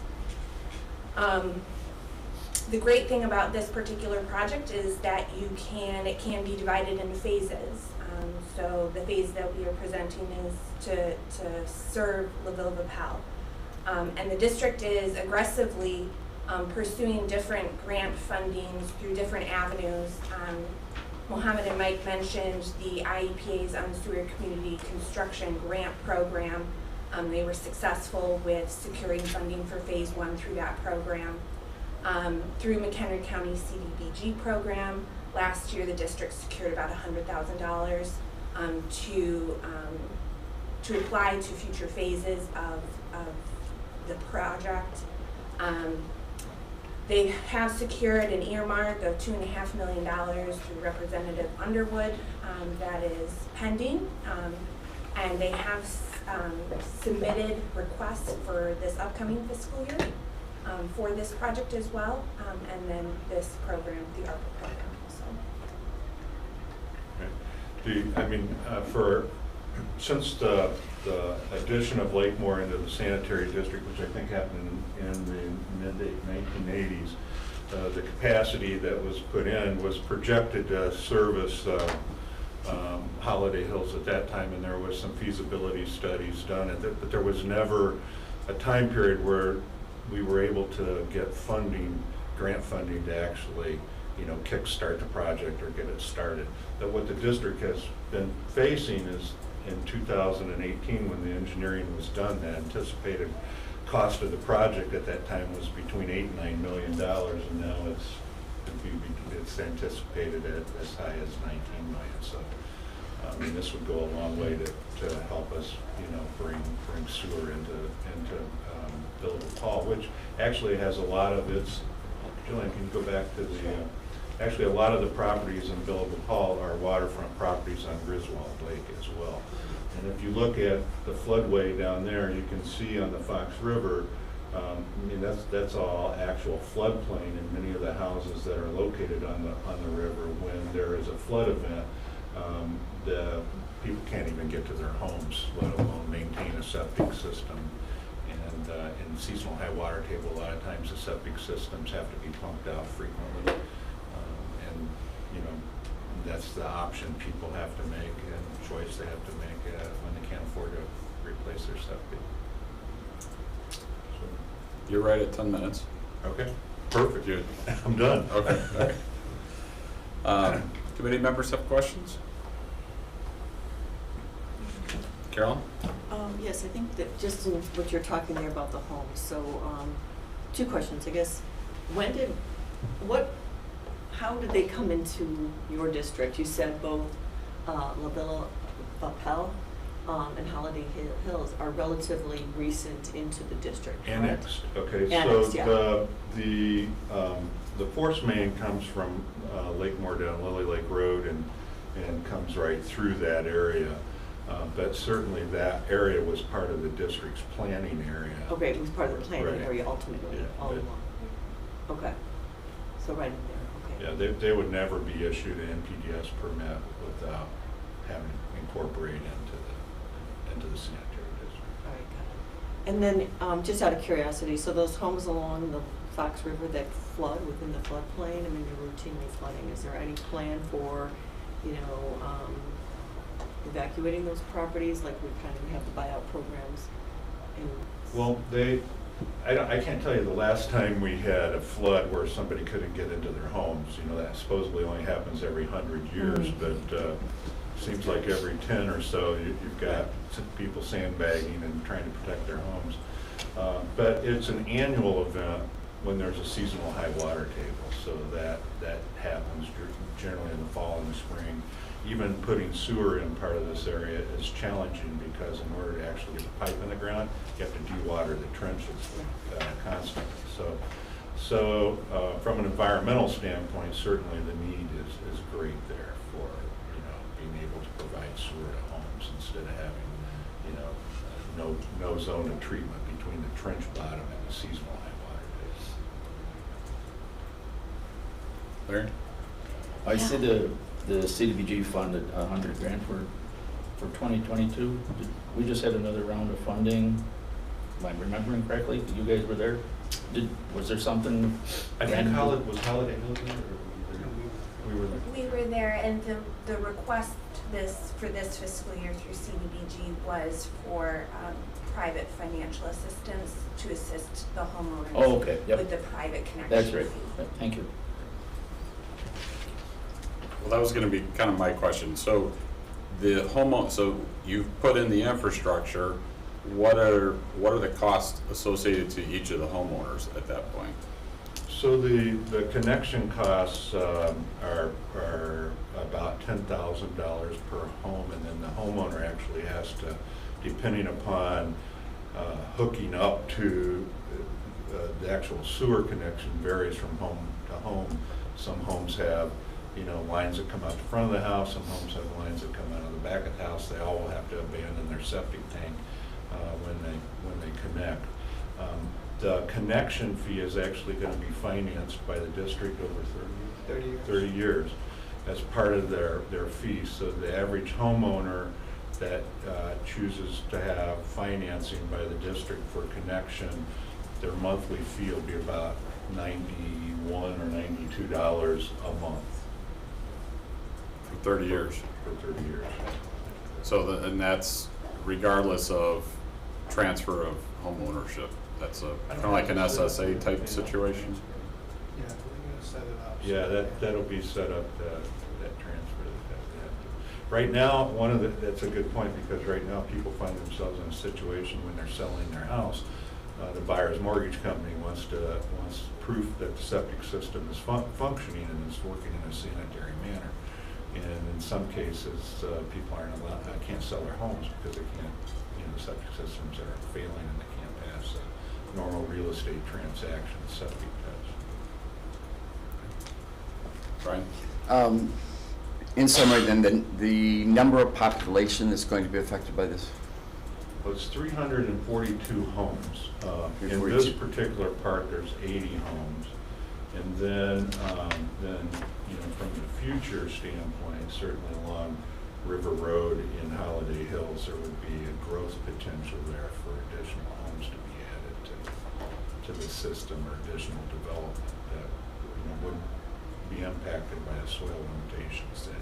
[SPEAKER 18] The great thing about this particular project is that it can be divided into phases. So the phase that we are presenting is to serve La Villa of Appel. And the district is aggressively pursuing different grant fundings through different avenues. Mohammed and Mike mentioned the IEPA's Unsewer Community Construction Grant Program. They were successful with securing funding for phase 1 through that program. Through McHenry County CDBG program, last year the district secured about $100,000 to apply to future phases of the project. They have secured an earmark of $2.5 million through Representative Underwood that is pending, and they have submitted requests for this upcoming fiscal year for this project as well, and then this program, the ARPA program also.
[SPEAKER 16] Since the addition of Lakemore into the sanitary district, which I think happened in the mid-1980s, the capacity that was put in was projected to service Holiday Hills at that time, and there was some feasibility studies done, but there was never a time period where we were able to get funding, grant funding, to actually kickstart the project or get it started. That what the district has been facing is in 2018, when the engineering was done, the anticipated cost of the project at that time was between $8 and $9 million, and now it's it's anticipated at as high as 19 million. So, I mean, this would go a long way to help us, you know, bring sewer into Village Hall, which actually has a lot of its, Julian, can you go back to the, actually a lot of the properties in Village Hall are waterfront properties on Griswold Lake as well. And if you look at the floodway down there, you can see on the Fox River, I mean, that's all actual floodplain in many of the houses that are located on the river. When there is a flood event, the people can't even get to their homes, let alone maintain a septic system. And in seasonal high water table, a lot of times the septic systems have to be pumped out frequently. And, you know, that's the option people have to make and choice they have to make when they can't afford to replace their septic. So,
[SPEAKER 1] You're right at 10 minutes.
[SPEAKER 16] okay, perfect.
[SPEAKER 1] Good.
[SPEAKER 16] I'm done.
[SPEAKER 1] Okay. Committee members have questions? Carolyn?
[SPEAKER 8] Yes, I think that just in what you're talking there about the homes, so, two questions, I guess. How did they come into your district? You said both La Villa Papel and Holiday Hills are relatively recent into the district, correct?
[SPEAKER 16] Annexed, okay,
[SPEAKER 8] Annexed, yeah.
[SPEAKER 16] so the force main comes from Lakemore down Lily Lake Road and comes right through that area. But certainly that area was part of the district's planning area.
[SPEAKER 8] Okay, it was part of the planning
[SPEAKER 16] Right.
[SPEAKER 8] area ultimately,
[SPEAKER 16] Yeah,
[SPEAKER 8] all
[SPEAKER 16] but-
[SPEAKER 8] along. Okay, so right in there, okay.
[SPEAKER 16] Yeah, they would never be issued an NPDES permit without having incorporated into the sanitary district.
[SPEAKER 8] All right, got it. And then, just out of curiosity, so those homes along the Fox River that flood within the floodplain, I mean, they're routinely flooding, is there any plan for, you know, evacuating those properties, like we kind of have the buyout programs? And
[SPEAKER 16] Well, I can't tell you the last time we had a flood where somebody couldn't get into their homes. You know, that supposedly only happens every 100 years, but seems like every 10 or so you've got people sandbagging and trying to protect their homes. But it's an annual event when there's a seasonal high water table, so that happens generally in the fall and the spring. Even putting sewer in part of this area is challenging because in order to actually get the pipe in the ground, you have to dewater the trenches constantly. So from an environmental standpoint, certainly the need is great there for, you know, being able to provide sewer to homes instead of having, you know, no zone of treatment between the trench bottom and the seasonal high water table.
[SPEAKER 1] Larry?
[SPEAKER 3] I see the CDBG funded $100,000 for 2022. We just had another round of funding. Am I remembering correctly? You guys were there? Was there something?
[SPEAKER 16] I think
[SPEAKER 3] random?
[SPEAKER 16] was Holiday Hills there, or we were there?
[SPEAKER 18] We were there, and the request for this fiscal year through CDBG was for private financial assistance to assist the homeowners
[SPEAKER 3] Oh, okay, yep.
[SPEAKER 18] with the private connection
[SPEAKER 3] That's right.
[SPEAKER 18] fee.
[SPEAKER 3] Thank you.
[SPEAKER 1] Well, that was gonna be kind of my question. So so you've put in the infrastructure, what are the costs associated to each of the homeowners at that point?
[SPEAKER 16] So the connection costs are about $10,000 per home, and then the homeowner actually has to, depending upon hooking up to the actual sewer connection varies from home to home. Some homes have, you know, lines that come out the front of the house, some homes have lines that come out of the back of the house. They all will have to abandon their septic tank when they connect. The connection fee is actually going to be financed by the district over 30 years as part of their fee. So the average homeowner that chooses to have financing by the district for connection, their monthly fee will be about $91 or $92 a month.
[SPEAKER 1] For 30 years?
[SPEAKER 16] For 30 years.
[SPEAKER 1] So, and that's regardless of transfer of home ownership? That's kind of like an SSA type situation?
[SPEAKER 17] Yeah, we're gonna set it up.
[SPEAKER 16] Yeah, that'll be set up, that transfer that they have to. Right now, that's a good point, because right now people find themselves in a situation when they're selling their house. the buyer's mortgage company wants proof that the septic system is functioning and is working in a sanitary manner. And in some cases, people aren't allowed, can't sell their homes because they can't, the septic systems are failing and they can't pass a normal real estate transaction septic test.
[SPEAKER 1] Brian?
[SPEAKER 4] In summary, then, the number of population that's going to be affected by this?
[SPEAKER 16] Well, it's 342 homes. In this particular part, there's 80 homes. And then, from the future standpoint, certainly along River Road in Holiday Hills, there would be a growth potential there for additional homes to be added to the system or additional development that wouldn't be impacted by the soil limitations that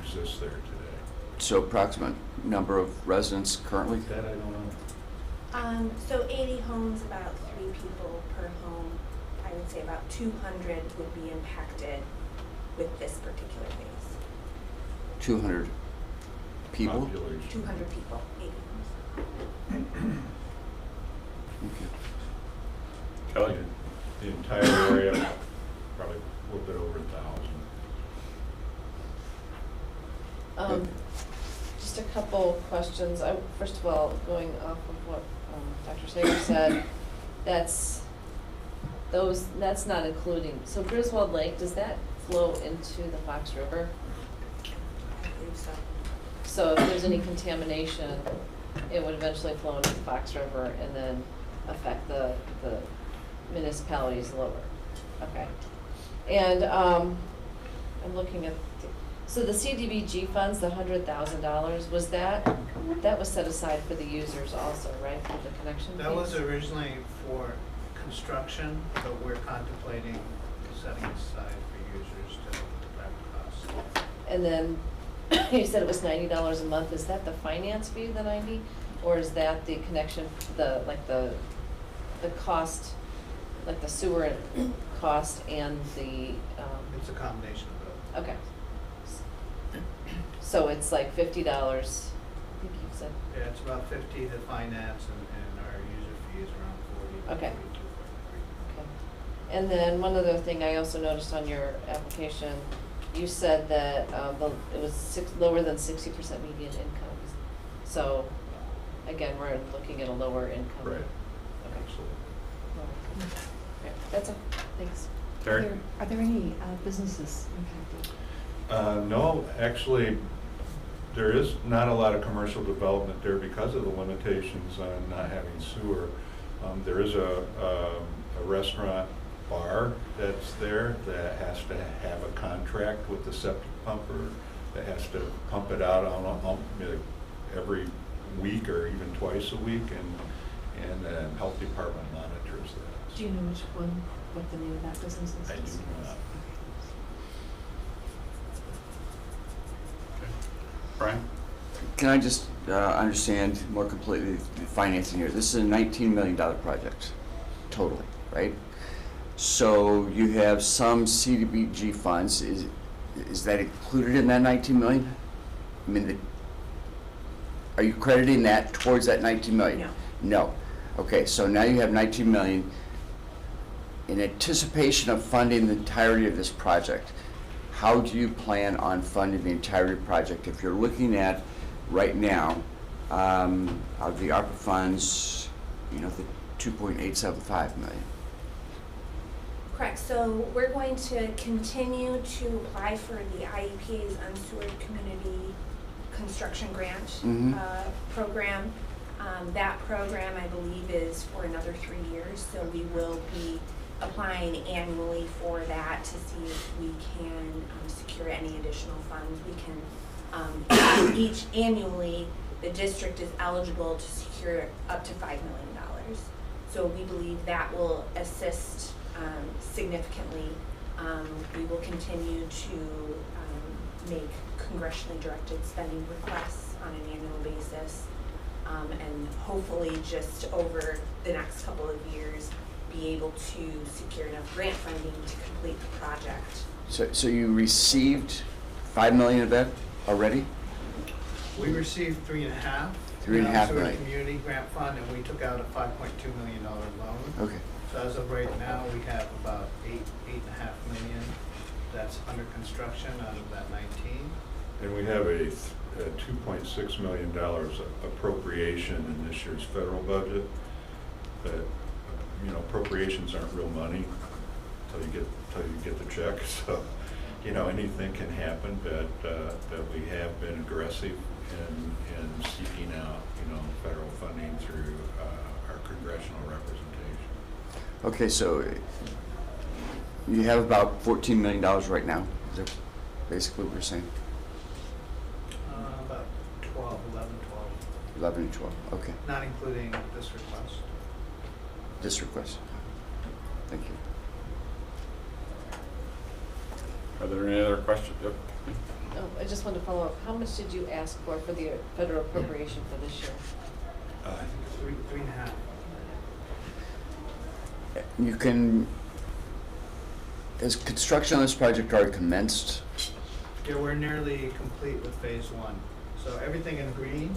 [SPEAKER 16] exist there today.
[SPEAKER 4] So approximate number of residents currently?
[SPEAKER 16] That I don't know.
[SPEAKER 18] So 80 homes, about 3 people per home. I would say about 200 would be impacted with this particular phase.
[SPEAKER 4] 200 people?
[SPEAKER 16] Population.
[SPEAKER 18] 200 people, 80 homes.
[SPEAKER 4] Okay.
[SPEAKER 1] Kelly?
[SPEAKER 16] The entire area, probably a little bit over 1,000.
[SPEAKER 7] Just a couple questions. First of all, going off of what Dr. Sager said, that's not including, so Griswold Lake, does that flow into the Fox River?
[SPEAKER 18] I believe so.
[SPEAKER 7] So if there's any contamination, it would eventually flow into the Fox River and then affect the municipalities lower. Okay. And I'm looking at, so the CDBG funds, the $100,000, was that was set aside for the users also, right, for the connection
[SPEAKER 17] That was
[SPEAKER 7] fees?
[SPEAKER 17] originally for construction, but we're contemplating setting aside for users to cover costs.
[SPEAKER 7] And then you said it was $90 a month. Is that the finance fee, the 90, or is that the connection, the cost, like the sewer cost and the?
[SPEAKER 17] It's a combination of both.
[SPEAKER 7] Okay. So it's like $50. I think you said.
[SPEAKER 17] Yeah, it's about 50 to finance and our user fee is around 40.
[SPEAKER 7] Okay.
[SPEAKER 17] 42, 43.
[SPEAKER 7] Okay. And then one other thing I also noticed on your application, you said that it was lower than 60% median income. So again, we're looking at a lower income.
[SPEAKER 16] Right.
[SPEAKER 7] Okay.
[SPEAKER 16] Absolutely.
[SPEAKER 7] Okay. That's it. Thanks.
[SPEAKER 1] Terry?
[SPEAKER 13] Are there any businesses impacted?
[SPEAKER 16] No, actually, there is not a lot of commercial development there because of the limitations on not having sewer. There is a restaurant bar that's there that has to have a contract with the septic pumper that has to pump it out on every week or even twice a week, and the health department monitors that.
[SPEAKER 13] Do you know which one, what the name of that business is?
[SPEAKER 16] I do not.
[SPEAKER 1] Brian?
[SPEAKER 4] Can I just understand more completely the financing here? This is a $19 million project, totally, right? So you have some CDBG funds. Is that included in that 19 million? I mean, are you crediting that towards that 19 million?
[SPEAKER 8] No.
[SPEAKER 4] No. Okay, so now you have 19 million. In anticipation of funding the entirety of this project, how do you plan on funding the entirety of the project? If you're looking at right now, of the ARPA funds, the 2.875 million.
[SPEAKER 18] Correct, so we're going to continue to apply for the IEPA's Unsewered Community Construction Grant
[SPEAKER 4] Mhm.
[SPEAKER 18] program. That program, I believe, is for another 3 years, so we will be applying annually for that to see if we can secure any additional funds. We can, each annually, the district is eligible to secure up to $5 million. So we believe that will assist significantly. We will continue to make congressionally directed spending requests on an annual basis, and hopefully just over the next couple of years be able to secure enough grant funding to complete the project.
[SPEAKER 4] So you received $5 million of that already?
[SPEAKER 17] We received 3.5.
[SPEAKER 4] 3.5
[SPEAKER 17] Sewer
[SPEAKER 4] million.
[SPEAKER 17] Community Grant Fund, and we took out a $5.2 million loan.
[SPEAKER 4] Okay,
[SPEAKER 17] So as of right now, we have about $8.5 million that's under construction out of that 19.
[SPEAKER 16] And we have a $2.6 million appropriation in this year's federal budget. But, you know, appropriations aren't real money till you get the check. So, you know, anything can happen, but we have been aggressive in seeking out, you know, federal funding through our congressional representation.
[SPEAKER 4] okay, so you have about $14 million right now, is that basically what you're saying?
[SPEAKER 17] About 12, 11, 12,
[SPEAKER 4] 11 and 12, okay.
[SPEAKER 17] not including this request.
[SPEAKER 4] This request. Thank you.
[SPEAKER 1] Are there any other questions? Yep.
[SPEAKER 7] I just wanted to follow up. How much did you ask for the federal appropriation for this year?
[SPEAKER 16] I think
[SPEAKER 17] 3.5.
[SPEAKER 4] You can, has construction on this project already commenced?
[SPEAKER 17] Yeah, we're nearly complete with phase 1. So everything in green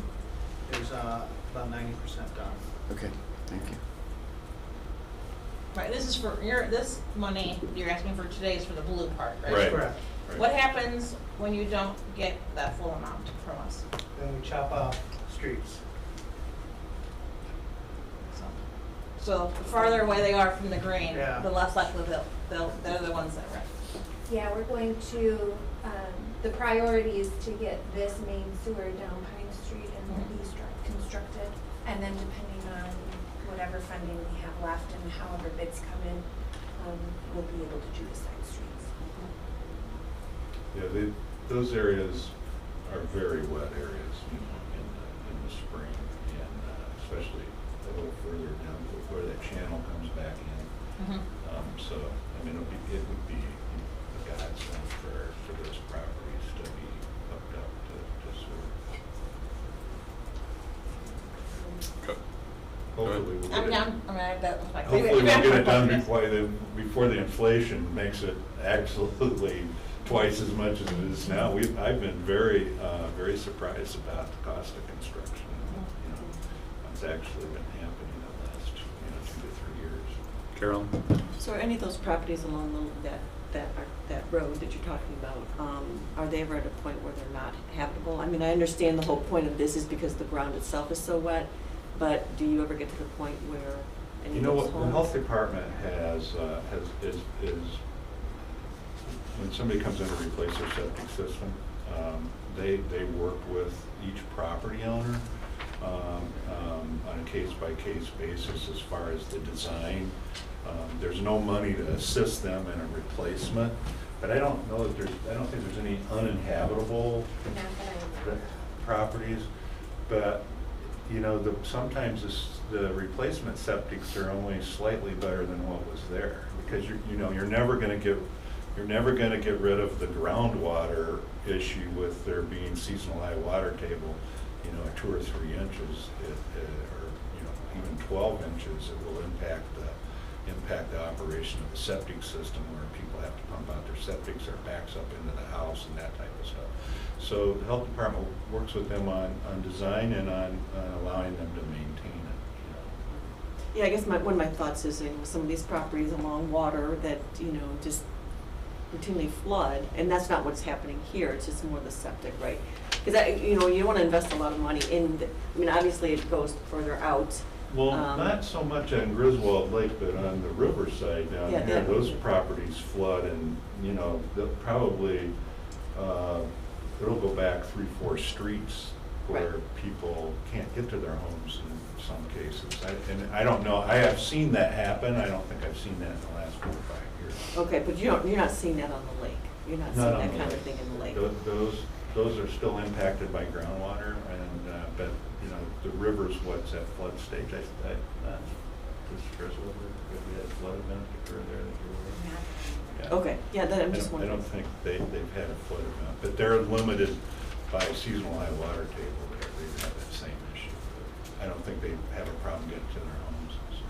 [SPEAKER 17] is about 90% done.
[SPEAKER 4] Okay, thank you.
[SPEAKER 6] Right, this is for, this money you're asking for today is for the blue part, right?
[SPEAKER 16] Right.
[SPEAKER 17] Correct.
[SPEAKER 6] What happens when you don't get that full amount from us?
[SPEAKER 17] Then we chop off streets.
[SPEAKER 6] So the farther away they are from the green,
[SPEAKER 17] Yeah.
[SPEAKER 6] the less likely they're the ones that rent.
[SPEAKER 18] Yeah, we're going to, the priority is to get this main sewer down Pine Street and then be constructed. And then depending on whatever funding we have left and however bids come in, we'll be able to do the side streets.
[SPEAKER 16] Yeah, those areas are very wet areas, you know, in the spring, and especially a little further down where that channel comes back in. So, I mean, it would be a godsend for those properties to be hooked up to sewer.
[SPEAKER 1] Good.
[SPEAKER 16] Hopefully we'll get
[SPEAKER 6] I'm
[SPEAKER 16] it.
[SPEAKER 6] down, I mean, that's my.
[SPEAKER 16] Hopefully we'll get it done before the inflation makes it absolutely twice as much as it is now. I've been very surprised about the cost of construction. You know, it's actually been happening the last 2 to 3 years.
[SPEAKER 1] Carolyn?
[SPEAKER 8] So are any of those properties along that road that you're talking about, are they ever at a point where they're not habitable? I mean, I understand the whole point of this is because the ground itself is so wet, but do you ever get to the point where any
[SPEAKER 16] You
[SPEAKER 8] of
[SPEAKER 16] know
[SPEAKER 8] those
[SPEAKER 16] what, the
[SPEAKER 8] homes?
[SPEAKER 16] health department is when somebody comes in to replace their septic system, they work with each property owner on a case-by-case basis as far as the design. There's no money to assist them in a replacement, but I don't think there's any uninhabitable
[SPEAKER 18] Not that I know.
[SPEAKER 16] properties. But, you know, sometimes the replacement septics are only slightly better than what was there, because you're never gonna get rid of the groundwater issue with there being seasonal high water table, you know, at 2 or 3 inches, or, you know, even 12 inches, it will impact the operation of the septic system, where people have to pump out their septics or backs up into the house and that type of stuff. So the health department works with them on design and on allowing them to maintain it, you know.
[SPEAKER 8] Yeah, I guess one of my thoughts is, you know, some of these properties along water that, you know, just routinely flood, and that's not what's happening here, it's just more the septic, right? Because, you know, you don't want to invest a lot of money in, I mean, obviously it goes further out.
[SPEAKER 16] Well, not so much on Griswold Lake, but on the riverside down
[SPEAKER 8] Yeah,
[SPEAKER 16] here,
[SPEAKER 8] that-
[SPEAKER 16] those properties flood, and, you know, they'll probably, it'll go back 3-4 streets where people can't get to their homes in some cases. And I don't know, I have seen that happen, I don't think I've seen that in the last 4 or 5 years.
[SPEAKER 8] Okay, but you're not seeing that on the lake, you're not seeing
[SPEAKER 16] Not on
[SPEAKER 8] that
[SPEAKER 16] the
[SPEAKER 8] kind of
[SPEAKER 16] lake.
[SPEAKER 8] thing in the lake.
[SPEAKER 16] Those are still impacted by groundwater, and, but, you know, the river's what's at flood stage. Does Griswold, have we had flood event occur there that you're aware of? Yeah.
[SPEAKER 8] Okay, yeah, then I'm
[SPEAKER 16] I
[SPEAKER 8] just
[SPEAKER 16] don't- I
[SPEAKER 8] wondering.
[SPEAKER 16] don't think they've had a flood event, but they're limited by seasonal high water table there. They have that same issue. But I don't think they have a problem getting to their homes. So.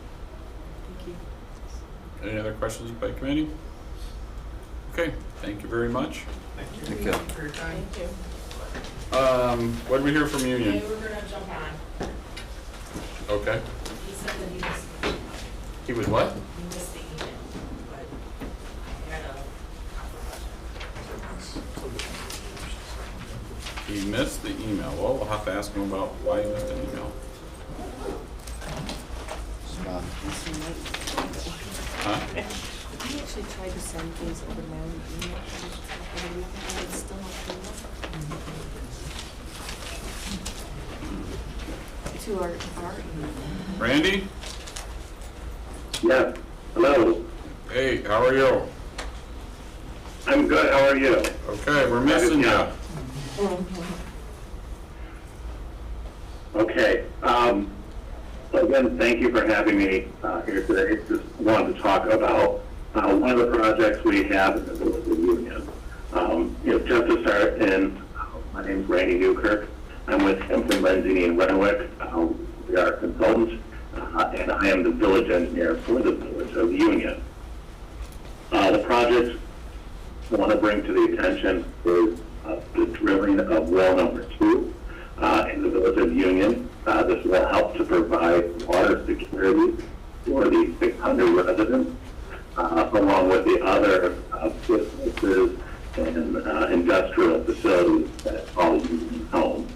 [SPEAKER 8] Thank you.
[SPEAKER 1] Any other questions by committee? Okay, thank you very much.
[SPEAKER 17] Thank you.
[SPEAKER 4] Thank you.
[SPEAKER 17] For your time.
[SPEAKER 6] Thank you.
[SPEAKER 1] What did we hear from Union?
[SPEAKER 6] Okay, we're gonna jump on.
[SPEAKER 1] Okay.
[SPEAKER 14] He said that he missed the email.
[SPEAKER 1] He was what?
[SPEAKER 14] He missed the email, but I had a.
[SPEAKER 1] He missed the email. Well, we'll have to ask him about why he missed an email. Huh?
[SPEAKER 8] I actually tried to send things over my own email, and it's still not coming up. To our email.
[SPEAKER 1] Randy?
[SPEAKER 19] Yes, hello.
[SPEAKER 1] Hey, how are you?
[SPEAKER 19] I'm good, how are you?
[SPEAKER 1] Okay, we're missing you.
[SPEAKER 19] Yeah. Okay, so again, thank you for having me here today. Just wanted to talk about one of the projects we have in the Village of Union. Just to start, my name's Randy Newkirk. I'm with Hempton, Lenzini, and Renwick. We are consultants, and I am the village engineer for the Village of Union. The project I want to bring to the attention is the drilling of well number 2 in the Village of Union. This will help to provide water security for the 600 residents, along with the other businesses and industrial facilities that call Union home.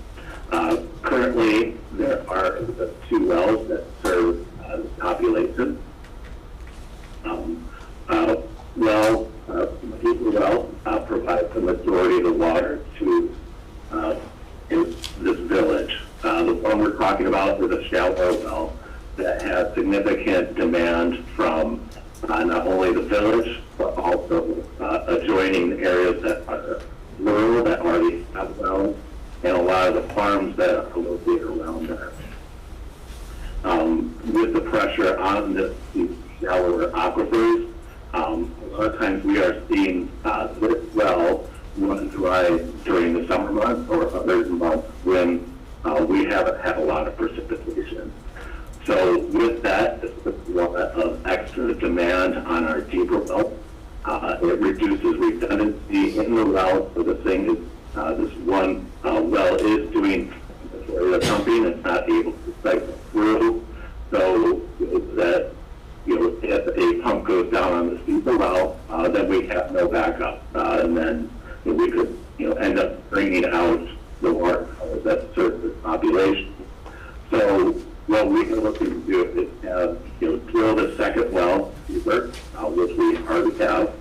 [SPEAKER 19] Currently, there are 2 wells that serve the population. Well provides the majority of the water to in this village. The one we're talking about is a shallow well that has significant demand from not only the village, but also adjoining areas that are rural that already have wells, and a lot of the farms that are located around there. With the pressure on these shallower aquifers, a lot of times we are seeing this well run dry during the summer months or other months when we haven't had a lot of precipitation. So with that, it's a lot of extra demand on our deeper wells. It reduces redundancy in the well, so the thing is, this one well is doing the pumping, it's not able to cycle through, so that if a pump goes down on the steeper well, then we have no backup, and then we could end up bringing out the water that serves the population. So what we are looking to do is have drill the second well deeper, which we already have,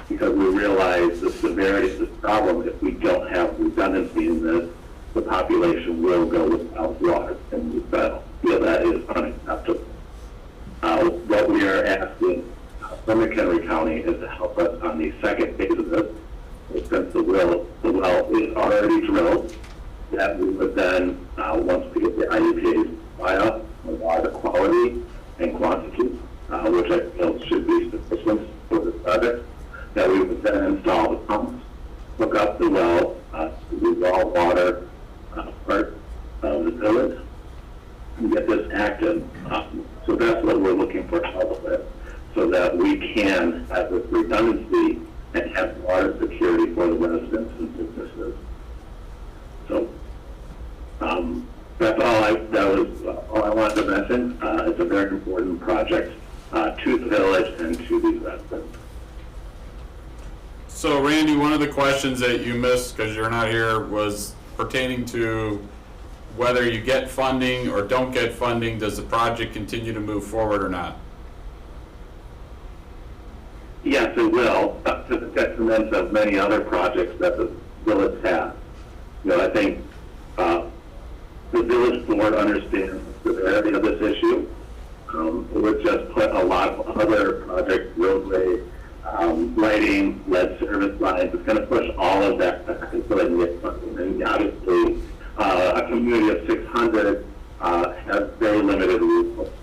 [SPEAKER 19] because we realize the severity of this problem. If we don't have redundancy in this, the population will go without water, and we feel that is unacceptable. What we are asking from McHenry County is to help us on the second phase of this. Since the well is already drilled, that we would then, once we get the IEPA's buy-up, water quality and quantity, which I feel should be sufficient for the project, that we would then install the pumps, hook up the well, to the all water part of the village, and get this active. So that's what we're looking for help with, so that we can have this redundancy and have water security for the residents and businesses. So that's all I wanted to mention. It's a very important project to the village and to the residents.
[SPEAKER 1] So Randy, one of the questions that you missed because you're not here was pertaining to whether you get funding or don't get funding. Does the project continue to move forward or not?
[SPEAKER 19] Yes, it will, to the detriment of many other projects that the village has. I think the village board understands the severity of this issue. It would just put a lot of other projects, roadway, lighting, lead service lines, it's going to push all of that back until it gets funding. And obviously, a community of 600 has very limited resources.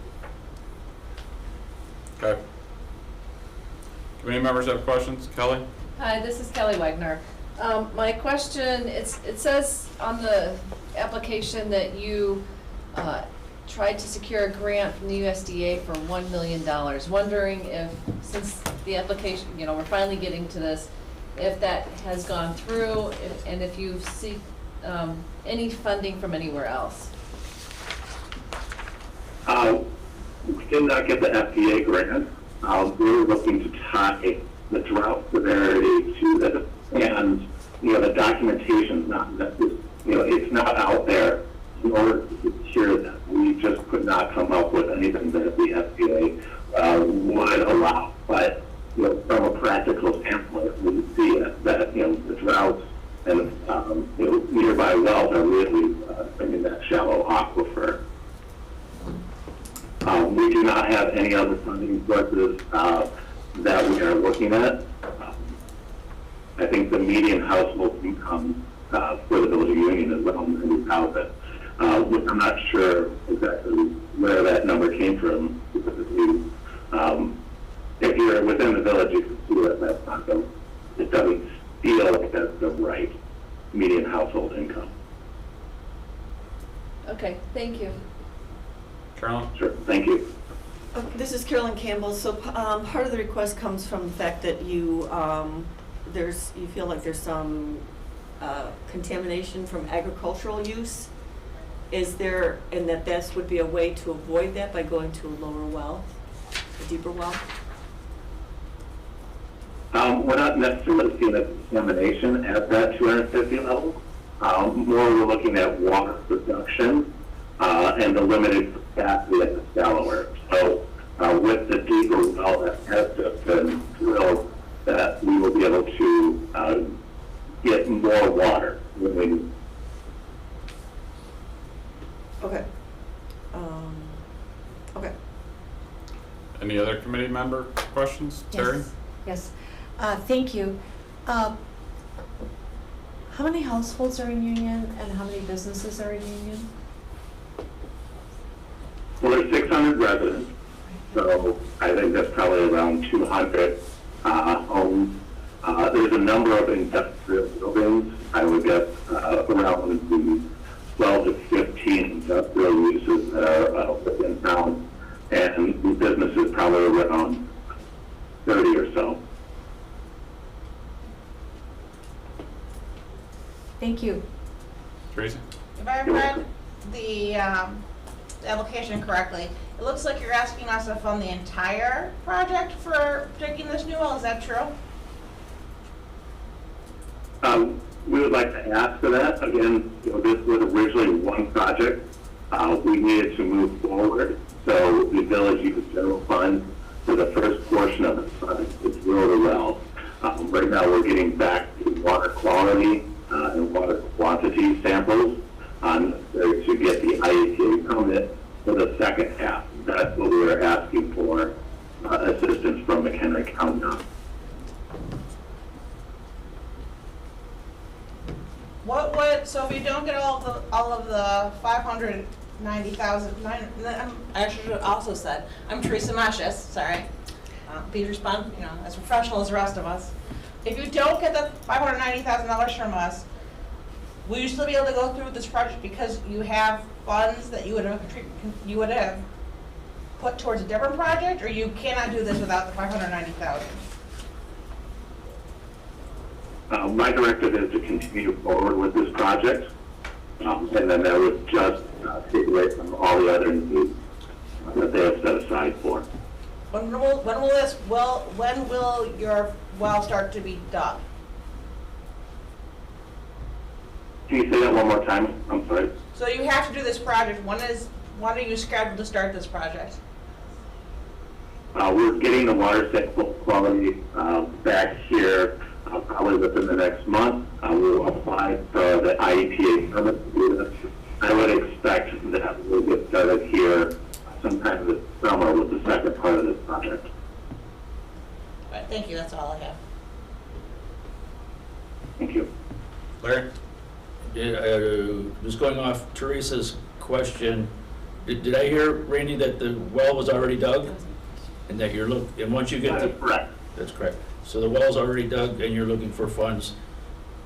[SPEAKER 1] Okay. Committee members have questions? Kelly?
[SPEAKER 7] Hi, this is Kelly Wagner. My question, it says on the application that you tried to secure a grant from the USDA for $1 million. Wondering if, since the application, we're finally getting to this, if that has gone through, and if you see any funding from anywhere else.
[SPEAKER 19] did not get the FDA grant. We were looking to tie the drought severity to this, and, the documentation's not necessarily, it's not out there in order to secure that. We just could not come up with anything that the FDA would allow. But, from a practical standpoint, we see that, the droughts and, nearby wells are really bringing that shallow aquifer. We do not have any other funding sources that we are looking at. I think the median household income for the Village of Union is around $90,000. I'm not sure exactly where that number came from. If you're within the village, you can see that that's not it doesn't feel like that's the right median household income.
[SPEAKER 7] Okay, thank you.
[SPEAKER 1] Carolyn?
[SPEAKER 19] Sure, thank you.
[SPEAKER 8] This is Carolyn Campbell. So part of the request comes from the fact that you feel like there's some contamination from agricultural use. Is there, and that this would be a way to avoid that by going to a lower well, a deeper well?
[SPEAKER 19] We're not necessarily seeing a contamination at that 250 level. More we're looking at water production and the limited capacity at the shallower. So with the deeper well that has just been drilled, that we will be able to get more water when we.
[SPEAKER 8] Okay. Okay.
[SPEAKER 1] Any other committee member questions? Terry?
[SPEAKER 13] Yes, thank you. How many households are in Union and how many businesses are in Union?
[SPEAKER 19] Well, there's 600 residents, so I think that's probably around 200 homes. There's a number of industrial buildings. I would guess around the 12 to 15 industrial uses that are within town, and the businesses probably around 30 or so.
[SPEAKER 13] Thank you.
[SPEAKER 1] Tracy?
[SPEAKER 6] If I read the application correctly, it looks like you're asking us to fund the entire project for digging this new well, is that true?
[SPEAKER 19] We would like to ask for that. Again, this was originally one project. We needed to move forward, so the village used general funds for the first portion of the project to drill the well. Right now, we're getting back to water quality and water quantity samples to get the IEPA permit for the second half. That's what we were asking for assistance from McHenry County on.
[SPEAKER 6] So if you don't get all of the 590,000, I actually should have also said, I'm Teresa Mashis, sorry. Please respond, as professional as the rest of us. If you don't get the $590,000 from us, will you still be able to go through with this project because you have funds that you would have put towards a different project, or you cannot do this without the 590,000?
[SPEAKER 19] My directive is to continue forward with this project, and then that would just take away from all the other needs that they have set aside for.
[SPEAKER 6] When will your well start to be dug?
[SPEAKER 19] Can you say that one more time? I'm sorry.
[SPEAKER 6] So you have to do this project. When are you scheduled to start this project?
[SPEAKER 19] We're getting the water sample quality back here probably within the next month. We'll apply for the IEPA permit to do this. I would expect that we'll get started here sometime this summer with the second part of this project.
[SPEAKER 6] All right, thank you. That's all I have.
[SPEAKER 19] Thank you.
[SPEAKER 1] Larry?
[SPEAKER 3] Just going off Teresa's question, did I hear, Randy, that the well was already dug? And that you're and once you get
[SPEAKER 19] That's correct.
[SPEAKER 3] That's correct. So the well's already dug and you're looking for funds,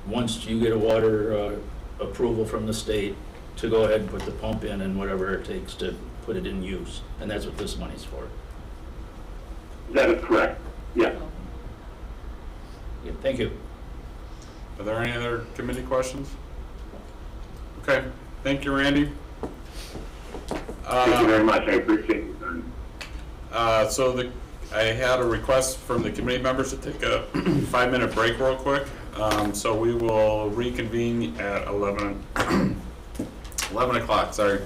[SPEAKER 3] once you get a water approval from the state, to go ahead and put the pump in and whatever it takes to put it in use. And that's what this money's for.
[SPEAKER 19] That is correct. Yes.
[SPEAKER 3] Yeah, thank you.
[SPEAKER 1] Are there any other committee questions? Okay, thank you, Randy.
[SPEAKER 19] Thank you very much. I appreciate your time.
[SPEAKER 1] I had a request from the committee members to take a 5-minute break real quick. So we will reconvene at 11 o'clock, sorry.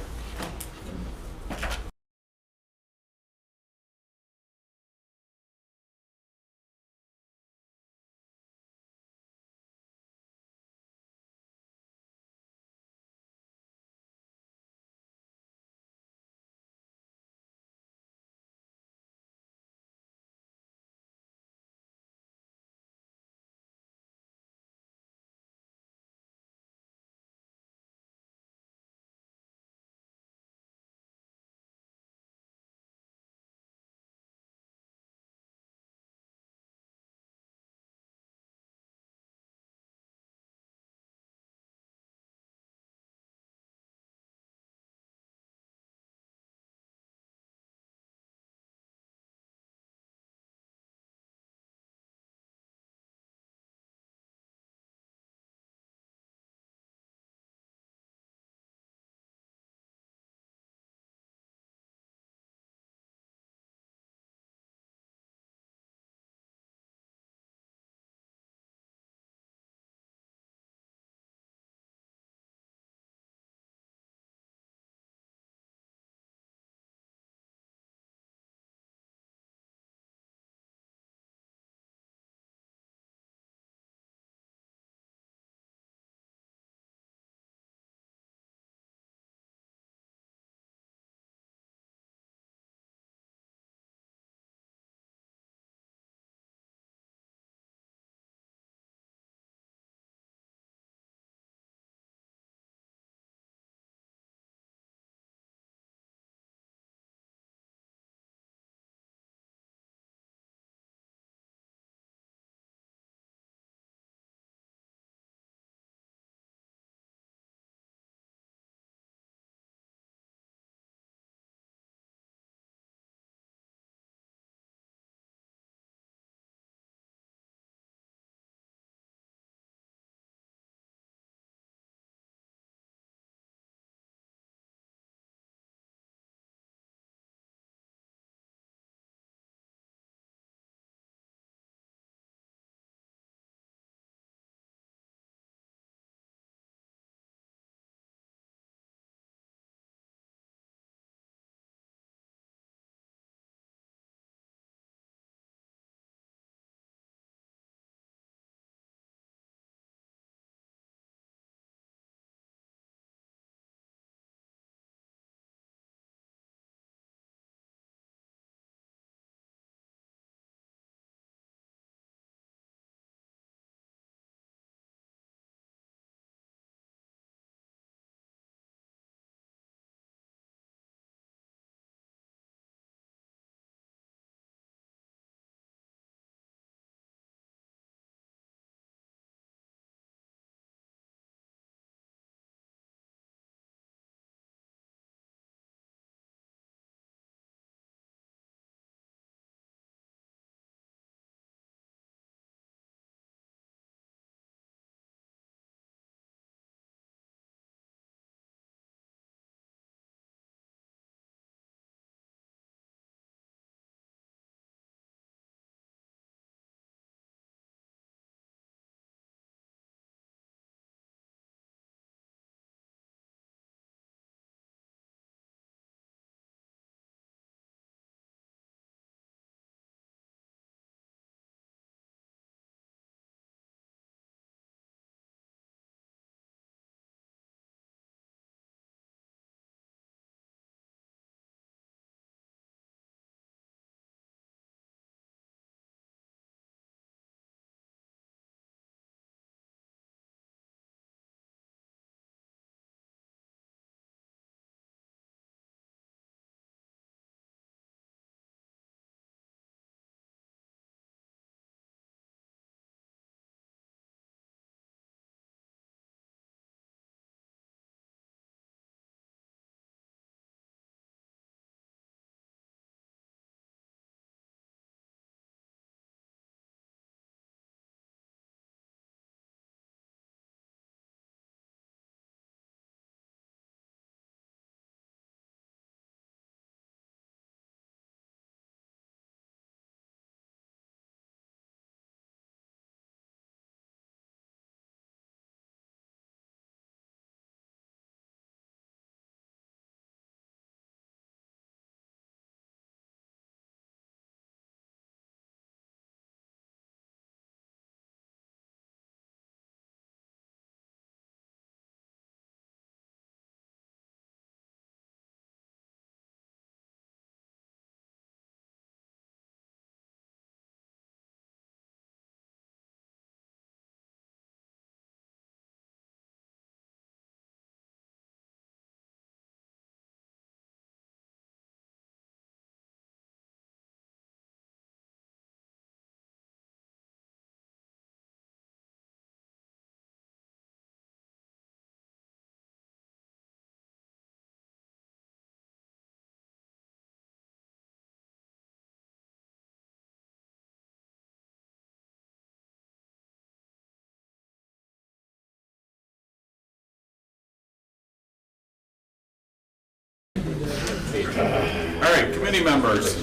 [SPEAKER 1] committee members.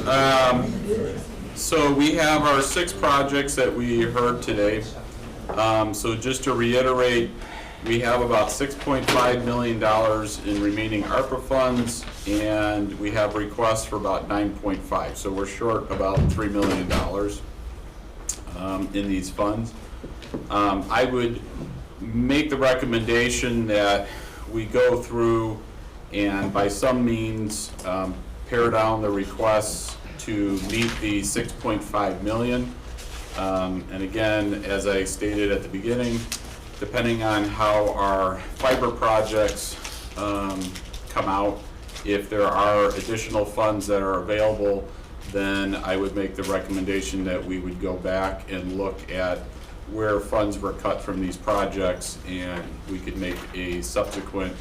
[SPEAKER 1] So we have our 6 projects that we heard today. So just to reiterate, we have about $6.5 million in remaining ARPA funds, and we have requests for about 9.5. So we're short about $3 million in these funds. I would make the recommendation that we go through and by some means pare down the requests to meet the 6.5 million. And again, as I stated at the beginning, depending on how our fiber projects come out, if there are additional funds that are available, then I would make the recommendation that we would go back and look at where funds were cut from these projects, and we could make a subsequent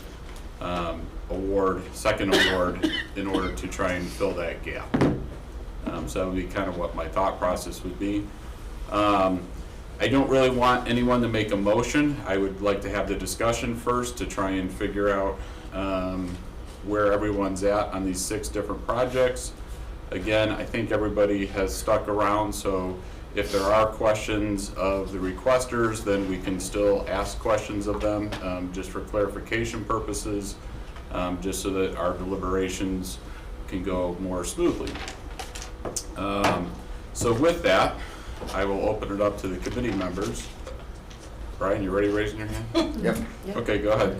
[SPEAKER 1] second award in order to try and fill that gap. So that would be kind of what my thought process would be. I don't really want anyone to make a motion. I would like to have the discussion first to try and figure out where everyone's at on these 6 different projects. Again, I think everybody has stuck around, so if there are questions of the requesters, then we can still ask questions of them, just for clarification purposes, just so that our deliberations can go more smoothly. So with that, I will open it up to the committee members. Brian, you ready raising your hand?
[SPEAKER 4] Yep.
[SPEAKER 1] Okay, go ahead.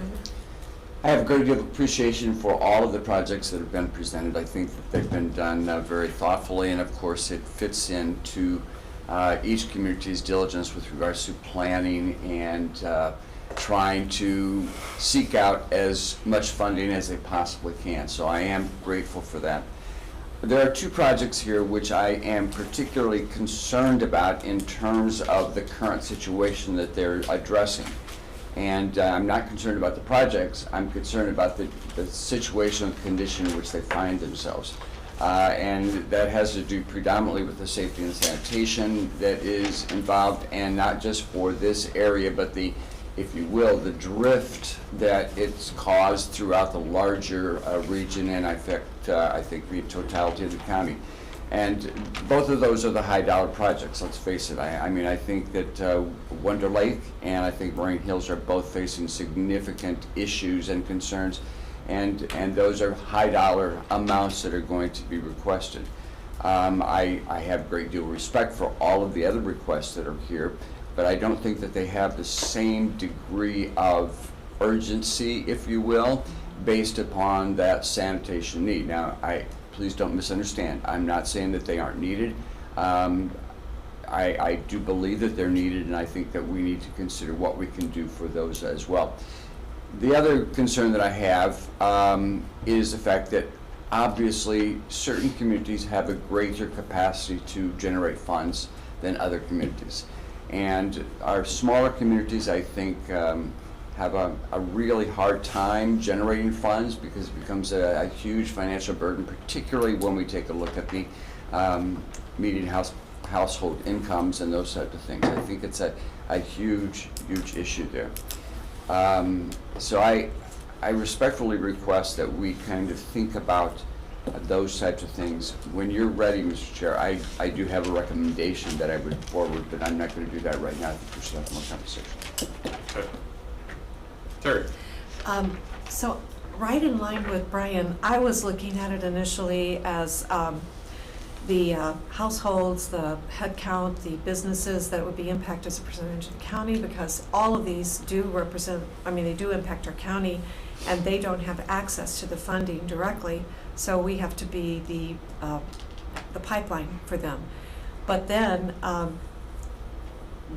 [SPEAKER 4] I have a great deal of appreciation for all of the projects that have been presented. I think that they've been done very thoughtfully, and of course it fits into each community's diligence with regards to planning and trying to seek out as much funding as they possibly can. So I am grateful for that. There are 2 projects here which I am particularly concerned about in terms of the current situation that they're addressing. And I'm not concerned about the projects, I'm concerned about the situation and condition in which they find themselves. And that has to do predominantly with the safety and sanitation that is involved, and not just for this area, but the, if you will, the drift that it's caused throughout the larger region and I think the totality of the county. And both of those are the high dollar projects, let's face it. I mean, I think that Wonder Lake and I think Moraine Hills are both facing significant issues and concerns, and those are high dollar amounts that are going to be requested. I have a great deal of respect for all of the other requests that are here, but I don't think that they have the same degree of urgency, if you will, based upon that sanitation need. Now, please don't misunderstand. I'm not saying that they aren't needed. I do believe that they're needed, and I think that we need to consider what we can do for those as well. The other concern that I have is the fact that obviously certain communities have a greater capacity to generate funds than other communities. And our smaller communities, I think, have a really hard time generating funds because it becomes a huge financial burden, particularly when we take a look at the median household incomes and those types of things. I think it's a huge issue there. So I respectfully request that we kind of think about those types of things. When you're ready, Mr. Chair, I do have a recommendation that I would forward, but I'm not going to do that right now. I think we should have more conversation.
[SPEAKER 1] Okay. Terry.
[SPEAKER 13] So right in line with Brian, I was looking at it initially as the households, the head count, the businesses that would be impacted as a percentage of the county, because all of these do represent, they do impact our county, and they don't have access to the funding directly, so we have to be the pipeline for them. But then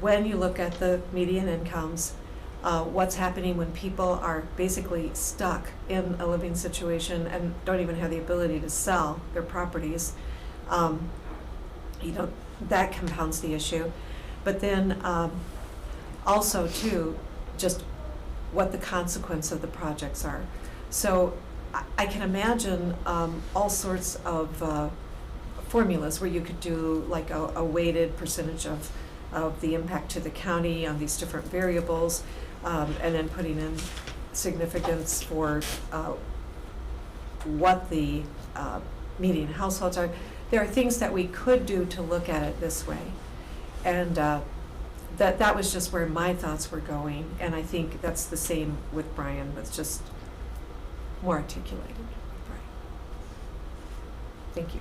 [SPEAKER 13] when you look at the median incomes, what's happening when people are basically stuck in a living situation and don't even have the ability to sell their properties, that compounds the issue. But then also too, just what the consequence of the projects are. So I can imagine all sorts of formulas where you could do like a weighted percentage of the impact to the county on these different variables, and then putting in significance for what the median households are. There are things that we could do to look at it this way. And that was just where my thoughts were going, and I think that's the same with Brian, it's just more articulated with Brian. Thank you.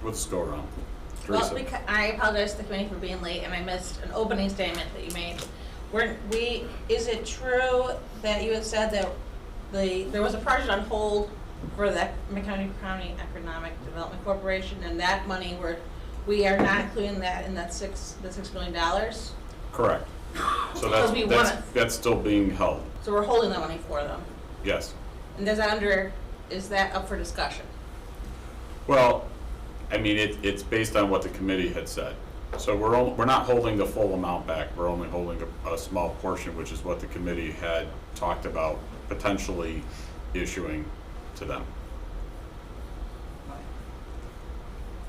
[SPEAKER 1] Let's go around.
[SPEAKER 6] Well,
[SPEAKER 1] Teresa.
[SPEAKER 6] I apologize to the committee for being late, and I missed an opening statement that you made. Is it true that you had said that there was a project on hold for the McHenry County Economic Development Corporation, and that money we are not including that in that the $6 million?
[SPEAKER 1] Correct. So
[SPEAKER 6] Because we want it.
[SPEAKER 1] that's still being held,
[SPEAKER 6] So we're holding that money for them.
[SPEAKER 1] yes.
[SPEAKER 6] And is that up for discussion?
[SPEAKER 1] Well, I mean, it's based on what the committee had said. So we're not holding the full amount back, we're only holding a small portion, which is what the committee had talked about potentially issuing to them.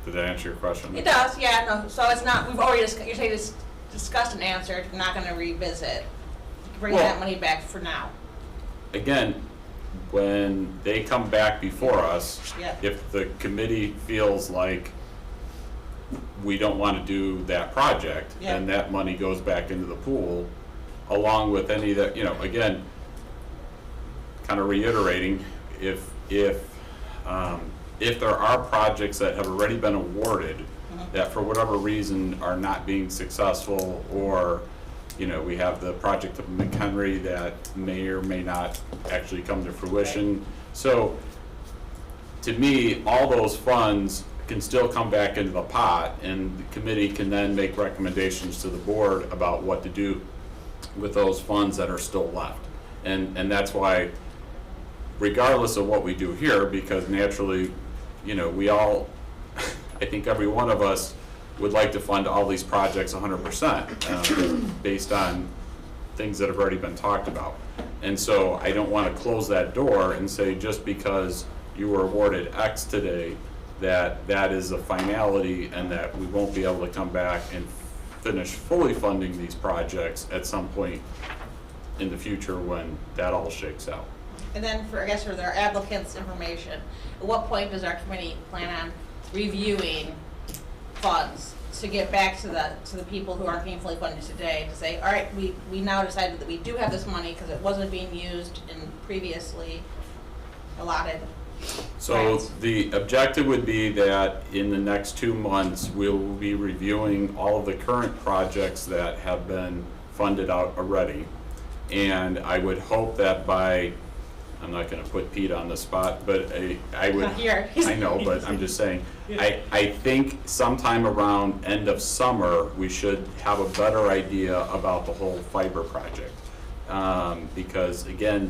[SPEAKER 1] Did that answer your question?
[SPEAKER 6] It does, yeah, no, so it's not, we've already, you're saying it's discussed and answered, we're not gonna revisit, bring
[SPEAKER 1] Well-
[SPEAKER 6] that money back for now.
[SPEAKER 1] Again, when they come back before us,
[SPEAKER 6] Yeah.
[SPEAKER 1] if the committee feels like we don't want to do that project,
[SPEAKER 6] Yeah.
[SPEAKER 1] then that money goes back into the pool, along with any that, again, kind of reiterating, if there are projects that have already been awarded that for whatever reason are not being successful, or we have the project of McHenry that may or may not actually come to fruition. So, to me, all those funds can still come back into the pot, and the committee can then make recommendations to the board about what to do with those funds that are still left. And that's why, regardless of what we do here, because naturally, we all, I think every one of us would like to fund all these projects 100%, based on things that have already been talked about. And so I don't want to close that door and say just because you were awarded X today, that is a finality, and that we won't be able to come back and finish fully funding these projects at some point in the future when that all shakes out.
[SPEAKER 6] And then for their applicants' information, at what point does our committee plan on reviewing funds to get back to the people who aren't being fully funded today, to say, all right, we now decided that we do have this money because it wasn't being used in previously allotted
[SPEAKER 1] So
[SPEAKER 6] grants?
[SPEAKER 1] the objective would be that in the next 2 months, we'll be reviewing all of the current projects that have been funded out already. And I would hope that by, I'm not gonna put Pete on the spot, but I would.
[SPEAKER 6] Not here.
[SPEAKER 1] I know, but I'm just saying, I think sometime around end of summer, we should have a better idea about the whole fiber project. Because again,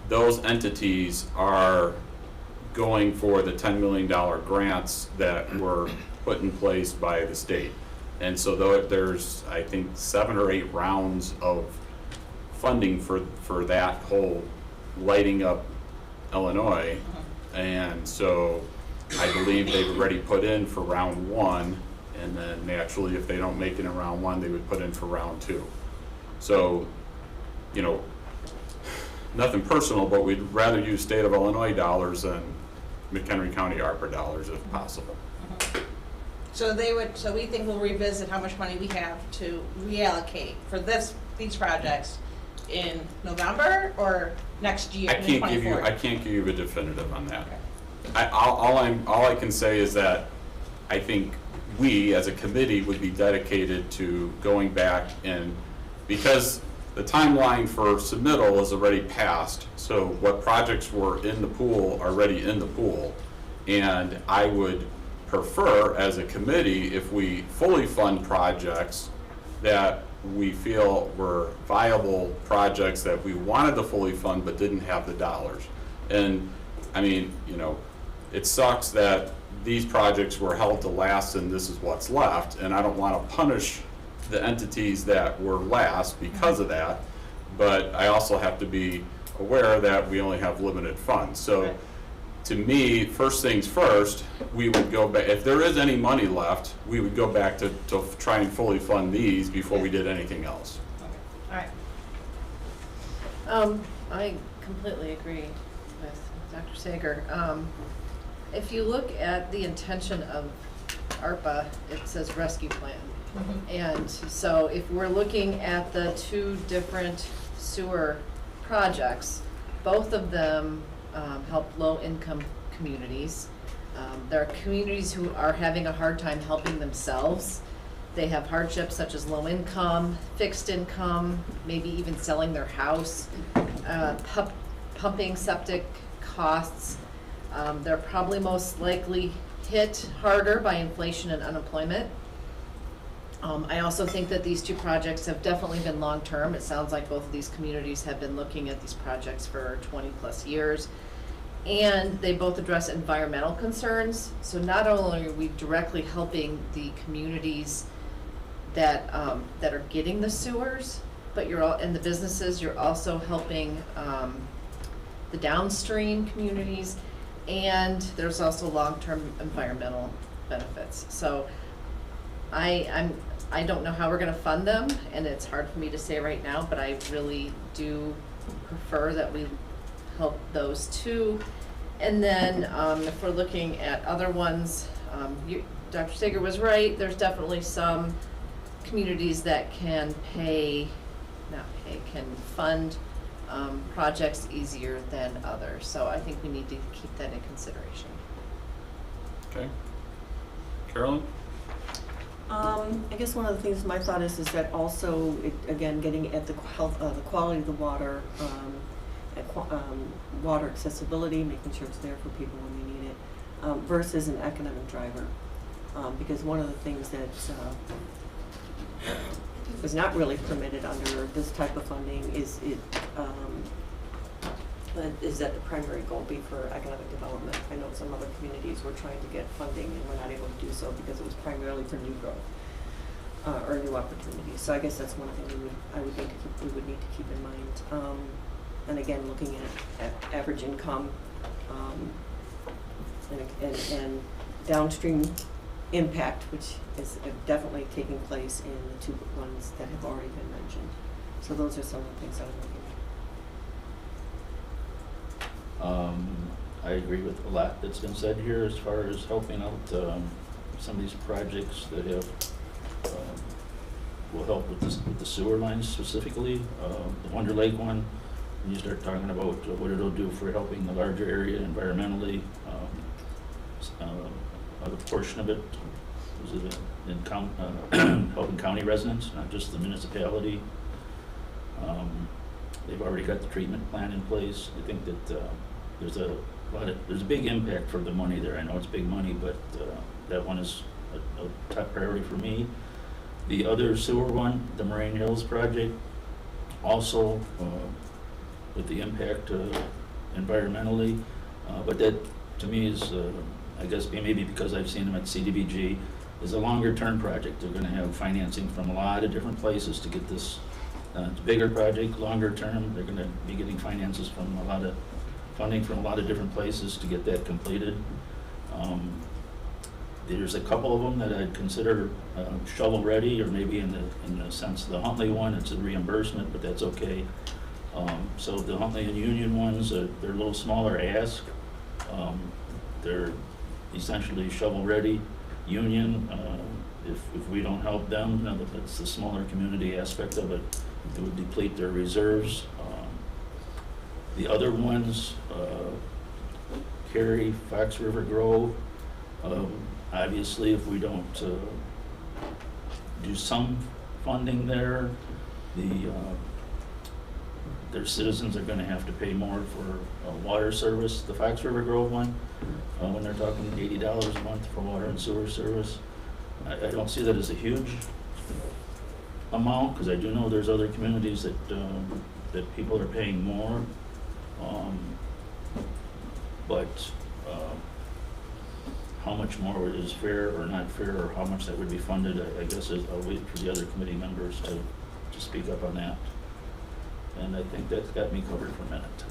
[SPEAKER 1] those entities are going for the $10 million grants that were put in place by the state. And so there's, I think, 7 or 8 rounds of funding for that whole lighting up Illinois. And so I believe they've already put in for round 1, and then naturally, if they don't make it in round 1, they would put in for round 2. So, nothing personal, but we'd rather use state of Illinois dollars than McHenry County ARPA dollars if possible.
[SPEAKER 6] So we think we'll revisit how much money we have to reallocate for these projects in November or next year,
[SPEAKER 1] I
[SPEAKER 6] in
[SPEAKER 1] can't give
[SPEAKER 6] 24?
[SPEAKER 1] you a definitive on that.
[SPEAKER 6] Okay.
[SPEAKER 1] All I can say is that I think we, as a committee, would be dedicated to going back, and because the timeline for submittal is already passed, so what projects were in the pool are already in the pool, and I would prefer, as a committee, if we fully fund projects that we feel were viable projects that we wanted to fully fund but didn't have the dollars. And I mean, it sucks that these projects were held to last and this is what's left, and I don't want to punish the entities that were last because of that, but I also have to be aware that we only have limited funds. So to me, first things first, we would go back, if there is any money left, we would go back to try and fully fund these before we did anything else.
[SPEAKER 6] All right.
[SPEAKER 7] I completely agree with Dr. Sager, if you look at the intention of ARPA, it says rescue plan. And so if we're looking at the two different sewer projects, both of them help low-income communities. There are communities who are having a hard time helping themselves. They have hardships such as low income, fixed income, maybe even selling their house, pumping septic costs. They're probably most likely hit harder by inflation and unemployment. I also think that these two projects have definitely been long-term. It sounds like both of these communities have been looking at these projects for 20-plus years. And they both address environmental concerns. So not only are we directly helping the communities that are getting the sewers, but and the businesses, you're also helping the downstream communities, and there's also long-term environmental benefits. So I don't know how we're gonna fund them, and it's hard for me to say right now, but I really do prefer that we help those two. And then if we're looking at other ones, Dr. Sager was right, there's definitely some communities that can fund projects easier than others. So I think we need to keep that in consideration.
[SPEAKER 1] Okay. Carolyn?
[SPEAKER 8] I guess one of the things my thought is that also, again, getting at the health, the quality of the water, water accessibility, making sure it's there for people when they need it, versus an economic driver. Because one of the things that is not really permitted under this type of funding is that the primary goal be for economic development. I know some other communities were trying to get funding and were not able to do so because it was primarily for new growth or new opportunities. So I guess that's one thing we would need to keep in mind. And again, looking at average income and downstream impact, which is definitely taking place in the two ones that have already been mentioned. So those are some of the things that I'm looking at.
[SPEAKER 3] I agree with a lot that's been said here as far as helping out some of these projects that have will help with the sewer lines specifically. The Wonder Lake one, when you start talking about what it'll do for helping the larger area environmentally, a portion of it was helping county residents, not just the municipality. They've already got the treatment plan in place. I think that there's a big impact for the money there. I know it's big money, but that one is a top priority for me. The other sewer one, the Moraine Hills project, also with the impact environmentally, but that to me is, I guess maybe because I've seen them at CDBG, is a longer term project. They're going to have financing from a lot of different places to get this bigger project, longer term. They're going to be getting finances from funding from a lot of different places to get that completed. There's a couple of them that I'd consider shovel ready, or maybe in the sense of the Huntley one, it's a reimbursement, but that's okay. So the Huntley and Union ones, they're a little smaller ask. They're essentially shovel ready. Union, if we don't help them, that's the smaller community aspect of it. It would deplete their reserves. The other ones, Cary, Fox River Grove, obviously if we don't do some funding there, their citizens are going to have to pay more for water service. The Fox River Grove one, when they're talking $80 a month for water and sewer service, I don't see that as a huge amount, because I do know there's other communities that people are paying more. But how much more is fair or not fair, or how much that would be funded, I guess I'll wait for the other committee members to speak up on that. And I think that's got me covered for a minute.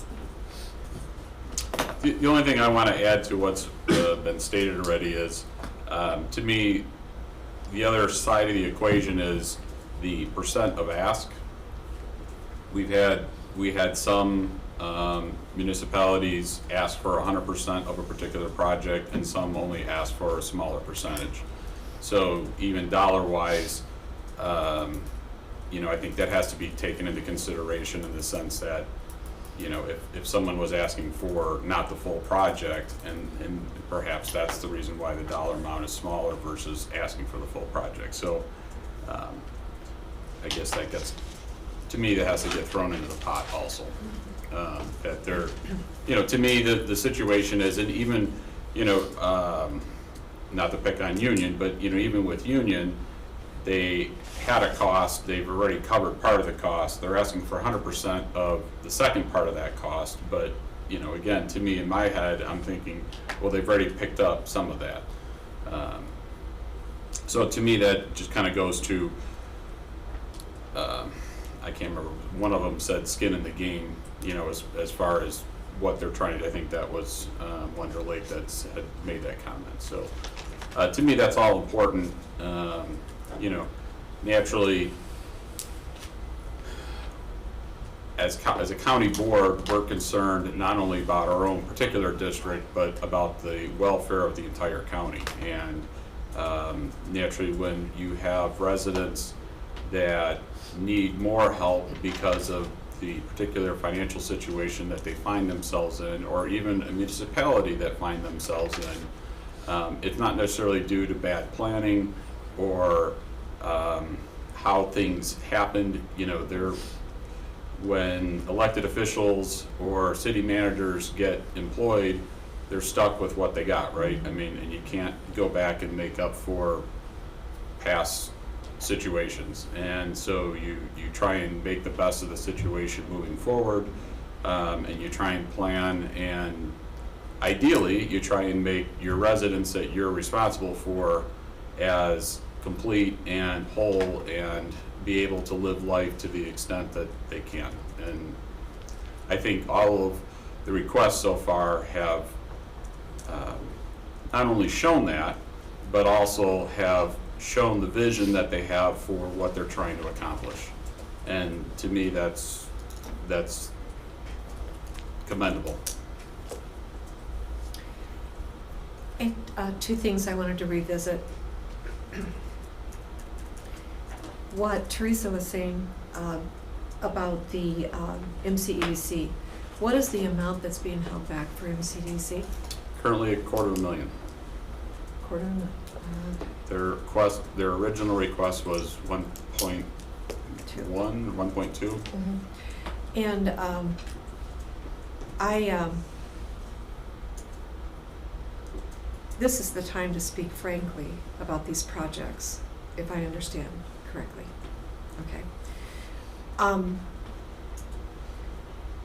[SPEAKER 1] The only thing I want to add to what's been stated already is, to me, the other side of the equation is the percent of ask. We had some municipalities ask for 100% of a particular project, and some only ask for a smaller percentage. So even dollar-wise, I think that has to be taken into consideration in the sense that, if someone was asking for not the full project, and perhaps that's the reason why the dollar amount is smaller versus asking for the full project. So I guess that gets, to me, that has to get thrown into the pot also. That they're, to me, the situation is, and even, not to pick on Union, but, even with Union, they had a cost, they've already covered part of the cost, they're asking for 100% of the second part of that cost, but, again, to me, in my head, I'm thinking, well, they've already picked up some of that. So to me, that just kind of goes to, I can't remember, one of them said skin in the game, as far as what they're trying to, I think that was Wonder Lake that had made that comment. So to me, that's all important. Naturally, as a county board, we're concerned not only about our own particular district, but about the welfare of the entire county. And naturally, when you have residents that need more help because of the particular financial situation that they find themselves in, or even a municipality that find themselves in, it's not necessarily due to bad planning or how things happened. When elected officials or city managers get employed, they're stuck with what they got, right? I mean, and you can't go back and make up for past situations. And so you try and make the best of the situation moving forward, and you try and plan, and ideally you try and make your residents that you're responsible for as complete and whole and be able to live life to the extent that they can. And I think all of the requests so far have not only shown that, but also have shown the vision that they have for what they're trying to accomplish. And to me, that's commendable.
[SPEAKER 13] And two things I wanted to revisit. What Teresa was saying about the MCEDC. What is the amount that's being held back for MCEDC?
[SPEAKER 1] Currently $250,000.
[SPEAKER 13] $250,000.
[SPEAKER 1] Their original request was 1.1, 1.2.
[SPEAKER 13] Mm-hmm. And this is the time to speak frankly about these projects, if I understand correctly. Okay.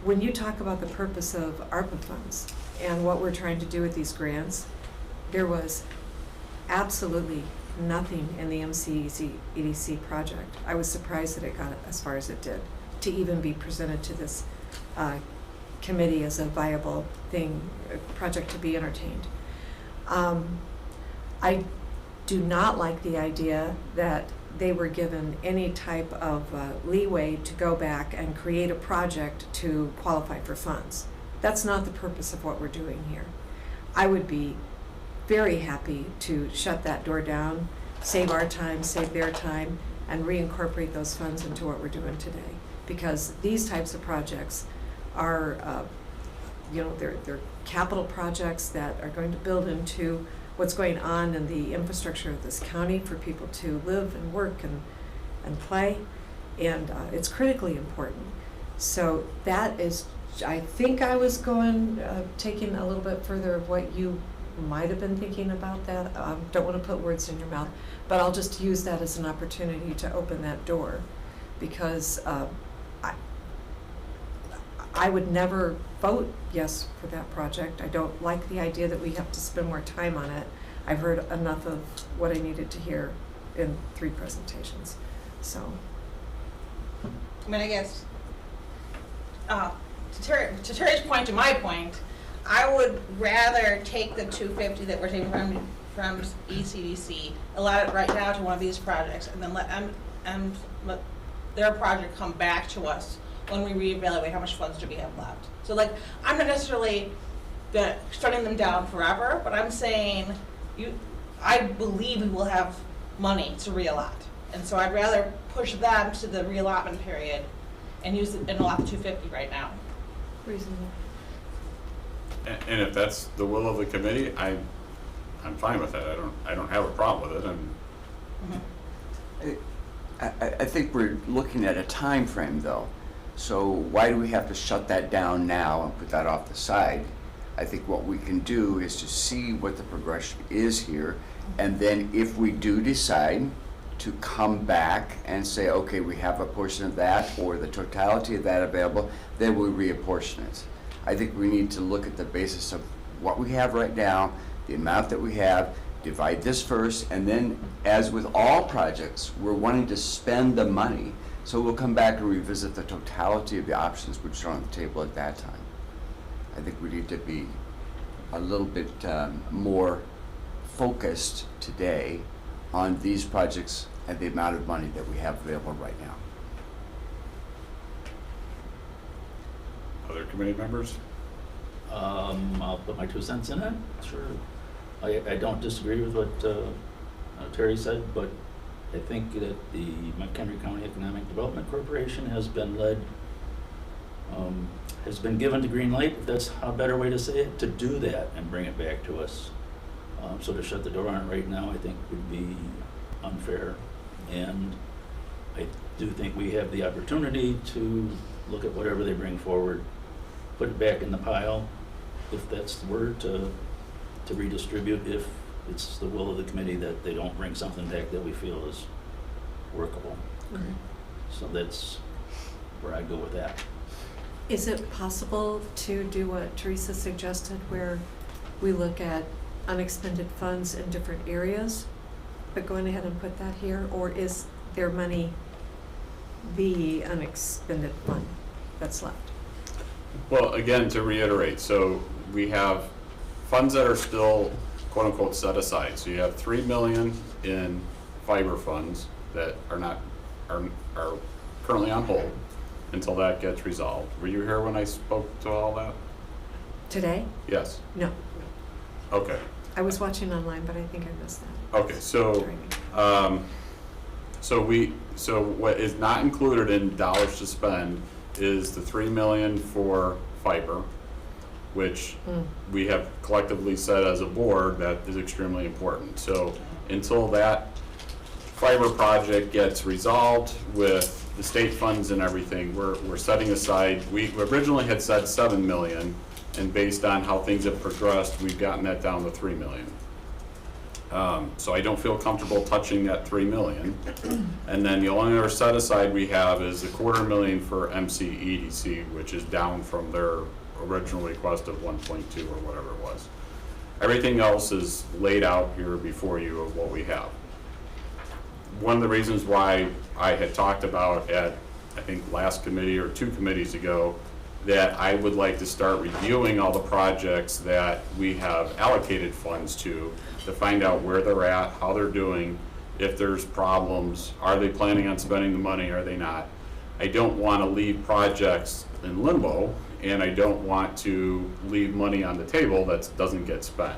[SPEAKER 13] When you talk about the purpose of ARPA funds and what we're trying to do with these grants, there was absolutely nothing in the MCEDC project. I was surprised that it got as far as it did, to even be presented to this committee as a viable thing, a project to be entertained. I do not like the idea that they were given any type of leeway to go back and create a project to qualify for funds. That's not the purpose of what we're doing here. I would be very happy to shut that door down, save our time, save their time, and reincorporate those funds into what we're doing today. Because these types of projects are, they're capital projects that are going to build into what's going on in the infrastructure of this county for people to live and work and play, and it's critically important. So that is, I think I was taking a little bit further of what you might have been thinking about that. Don't want to put words in your mouth, but I'll just use that as an opportunity to open that door, because I would never vote yes for that project. I don't like the idea that we have to spend more time on it. I've heard enough of what I needed to hear in 3 presentations. So.
[SPEAKER 6] I mean, I guess, to Terry's point, to my point, I would rather take the $250 that we're taking from ECDC, allot it right now to one of these projects, and then let their project come back to us when we reevaluate how much funds do we have left. So like, I'm not necessarily shutting them down forever, but I'm saying, I believe we will have money to reallot. And so I'd rather push them to the reallotment period and use it and allot the 250 right now.
[SPEAKER 8] Reasonable.
[SPEAKER 1] And if that's the will of the committee, I'm fine with that. I don't have a problem with it.
[SPEAKER 4] I think we're looking at a time frame though. So why do we have to shut that down now and put that off the side? I think what we can do is to see what the progression is here, and then if we do decide to come back and say, okay, we have a portion of that or the totality of that available, then we reapportion it. I think we need to look at the basis of what we have right now, the amount that we have, divide this first, and then, as with all projects, we're wanting to spend the money, so we'll come back and revisit the totality of the options which are on the table at that time. I think we need to be a little bit more focused today on these projects and the amount of money that we have available right now.
[SPEAKER 1] Other committee members?
[SPEAKER 3] I'll put my 2 cents in it, sure. I don't disagree with what Terry said, but I think that the McHenry County Economic Development Corporation has been given the green light, if that's a better way to say it, to do that and bring it back to us. So to shut the door on it right now, I think would be unfair. And I do think we have the opportunity to look at whatever they bring forward, put it back in the pile, if that's the word, to redistribute if it's the will of the committee that they don't bring something back that we feel is workable.
[SPEAKER 8] Okay.
[SPEAKER 3] So that's where I go with that.
[SPEAKER 13] Is it possible to do what Teresa suggested, where we look at unexpended funds in different areas, but going ahead and put that here, or is their money the unexpended fund that's left?
[SPEAKER 1] Well, again, to reiterate, so we have funds that are still quote unquote set aside. So you have 3 million in fiber funds that are currently on hold until that gets resolved. Were you here when I spoke to all that?
[SPEAKER 13] Today?
[SPEAKER 1] Yes.
[SPEAKER 13] No.
[SPEAKER 1] Okay.
[SPEAKER 13] I was watching online, but I think I missed that.
[SPEAKER 1] Okay, so so what is not included in dollars to spend is the 3 million for fiber, which we have collectively said as a board that is extremely important. So until that fiber project gets resolved with the state funds and everything, we're setting aside, we originally had said 7 million, and based on how things have progressed, we've gotten that down to 3 million. So I don't feel comfortable touching that 3 million. And then the only other set aside we have is the $250,000 for MCEDC, which is down from their original request of 1.2 or whatever it was. Everything else is laid out here before you of what we have. One of the reasons why I had talked about at, I think, last committee or 2 committees ago, that I would like to start reviewing all the projects that we have allocated funds to find out where they're at, how they're doing, if there's problems, are they planning on spending the money, are they not? I don't want to leave projects in limbo, and I don't want to leave money on the table that doesn't get spent.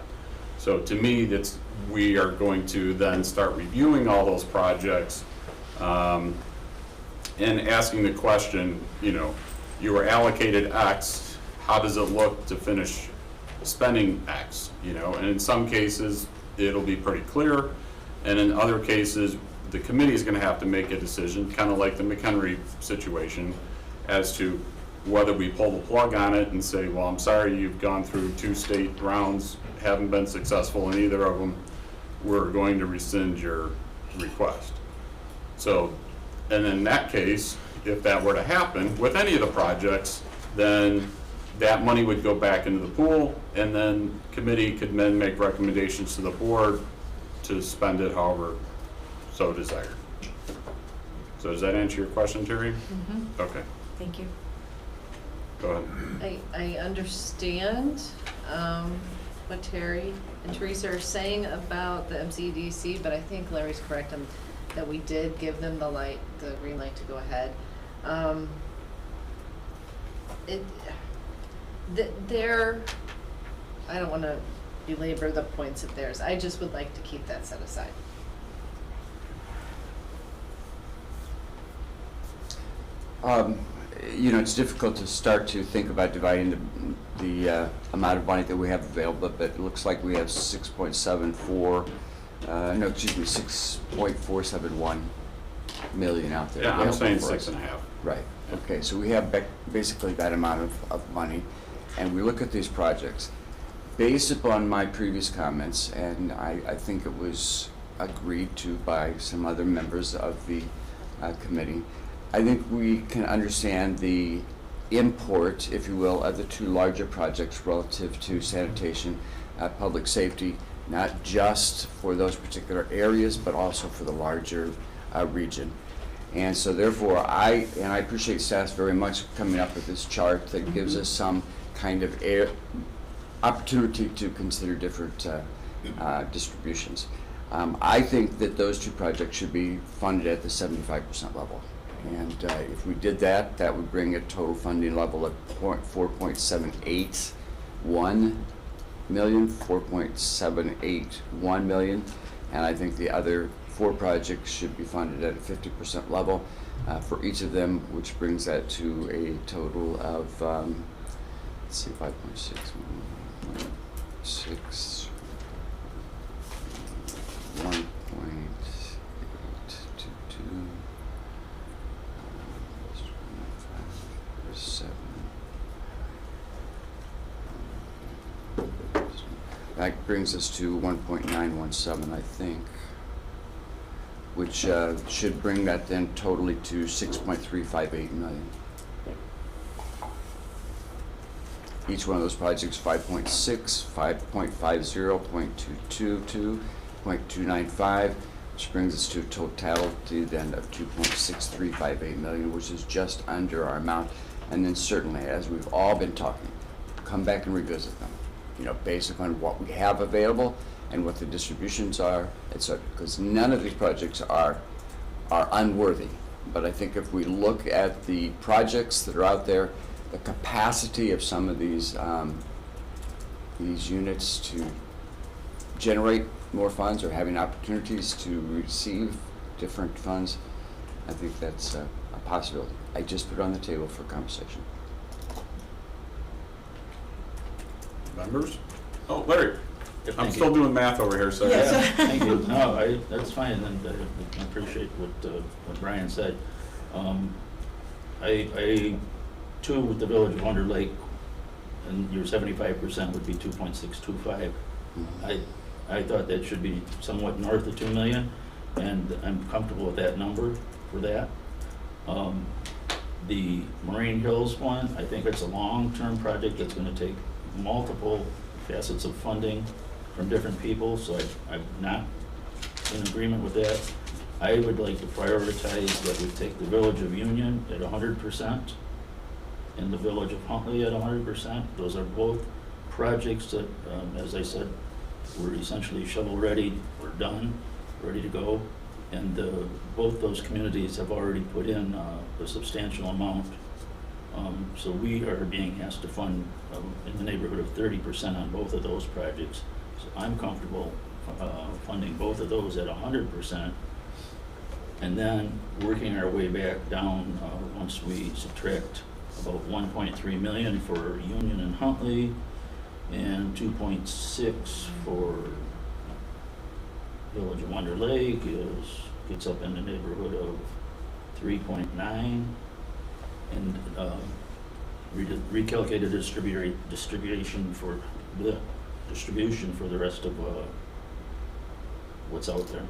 [SPEAKER 1] So to me, we are going to then start reviewing all those projects and asking the question, you were allocated X, how does it look to finish spending X? And in some cases, it'll be pretty clear, and in other cases, the committee is going to have to make a decision, kind of like the McHenry situation, as to whether we pull the plug on it and say, well, I'm sorry, you've gone through 2 state rounds, haven't been successful in either of them, we're going to rescind your request. So, and in that case, if that were to happen with any of the projects, then that money would go back into the pool, and then committee could then make recommendations to the board to spend it however so desired. So does that answer your question, Terry?
[SPEAKER 7] Mm-hmm.
[SPEAKER 1] Okay,
[SPEAKER 13] Thank you.
[SPEAKER 1] go ahead.
[SPEAKER 7] I understand what Terry and Teresa are saying about the MCDC, but I think Larry's correct in that we did give them the green light to go ahead. I don't wanna belabor the points of theirs, I just would like to keep that set aside.
[SPEAKER 4] You know, it's difficult to start to think about dividing the amount of money that we have available, but it looks like we have 6.471 million out there.
[SPEAKER 1] Yeah, I'm
[SPEAKER 4] available
[SPEAKER 1] saying
[SPEAKER 4] for us.
[SPEAKER 1] 6.5.
[SPEAKER 4] Right, okay, so we have basically that amount of money, and we look at these projects. Based upon my previous comments, and I think it was agreed to by some other members of the committee, I think we can understand the import, if you will, of the two larger projects relative to sanitation, public safety, not just for those particular areas, but also for the larger region. And so therefore, I appreciate staff very much coming up with this chart that gives us some kind of opportunity to consider different distributions. I think that those two projects should be funded at the 75% level. And if we did that, that would bring a total funding level of 4.781 million. And I think the other four projects should be funded at a 50% level for each of them, which brings that to a total of, let's see, 5.6, 1.822. 7. That brings us to 1.917, I think, which should bring that then totally to 6.358 million. Each one of those projects, 5.6, 5.50, 0.222, 0.295, which brings us to a totality then of 2.6358 million, which is just under our amount. And then certainly, as we've all been talking, come back and revisit them, you know, based upon what we have available and what the distributions are, etc. Because none of these projects are unworthy. But I think if we look at the projects that are out there, the capacity of some of these units to generate more funds or having opportunities to receive different funds, I think that's a possibility. I just put it on the table for conversation.
[SPEAKER 1] Members? Oh, Larry,
[SPEAKER 3] Yeah,
[SPEAKER 1] I'm
[SPEAKER 3] thank
[SPEAKER 1] still
[SPEAKER 3] you.
[SPEAKER 1] doing math over here, so.
[SPEAKER 3] Yeah, thank you. No, that's fine, and I appreciate what Brian said. I too, with the Village of Wonder Lake, and your 75% would be 2.625. I thought that should be somewhat north of 2 million, and I'm comfortable with that number for that. The Moraine Hills one, I think it's a long-term project that's gonna take multiple facets of funding from different people, so I'm not in agreement with that. I would like to prioritize that we take the Village of Union at 100% and the Village of Huntley at 100%. Those are both projects that, as I said, we're essentially shovel-ready, we're done, ready to go. And both those communities have already put in a substantial amount. So we are being asked to fund in the neighborhood of 30% on both of those projects. So I'm comfortable funding both of those at 100%. And then working our way back down once we subtract about 1.3 million for Union and Huntley and 2.6 for Village of Wonder Lake gets up in the neighborhood of 3.9, and recalculated distribution for the rest of what's out there.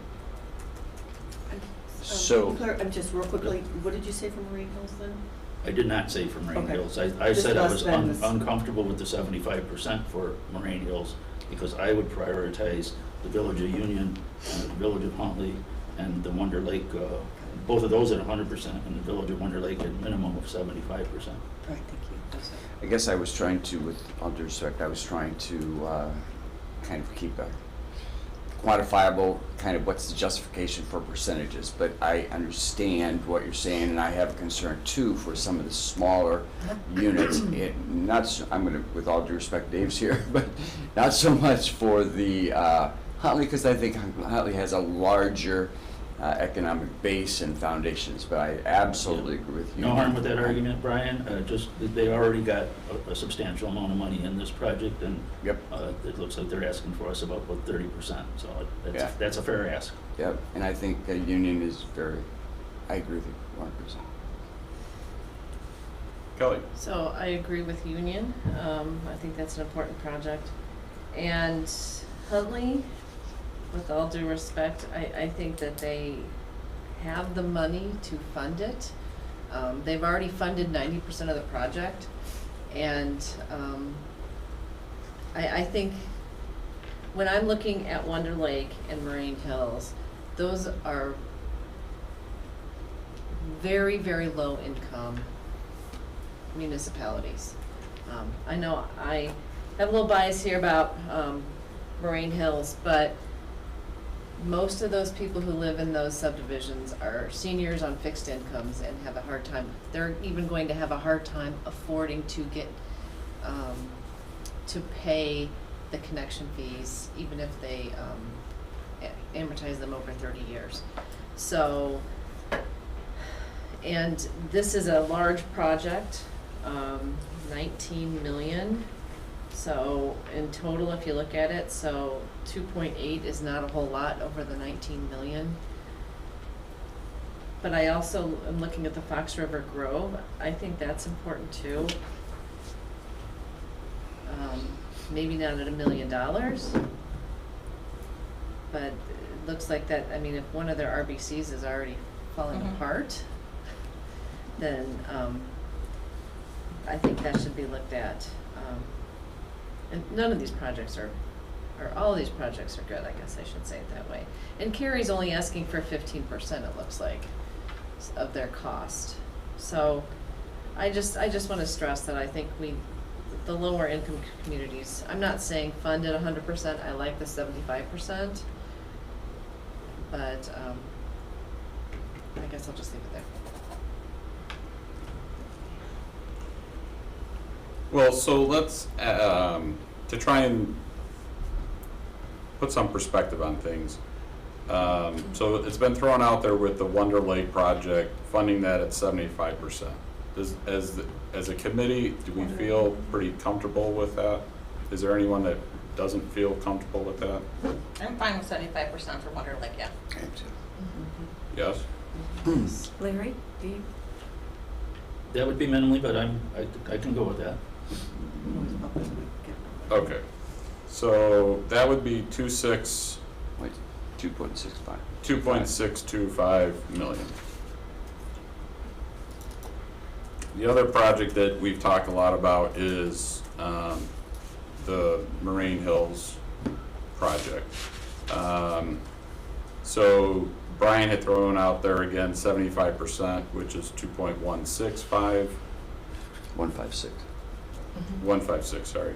[SPEAKER 4] So,
[SPEAKER 8] I'm just real quickly, what did you say for Marine Hills then?
[SPEAKER 3] I did not say for Moraine
[SPEAKER 8] Okay.
[SPEAKER 3] Hills. I
[SPEAKER 8] Just
[SPEAKER 3] said I
[SPEAKER 8] less
[SPEAKER 3] was
[SPEAKER 8] than this.
[SPEAKER 3] uncomfortable with the 75% for Moraine Hills because I would prioritize the Village of Union and the Village of Huntley and the Wonder Lake, both of those at 100% and the Village of Wonder Lake at a minimum of 75%.
[SPEAKER 8] All right, thank you. That's it.
[SPEAKER 4] I guess I was trying to, with all due respect, I was trying to kind of keep a quantifiable, kind of what's the justification for percentages, but I understand what you're saying, and I have a concern too for some of the smaller units. Not so, I'm gonna, with all due respect, Dave's here, but not so much for the Huntley, because I think Huntley has a larger economic base and foundations, but I absolutely agree with you.
[SPEAKER 3] No harm with that argument, Brian, just that they already got a substantial amount of money in this project, and
[SPEAKER 4] Yep.
[SPEAKER 3] it looks like they're asking for us about 30%, so
[SPEAKER 4] Yeah.
[SPEAKER 3] that's a fair ask.
[SPEAKER 4] Yep, and I think Union is very, I agree with you 100%.
[SPEAKER 1] Kelly?
[SPEAKER 7] So I agree with Union. I think that's an important project. And Huntley, with all due respect, I think that they have the money to fund it. They've already funded 90% of the project. And I think when I'm looking at Wonder Lake and Moraine Hills, those are very, very low income municipalities. I know I have a little bias here about Moraine Hills, but most of those people who live in those subdivisions are seniors on fixed incomes and have a hard time. They're even going to have a hard time affording to get to pay the connection fees, even if they amortize them over 30 years. So, and this is a large project, 19 million. So in total, if you look at it, so 2.8 is not a whole lot over the 19 million. But I also am looking at the Fox River Grove. I think that's important too. Maybe not at $1 million, but it looks like that, I mean, if one of their RBCs is already falling apart, then I think that should be looked at. And none of these projects are, or all of these projects are good, I guess I should say it that way. And Cary's only asking for 15%, it looks like, of their cost. So I just want to stress that I think the lower income communities, I'm not saying fund it 100%, I like the 75%, but I guess I'll just leave it there.
[SPEAKER 1] Well, so let's, to try and put some perspective on things. So it's been thrown out there with the Wonder Lake project, funding that at 75%. As a committee, do we feel pretty comfortable with that? Is there anyone that doesn't feel comfortable with that?
[SPEAKER 6] I'm fine with 75% for Wonder Lake, yeah.
[SPEAKER 1] Yes?
[SPEAKER 8] Larry, do you?
[SPEAKER 3] That would be minimally, but I can go with that.
[SPEAKER 1] Okay. So that would be 2.65 million. The other project that we've talked a lot about is the Moraine Hills project. So Brian had thrown out there again 75%, which is 2.165.
[SPEAKER 4] 156.
[SPEAKER 1] 156, sorry.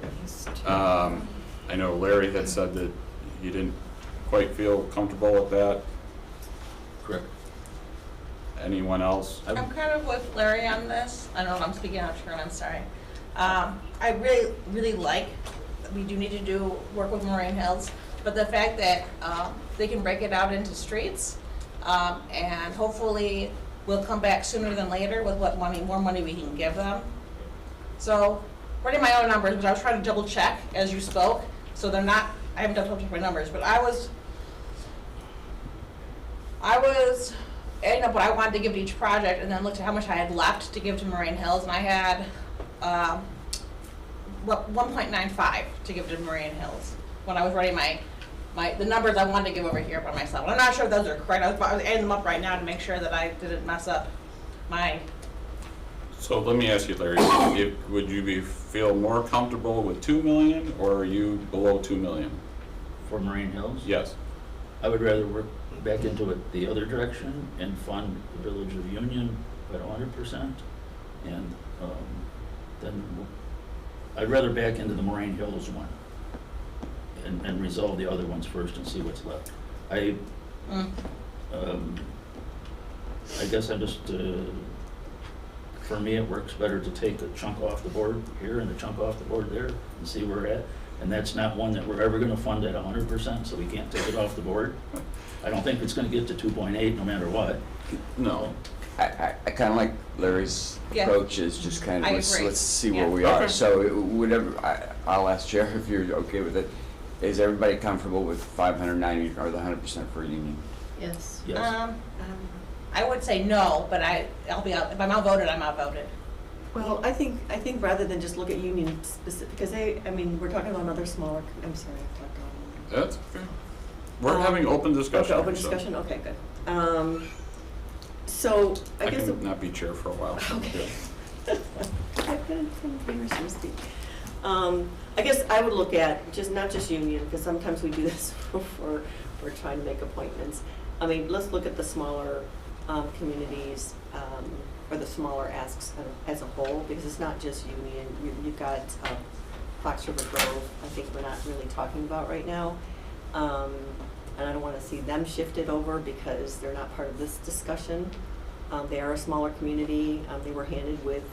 [SPEAKER 1] I know Larry had said that he didn't quite feel comfortable with that.
[SPEAKER 3] Correct.
[SPEAKER 1] Anyone else?
[SPEAKER 6] I'm kind of with Larry on this. I don't know if I'm speaking out of turn, I'm sorry. I really like, we do need to work with Moraine Hills, but the fact that they can break it out into streets, and hopefully we'll come back sooner than later with more money we can give them. So, running my own numbers, but I was trying to double check as you spoke, so they're not, I haven't double checked my numbers, but I was adding up what I wanted to give to each project and then looked at how much I had left to give to Moraine Hills, and I had 1.95 to give to Moraine Hills when I was writing the numbers I wanted to give over here by myself. And I'm not sure if those are correct. I was adding them up right now to make sure that I didn't mess up my.
[SPEAKER 1] So let me ask you, Larry, would you feel more comfortable with 2 million, or are you below 2 million?
[SPEAKER 3] For Moraine Hills?
[SPEAKER 1] Yes.
[SPEAKER 3] I would rather work back into it the other direction and fund the Village of Union at 100%. And then I'd rather back into the Moraine Hills one and resolve the other ones first and see what's left. I guess I just, for me, it works better to take a chunk off the board here and a chunk off the board there and see where we're at. And that's not one that we're ever gonna fund at 100%, so we can't take it off the board. I don't think it's gonna get to 2.8 no matter what.
[SPEAKER 1] No.
[SPEAKER 4] I kind of like Larry's
[SPEAKER 6] Yeah.
[SPEAKER 4] approach is just kind
[SPEAKER 6] I
[SPEAKER 4] of, let's
[SPEAKER 6] agree.
[SPEAKER 4] see where
[SPEAKER 6] Yeah.
[SPEAKER 4] we are.
[SPEAKER 3] Okay.
[SPEAKER 4] So whatever, I'll ask Chair if you're okay with it. Is everybody comfortable with 590 or the 100% for union?
[SPEAKER 7] Yes.
[SPEAKER 3] Yes.
[SPEAKER 6] I would say no, but I'll be out, if I'm outvoted, I'm outvoted.
[SPEAKER 8] Well, I think rather than just look at union specific, because we're talking about another smaller, I'm sorry, I've talked all
[SPEAKER 1] That's okay. We're having open discussion.
[SPEAKER 8] Okay, open
[SPEAKER 1] so
[SPEAKER 8] discussion, okay, good. So, I
[SPEAKER 1] I
[SPEAKER 8] guess.
[SPEAKER 1] can not be chair for a while.
[SPEAKER 8] Okay. I've got some fingers to speak. I guess I would look at not just union, because sometimes we do this for trying to make appointments. I mean, let's look at the smaller communities, or the smaller asks as a whole, because it's not just union. You've got Fox River Grove, I think we're not really talking about right now. And I don't want to see them shifted over because they're not part of this discussion. They are a smaller community. They were handed with,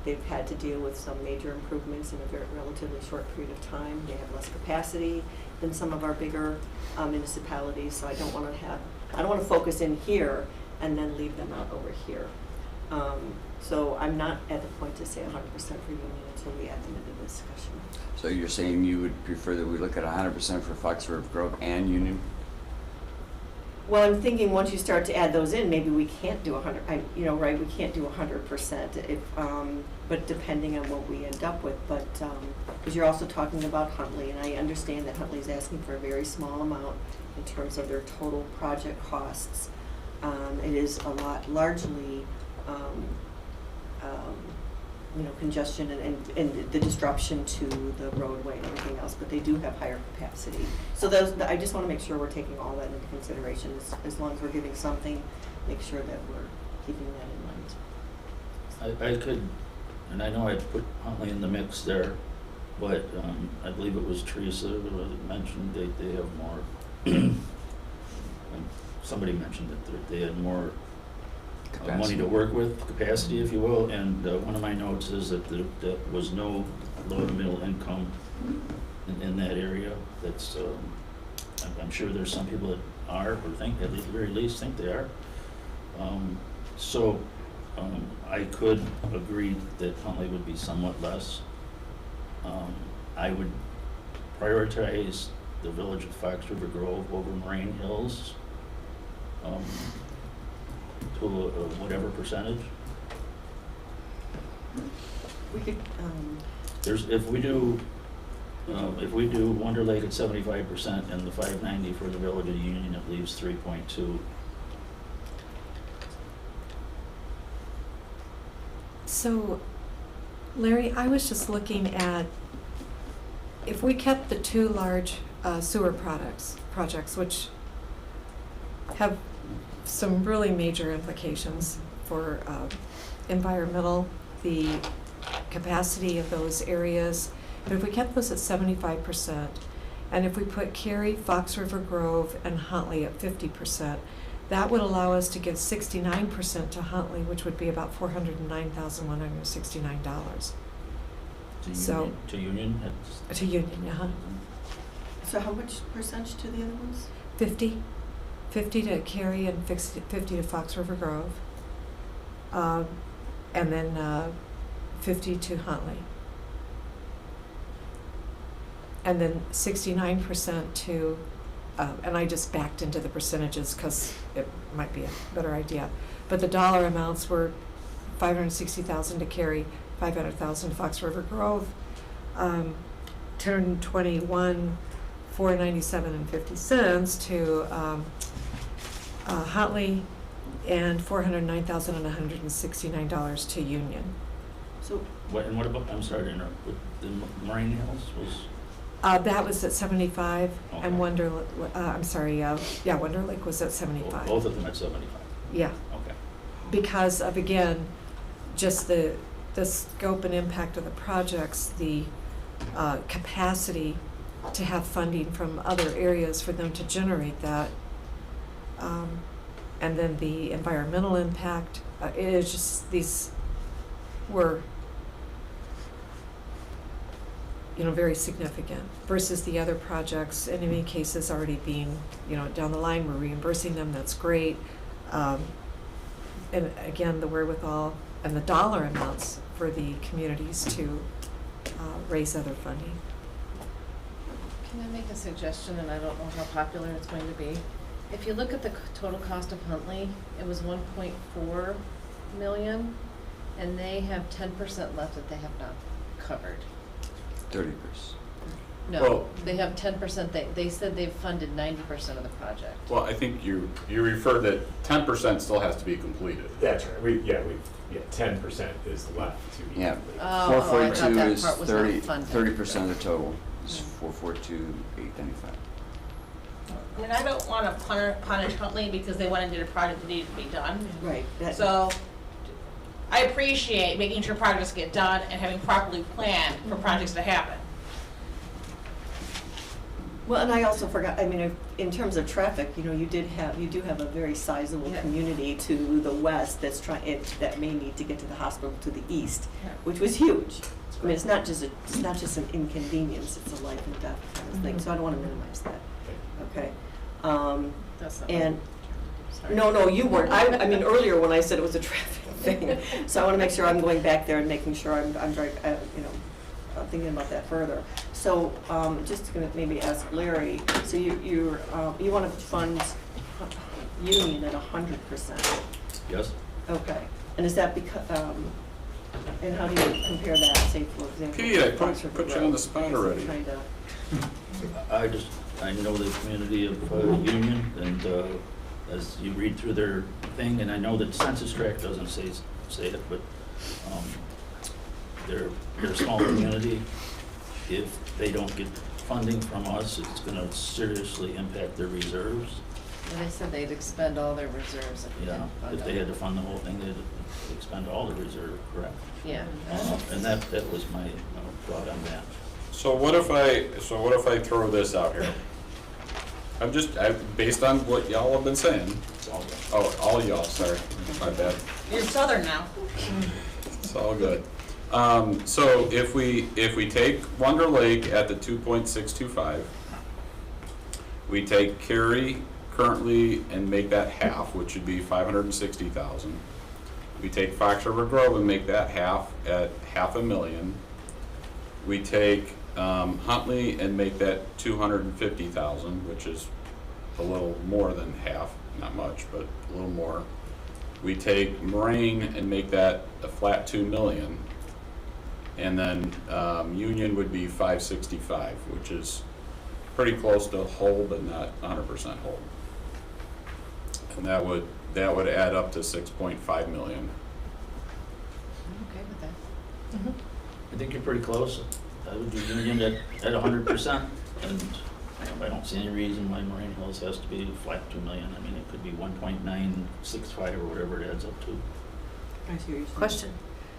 [SPEAKER 8] they've had to deal with some major improvements in a very relatively short period of time. They have less capacity than some of our bigger municipalities, so I don't want to focus in here and then leave them out over here. So I'm not at the point to say 100% for union until we add them into the discussion.
[SPEAKER 4] So you're saying you would prefer that we look at 100% for Fox River Grove and Union?
[SPEAKER 8] Well, I'm thinking once you start to add those in, maybe we can't do 100, right, we can't do 100% if, but depending on what we end up with, but, because you're also talking about Huntley, and I understand that Huntley's asking for a very small amount in terms of their total project costs. It is a lot, largely, congestion and the disruption to the roadway and everything else, but they do have higher capacity. So I just want to make sure we're taking all that into consideration. As long as we're giving something, make sure that we're keeping that in mind.
[SPEAKER 3] I could, and I know I put Huntley in the mix there, but I believe it was Teresa that mentioned they have more, somebody mentioned that they had more money to work with, capacity, if you will, and one of my notes is that there was no low to middle income in that area. That's, I'm sure there's some people that are, or think, at the very least, think they are. So I could agree that Huntley would be somewhat less. I would prioritize the village of Fox River Grove over Moraine Hills. To whatever percentage.
[SPEAKER 8] We could,
[SPEAKER 3] If we do Wonder Lake at 75% and the 590 for the Village of Union, it leaves 3.2.
[SPEAKER 13] So, Larry, I was just looking at, if we kept the two large sewer projects, which have some really major implications for environmental, the capacity of those areas, but if we kept those at 75%, and if we put Cary, Fox River Grove, and Huntley at 50%, that would allow us to give 69% to Huntley, which would be about $409,169. So-
[SPEAKER 3] To Union?
[SPEAKER 13] To Union,
[SPEAKER 8] so how much percentage to the other ones?
[SPEAKER 13] 50 to Cary and 50 to Fox River Grove. And then 50 to Huntley. And then 69% to, and I just backed into the percentages because it might be a better idea. But the dollar amounts were $560,000 to Cary, $500,000 to Fox River Grove, 1021, $497.50 to Huntley, and $409,169 to Union.
[SPEAKER 8] So,
[SPEAKER 3] And what about, I'm sorry to interrupt, but the Moraine Hills was?
[SPEAKER 13] That was at 75,
[SPEAKER 3] Okay.
[SPEAKER 13] and Wonder Lake was at 75.
[SPEAKER 3] Both of them at 75?
[SPEAKER 13] Yeah,
[SPEAKER 3] Okay.
[SPEAKER 13] because of, again, just the scope and impact of the projects, the capacity to have funding from other areas for them to generate that. And then the environmental impact, it is just, these were, very significant versus the other projects, and in many cases already being, down the line, we're reimbursing them, that's great. And again, the wherewithal and the dollar amounts for the communities to raise other funding.
[SPEAKER 7] Can I make a suggestion, and I don't know how popular it's going to be? If you look at the total cost of Huntley, it was 1.4 million, and they have 10% left that they have not covered.
[SPEAKER 4] 30%.
[SPEAKER 7] No,
[SPEAKER 1] Well-
[SPEAKER 7] they have 10%, they said they've funded 90% of the project.
[SPEAKER 1] Well, I think you referred that 10% still has to be
[SPEAKER 15] completed. That's right, 10% is left to be
[SPEAKER 4] Yeah.
[SPEAKER 15] completed.
[SPEAKER 7] Oh, I thought
[SPEAKER 4] 442
[SPEAKER 7] that
[SPEAKER 4] is
[SPEAKER 7] part was not funded.
[SPEAKER 4] 30% of the total. It's 442,895.
[SPEAKER 6] I mean, I don't wanna punish Huntley because they went and did a project that needed to be done.
[SPEAKER 8] Right.
[SPEAKER 6] So, I appreciate making sure projects get done and having properly planned for projects to happen.
[SPEAKER 8] Well, and I also forgot, in terms of traffic, you do have a very sizable
[SPEAKER 7] Yeah.
[SPEAKER 8] community to the west that may need to get to the hospital to the east,
[SPEAKER 7] Yeah.
[SPEAKER 8] which was huge. I mean, it's not just an inconvenience, it's a life and death kind of thing, so I don't wanna minimize that, okay?
[SPEAKER 7] That's not
[SPEAKER 8] And,
[SPEAKER 7] sorry.
[SPEAKER 8] no, you weren't, earlier when I said it was a traffic thing, so I wanna make sure I'm going back there and making sure I'm very, thinking about that further. So, just gonna maybe ask Larry, so you want to fund Union at 100%?
[SPEAKER 3] Yes?
[SPEAKER 8] Okay, and is that because, and how do you compare that, say, for example?
[SPEAKER 1] Pete, I
[SPEAKER 8] Oxford
[SPEAKER 1] put you
[SPEAKER 8] Road?
[SPEAKER 1] on the spot already.
[SPEAKER 8] Kinda-
[SPEAKER 3] I know the community of Union, and as you read through their thing, and I know that census tract doesn't say it, but they're a small community. If they don't get funding from us, it's gonna seriously impact their reserves.
[SPEAKER 7] And they said they'd expend all their reserves if we
[SPEAKER 3] Yeah,
[SPEAKER 7] didn't fund
[SPEAKER 3] if they
[SPEAKER 7] them.
[SPEAKER 3] had to fund the whole thing, they'd expend all the reserve, correct?
[SPEAKER 7] Yeah.
[SPEAKER 3] And that was my thought on that.
[SPEAKER 1] So what if I throw this out here? Based on what y'all have been saying. Oh, all y'all, sorry, my bad.
[SPEAKER 6] You're southern now.
[SPEAKER 1] It's all good. So if we take Wonder Lake at the 2.625, we take Cary currently and make that half, which would be 560,000. We take Fox River Grove and make that half at $500,000. We take Huntley and make that 250,000, which is a little more than half, not much, but a little more. We take Moraine and make that a flat 2 million. And then Union would be 565, which is pretty close to whole, but not 100% whole. And that would add up to 6.5 million.
[SPEAKER 7] I'm okay with that.
[SPEAKER 3] I think you're pretty close. I would do Union at 100%, and I don't see any reason why Moraine Hills has to be flat 2 million. I mean, it could be 1.965 or whatever it adds up to.
[SPEAKER 8] I see what you're saying.
[SPEAKER 13] Question.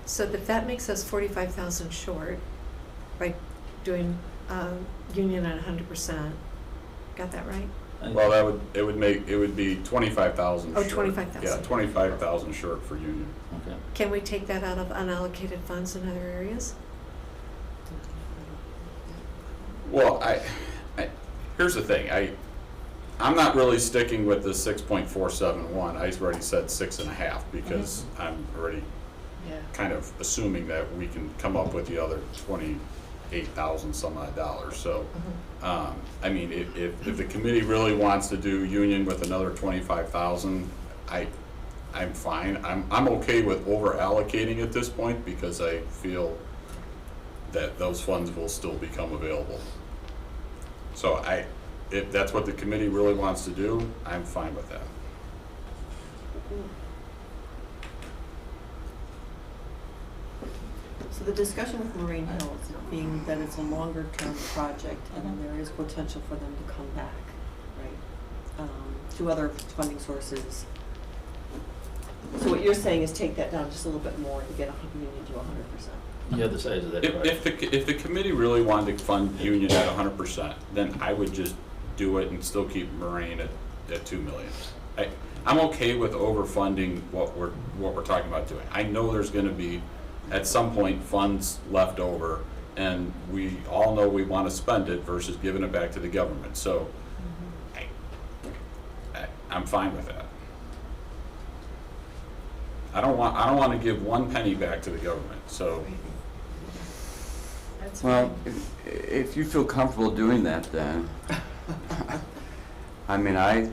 [SPEAKER 13] So if that makes us 45,000 short by doing Union at 100%, got that right?
[SPEAKER 1] Well, it would be 25,000
[SPEAKER 13] Oh,
[SPEAKER 1] short.
[SPEAKER 13] 25,000.
[SPEAKER 1] Yeah, 25,000 short for Union.
[SPEAKER 3] Okay.
[SPEAKER 13] Can we take that out of unallocated funds in other areas?
[SPEAKER 1] Well, here's the thing, I'm not really sticking with the 6.471, I already said 6.5, because I'm already
[SPEAKER 7] Yeah.
[SPEAKER 1] kind of assuming that we can come up with the other 28,000 some odd dollars, so, I mean, if the committee really wants to do Union with another 25,000, I'm fine, I'm okay with over allocating at this point, because I feel that those funds will still become available. So if that's what the committee really wants to do, I'm fine with that.
[SPEAKER 8] So the discussion with Moraine Hills being that it's a longer term project and there is potential for them to come back, right? To other funding sources. So what you're saying is take that down just a little bit more to get union to 100%.
[SPEAKER 3] The other side of that
[SPEAKER 1] If
[SPEAKER 3] project.
[SPEAKER 1] the committee really wanted to fund union at 100%, then I would just do it and still keep Marine at 2 million. I'm okay with overfunding what we're talking about doing. I know there's gonna be, at some point, funds left over, and we all know we wanna spend it versus giving it back to the government, so I'm fine with that. I don't wanna give one penny back to the government, so.
[SPEAKER 7] That's
[SPEAKER 4] Well,
[SPEAKER 7] fine.
[SPEAKER 4] if you feel comfortable doing that, then, I mean, I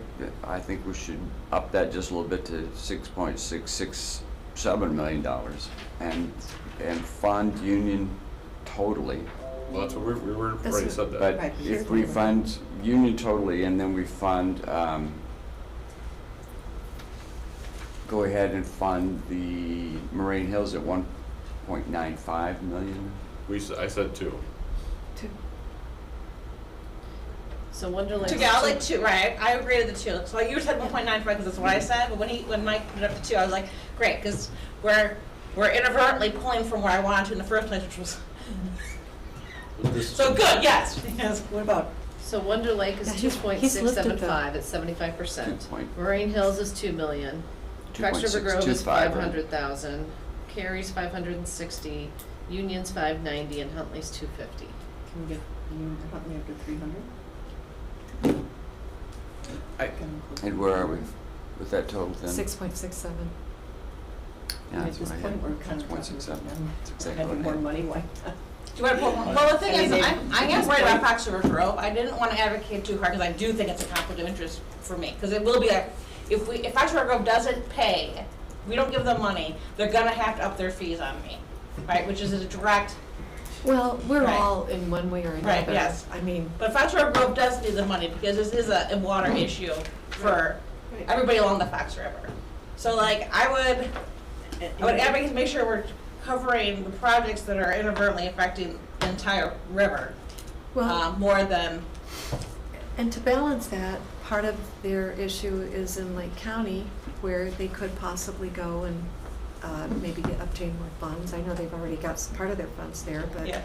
[SPEAKER 4] think we should up that just a little bit to $6.667 million and fund union totally.
[SPEAKER 1] Well, that's what we already said that.
[SPEAKER 4] But
[SPEAKER 8] Right,
[SPEAKER 4] if
[SPEAKER 8] here's
[SPEAKER 4] we
[SPEAKER 8] what we're-
[SPEAKER 4] fund union totally and then we fund, go ahead and fund the Moraine Hills at 1.95 million.
[SPEAKER 1] I said 2.
[SPEAKER 7] So Wonder Lake.
[SPEAKER 6] I'll like 2, right, I agree to the 2. So you said 1.95 because that's what I said, but when Mike put it up to 2, I was like, great, because we're inadvertently pulling from where I wanted to in the first place, which was, so good, yes, yes.
[SPEAKER 8] What about,
[SPEAKER 7] So Wonder Lake is
[SPEAKER 8] Yeah, he's lifted the-
[SPEAKER 7] 2.675 at 75%.
[SPEAKER 4] 2.
[SPEAKER 7] Marine Hills is 2 million. Trax River Grove is
[SPEAKER 4] 2.625, right?
[SPEAKER 7] 500,000. Cary's 560. Union's 590, and Huntley's 250.
[SPEAKER 8] can we get union to Huntley up to 300?
[SPEAKER 4] And where are we with that total then?
[SPEAKER 13] 6.67.
[SPEAKER 4] Yeah,
[SPEAKER 8] At
[SPEAKER 4] that's
[SPEAKER 8] this
[SPEAKER 4] what I
[SPEAKER 8] point,
[SPEAKER 4] had.
[SPEAKER 8] we're kind of
[SPEAKER 4] 6.67.
[SPEAKER 8] talking,
[SPEAKER 4] That's exactly
[SPEAKER 8] having
[SPEAKER 4] what I
[SPEAKER 8] more
[SPEAKER 4] had.
[SPEAKER 8] money, why not?
[SPEAKER 6] Do you want to pull one? Well, the thing
[SPEAKER 8] I
[SPEAKER 6] is,
[SPEAKER 8] mean,
[SPEAKER 6] I am
[SPEAKER 8] they-
[SPEAKER 6] worried about Fox River Grove. I didn't want to advocate too hard because I do think it's a conflict of interest for me. Because it will be if Fox River Grove doesn't pay, we don't give them money, they're gonna have to up their fees on me, right? Which is a direct.
[SPEAKER 13] Well, we're
[SPEAKER 6] Right.
[SPEAKER 13] all in one way or another.
[SPEAKER 6] Right, yes.
[SPEAKER 13] I mean,
[SPEAKER 6] But Fox River Grove does need the money because this is a water issue for
[SPEAKER 8] Right.
[SPEAKER 6] everybody along the Fox River. So like, I would advocate to make sure we're covering the projects that are inadvertently affecting the entire river,
[SPEAKER 13] well,
[SPEAKER 6] more than,
[SPEAKER 13] and to balance that, part of their issue is in Lake County, where they could possibly go and maybe obtain more funds. I know they've already got part of their funds there, but
[SPEAKER 6] yeah.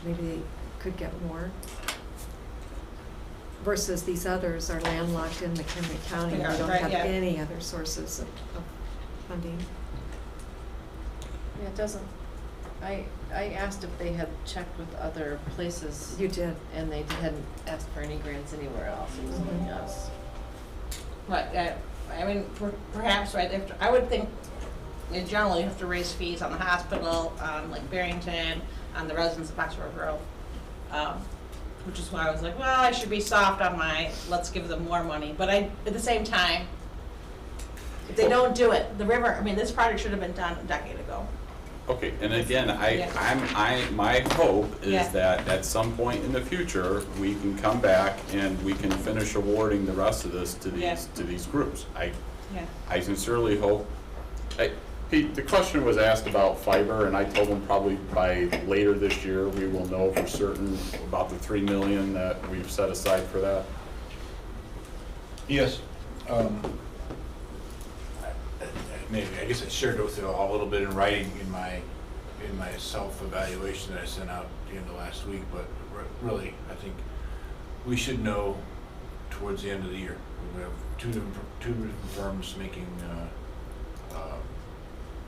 [SPEAKER 13] maybe they could get more. Versus these others are landlocked in McHenry County,
[SPEAKER 6] They
[SPEAKER 13] and
[SPEAKER 6] are,
[SPEAKER 13] we don't
[SPEAKER 6] right,
[SPEAKER 13] have
[SPEAKER 6] yeah.
[SPEAKER 13] any other sources of funding.
[SPEAKER 7] Yeah, it doesn't, I asked if they had checked with other places.
[SPEAKER 13] You did.
[SPEAKER 7] And they hadn't asked for any grants anywhere else. It was only us.
[SPEAKER 6] Right, I mean, perhaps, right, I would think, in general, you have to raise fees on the hospital, on like Barrington, on the residents of Fox River Grove. Which is why I was like, well, I should be soft on my, let's give them more money, but at the same time, if they don't do it, the river, I mean, this project should have been done a decade ago.
[SPEAKER 1] Okay, and again,
[SPEAKER 6] Yeah.
[SPEAKER 1] my hope
[SPEAKER 6] Yeah.
[SPEAKER 1] is that at some point in the future, we can come back and we can finish awarding the rest of this to
[SPEAKER 6] Yeah.
[SPEAKER 1] these groups.
[SPEAKER 6] Yeah.
[SPEAKER 1] I sincerely hope, Pete, the question was asked about fiber, and I told him probably by later this year, we will know for certain about the 3 million that we've set aside for that.
[SPEAKER 20] Yes. Maybe, I guess I shared it with you all a little bit in writing in my self-evaluation that I sent out at the end of last week, but really, I think we should know towards the end of the year. We have two different firms making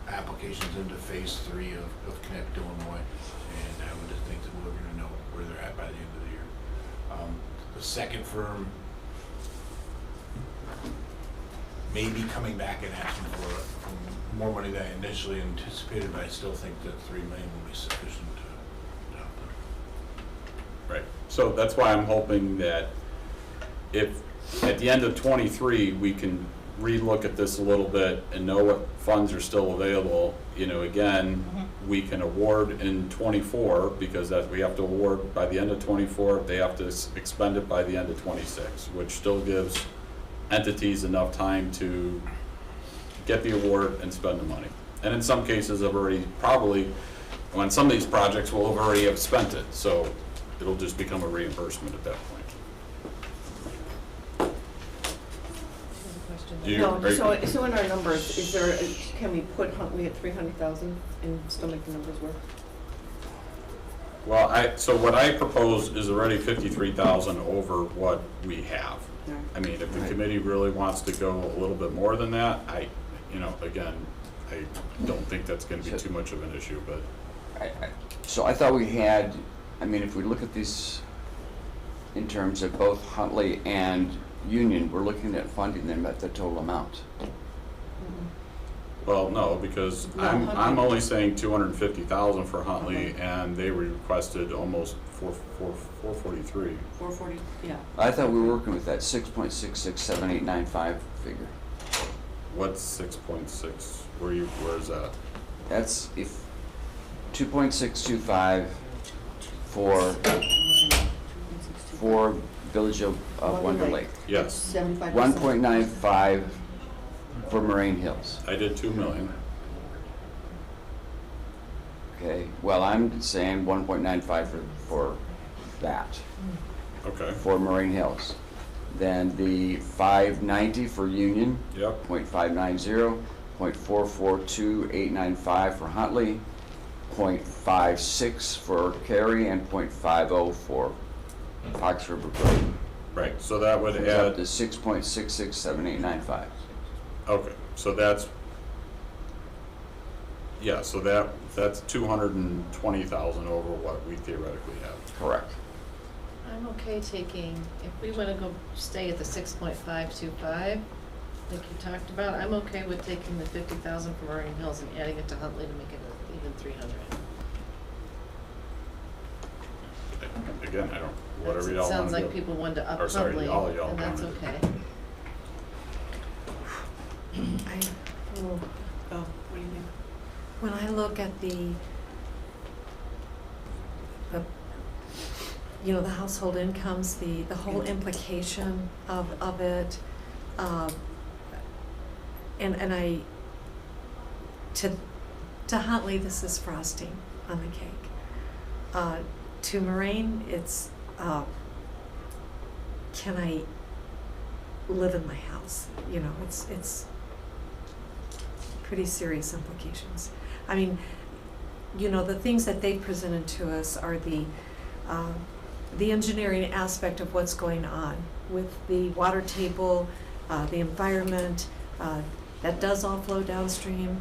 [SPEAKER 20] applications into phase 3 of Connect Illinois, and I would just think that we're gonna know where they're at by the end of the year. The second firm may be coming back and asking for more money than I initially anticipated, but I still think that 3 million will be sufficient to help them.
[SPEAKER 1] Right. So that's why I'm hoping that if, at the end of '23, we can relook at this a little bit and know what funds are still available, again, we can award in '24, because that, we have to award by the end of '24, they have to expend it by the end of '26, which still gives entities enough time to get the award and spend the money. And in some cases, I've already probably, on some of these projects, we'll have already have spent it, so it'll just become a reimbursement at that point.
[SPEAKER 7] Any questions?
[SPEAKER 1] Do you-
[SPEAKER 8] No,
[SPEAKER 1] are you-
[SPEAKER 8] so in our numbers, is there, can we put Huntley at 300,000 and still make the numbers work?
[SPEAKER 1] Well, so what I propose is already 53,000 over what we have.
[SPEAKER 8] Yeah.
[SPEAKER 1] I mean, if the
[SPEAKER 4] Right.
[SPEAKER 1] committee really wants to go a little bit more than that, again, I don't think that's gonna be too much of an issue, but
[SPEAKER 4] So I thought we had, I mean, if we look at these in terms of both Huntley and Union, we're looking at funding them at the total amount.
[SPEAKER 1] well, no, because
[SPEAKER 8] No,
[SPEAKER 1] I'm
[SPEAKER 8] Huntley-
[SPEAKER 1] only saying 250,000 for Huntley, and they requested almost 443.
[SPEAKER 8] 440, yeah.
[SPEAKER 4] I thought we were working with that 6.667895 figure.
[SPEAKER 1] What's 6.6? Where's that?
[SPEAKER 4] That's if 2.625 for Village of Wonder Lake.
[SPEAKER 1] Yes,
[SPEAKER 8] 75%.
[SPEAKER 4] 1.95 for Moraine Hills.
[SPEAKER 1] I did 2 million.
[SPEAKER 4] Okay, well, I'm saying 1.95 for that,
[SPEAKER 1] Okay,
[SPEAKER 4] for Moraine Hills. Then the 590 for Union,
[SPEAKER 1] yep,
[SPEAKER 4] 0.590, 0.442895 for Huntley, 0.56 for Cary, and 0.50 for Fox River Road.
[SPEAKER 1] right, so that would
[SPEAKER 4] Comes up
[SPEAKER 1] add,
[SPEAKER 4] to 6.667895.
[SPEAKER 1] okay, so that's, yeah, so that's 220,000 over what we theoretically have.
[SPEAKER 4] Correct.
[SPEAKER 7] I'm okay taking, if we wanna go stay at the 6.525, like you talked about, I'm okay with taking the 50,000 from Moraine Hills and adding it to Huntley to make it even 300.
[SPEAKER 1] Again, I don't, whatever
[SPEAKER 7] That's-
[SPEAKER 1] y'all want to do.
[SPEAKER 7] Sounds like people wanted to
[SPEAKER 1] Or
[SPEAKER 7] up
[SPEAKER 1] sorry,
[SPEAKER 7] Huntley,
[SPEAKER 1] y'all
[SPEAKER 7] and that's
[SPEAKER 1] wanted to.
[SPEAKER 7] okay.
[SPEAKER 8] Oh, what do you think?
[SPEAKER 13] When I look at the you know, the household incomes, the whole implication of it, and I, to Huntley, this is frosting on the cake. To Moraine, it's, can I live in my house? You know, it's pretty serious implications. I mean, you know, the things that they presented to us are the engineering aspect of what's going on with the water table, the environment, that does all flow downstream.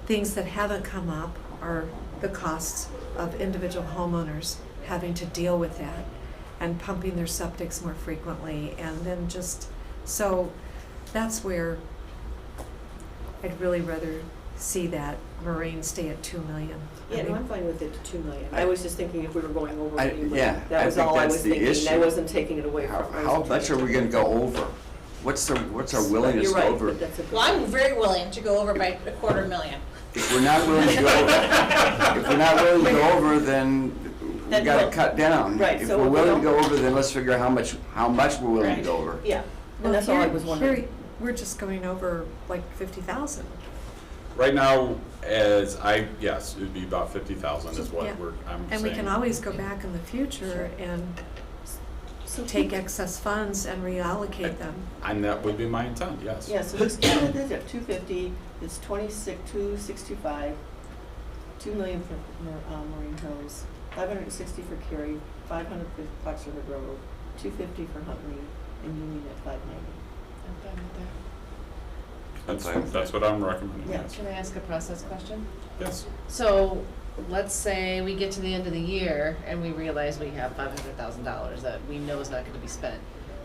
[SPEAKER 13] Things that haven't come up are the costs of individual homeowners having to deal with that and pumping their septics more frequently, and then just, so that's where I'd really rather see that Moraine stay at 2 million.
[SPEAKER 8] Yeah, no, I'm fine with it to 2 million. I was just thinking if we were going over,
[SPEAKER 4] I-
[SPEAKER 8] we would.
[SPEAKER 4] yeah,
[SPEAKER 8] That
[SPEAKER 4] I
[SPEAKER 8] was
[SPEAKER 4] think
[SPEAKER 8] all I
[SPEAKER 4] that's
[SPEAKER 8] was
[SPEAKER 4] the
[SPEAKER 8] thinking. I
[SPEAKER 4] issue.
[SPEAKER 8] wasn't taking it away from. I
[SPEAKER 4] How
[SPEAKER 8] wasn't
[SPEAKER 4] much are
[SPEAKER 8] trying
[SPEAKER 4] we
[SPEAKER 8] to-
[SPEAKER 4] gonna go over? What's our willingness
[SPEAKER 8] You're
[SPEAKER 4] to go
[SPEAKER 8] right,
[SPEAKER 4] over?
[SPEAKER 8] but that's a good
[SPEAKER 6] Well, I'm
[SPEAKER 8] point.
[SPEAKER 6] very willing to go over by $250,000.
[SPEAKER 4] If we're not willing to go over, if we're not willing to go over, then we
[SPEAKER 8] Then
[SPEAKER 4] gotta
[SPEAKER 8] we'll-
[SPEAKER 4] cut down.
[SPEAKER 8] right,
[SPEAKER 4] If
[SPEAKER 8] so
[SPEAKER 4] we're
[SPEAKER 8] if we
[SPEAKER 4] willing to
[SPEAKER 8] don't-
[SPEAKER 4] go over, then let's figure out how much we're willing to
[SPEAKER 6] Right.
[SPEAKER 4] go over.
[SPEAKER 8] Yeah,
[SPEAKER 13] Well,
[SPEAKER 8] and that's all I
[SPEAKER 13] here-
[SPEAKER 8] was wondering.
[SPEAKER 13] here, we're just going over like 50,000.
[SPEAKER 1] Right now, yes, it'd be about 50,000 is what
[SPEAKER 13] Yeah.
[SPEAKER 1] I'm saying.
[SPEAKER 13] And we can always go back in the future and take excess funds and reallocate them.
[SPEAKER 1] And that would be my intent, yes.
[SPEAKER 8] Yeah, so just give it this, 250, it's 2,625, 2 million for Marine Hills, 560 for Cary, 500 for Fox River Grove, 250 for Huntley, and Union at 590.
[SPEAKER 7] I'm fine with that.
[SPEAKER 1] That's what I'm recommending,
[SPEAKER 8] Yeah.
[SPEAKER 1] yes.
[SPEAKER 7] Can I ask a process question?
[SPEAKER 1] Yes.
[SPEAKER 7] So, let's say we get to the end of the year and we realize we have $500,000 that we know is not gonna be spent.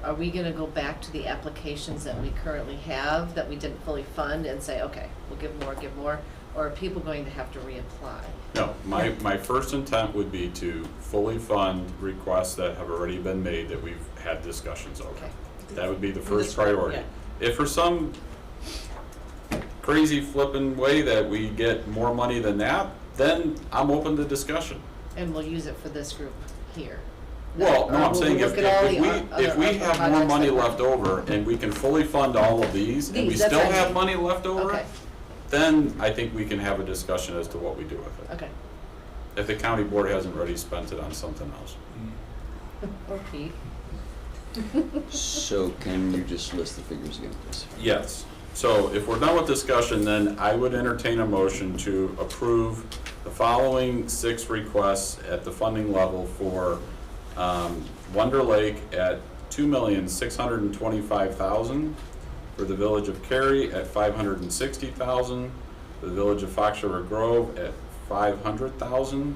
[SPEAKER 7] Are we gonna go back to the applications that we currently have that we didn't fully fund and say, okay, we'll give more? Or are people going to have to reapply?
[SPEAKER 1] No, my first intent would be to fully fund requests that have already been made that we've had discussions over.
[SPEAKER 7] Okay.
[SPEAKER 1] That would be the
[SPEAKER 6] This-
[SPEAKER 1] first priority.
[SPEAKER 6] yeah.
[SPEAKER 1] If for some crazy flippin' way that we get more money than that, then I'm open to discussion.
[SPEAKER 7] And we'll use it for this group here?
[SPEAKER 1] Well, no,
[SPEAKER 7] Or
[SPEAKER 1] I'm
[SPEAKER 7] will
[SPEAKER 1] saying
[SPEAKER 7] we
[SPEAKER 1] if
[SPEAKER 7] look at all the
[SPEAKER 1] if we
[SPEAKER 7] other
[SPEAKER 1] have more
[SPEAKER 7] projects
[SPEAKER 1] money
[SPEAKER 7] that we're-
[SPEAKER 1] left over and we can fully fund all of these and we
[SPEAKER 7] These, that's
[SPEAKER 1] still
[SPEAKER 7] what I
[SPEAKER 1] have
[SPEAKER 7] mean.
[SPEAKER 1] money left over,
[SPEAKER 7] Okay,
[SPEAKER 1] then I think we can have a discussion as to what we do with it.
[SPEAKER 7] okay.
[SPEAKER 1] If the county board hasn't already spent it on something else.
[SPEAKER 7] Or Pete.
[SPEAKER 4] So can you just list the figures again, please?
[SPEAKER 1] Yes. So if we're done with discussion, then I would entertain a motion to approve the following 6 requests at the funding level for Wonder Lake at $2,625,000, for the Village of Cary at $560,000, the Village of Fox River Grove at $500,000,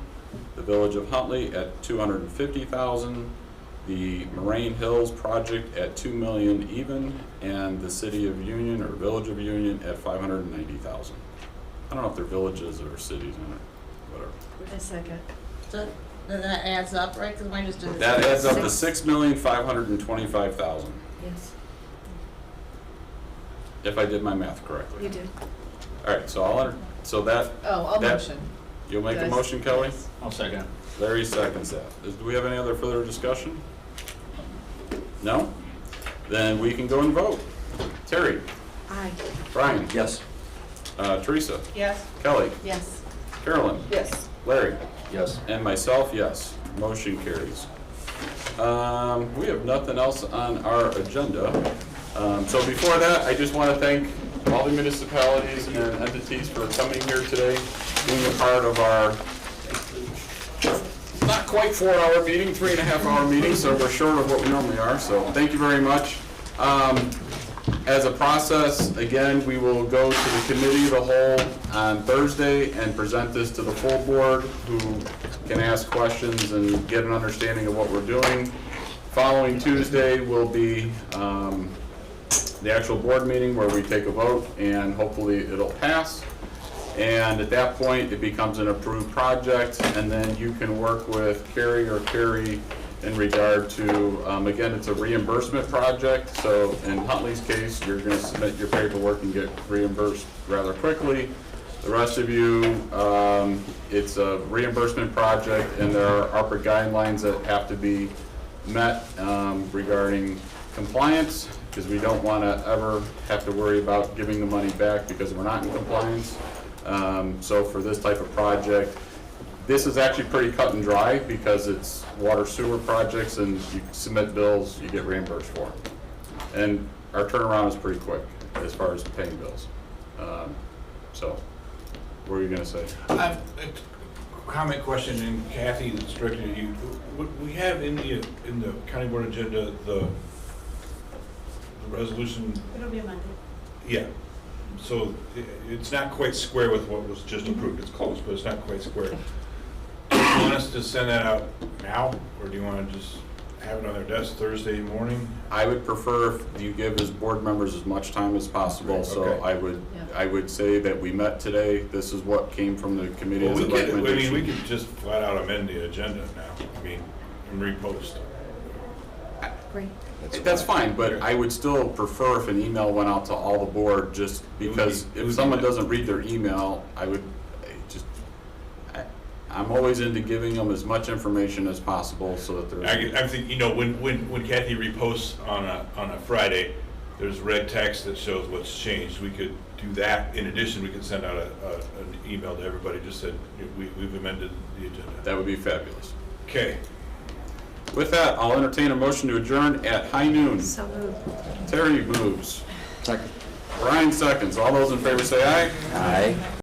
[SPEAKER 1] the Village of Huntley at $250,000, the Moraine Hills project at $2 million even, and the City of Union or Village of Union at $590,000. I don't know if they're villages or cities in it, whatever.
[SPEAKER 13] A second.
[SPEAKER 6] So then that adds up, right? Because mine just did.
[SPEAKER 1] That adds up to $6,525,000,
[SPEAKER 13] Yes,
[SPEAKER 1] if I did my math correctly.
[SPEAKER 13] you did.
[SPEAKER 1] All right, so so that,
[SPEAKER 7] Oh, I'll
[SPEAKER 1] That-
[SPEAKER 7] motion.
[SPEAKER 1] you'll make a
[SPEAKER 7] Yes.
[SPEAKER 1] motion, Kelly?
[SPEAKER 3] I'll second.
[SPEAKER 1] Larry seconds that. Do we have any other further discussion? No? Then we can go and vote. Terry?
[SPEAKER 13] Aye.
[SPEAKER 1] Brian?
[SPEAKER 4] Yes.
[SPEAKER 1] Teresa?
[SPEAKER 6] Yes.
[SPEAKER 1] Kelly?
[SPEAKER 6] Yes.
[SPEAKER 1] Carolyn?
[SPEAKER 7] Yes.
[SPEAKER 1] Larry?
[SPEAKER 3] Yes.
[SPEAKER 1] And myself, yes. Motion carries. We have nothing else on our agenda. So before that, I just want to thank all the municipalities and entities for coming here today, being a part of our not quite 4-hour meeting, 3.5-hour meeting, so we're short of what we normally are, so thank you very much. As a process, again, we will go to the committee of the whole on Thursday and present this to the full board, who can ask questions and get an understanding of what we're doing. Following Tuesday will be the actual board meeting where we take a vote, and hopefully it'll pass. And at that point, it becomes an approved project, and then you can work with Cary or Cary in regard to, again, it's a reimbursement project, so in Huntley's case, you're gonna submit your paperwork and get reimbursed rather quickly. The rest of you, it's a reimbursement project, and there are ARPA guidelines that have to be met regarding compliance, because we don't wanna ever have to worry about giving the money back because we're not in compliance. So for this type of project, this is actually pretty cut and dry because it's water sewer projects, and you submit bills, you get reimbursed for them. And our turnaround is pretty quick as far as paying bills. So, what were you gonna say?
[SPEAKER 20] A comment, question, and Kathy, that's directed at you. What we have in the county board agenda, the resolution,
[SPEAKER 14] It'll be Monday.
[SPEAKER 20] yeah. So it's not quite square with what was just approved. It's close, but it's not quite square. Do you want us to send that out now, or do you want to just have it on their desk Thursday morning?
[SPEAKER 1] I would prefer if you give as board members as much time as possible, so
[SPEAKER 20] Okay.
[SPEAKER 1] I would say that we met today, this is what came from the committee
[SPEAKER 20] Well,
[SPEAKER 1] as a
[SPEAKER 20] we could,
[SPEAKER 1] recommendation.
[SPEAKER 20] we could just flat out amend the agenda now, and repost.
[SPEAKER 13] Great.
[SPEAKER 1] That's fine, but I would still prefer if an email went out to all the board, just because
[SPEAKER 20] It would
[SPEAKER 1] if
[SPEAKER 20] be
[SPEAKER 1] someone
[SPEAKER 20] that.
[SPEAKER 1] doesn't read their email, I'm always into giving them as much information as possible so that there's.
[SPEAKER 20] I think, when Kathy reposts on a Friday, there's red text that shows what's changed. We could do that. In addition, we could send out an email to everybody, just said, we've amended the agenda.
[SPEAKER 1] That would be fabulous.
[SPEAKER 20] Okay.
[SPEAKER 1] With that, I'll entertain a motion to adjourn at high noon.
[SPEAKER 13] So moved.
[SPEAKER 1] Terry moves.
[SPEAKER 4] Second.
[SPEAKER 1] Brian seconds. All those in favor say aye.
[SPEAKER 4] Aye.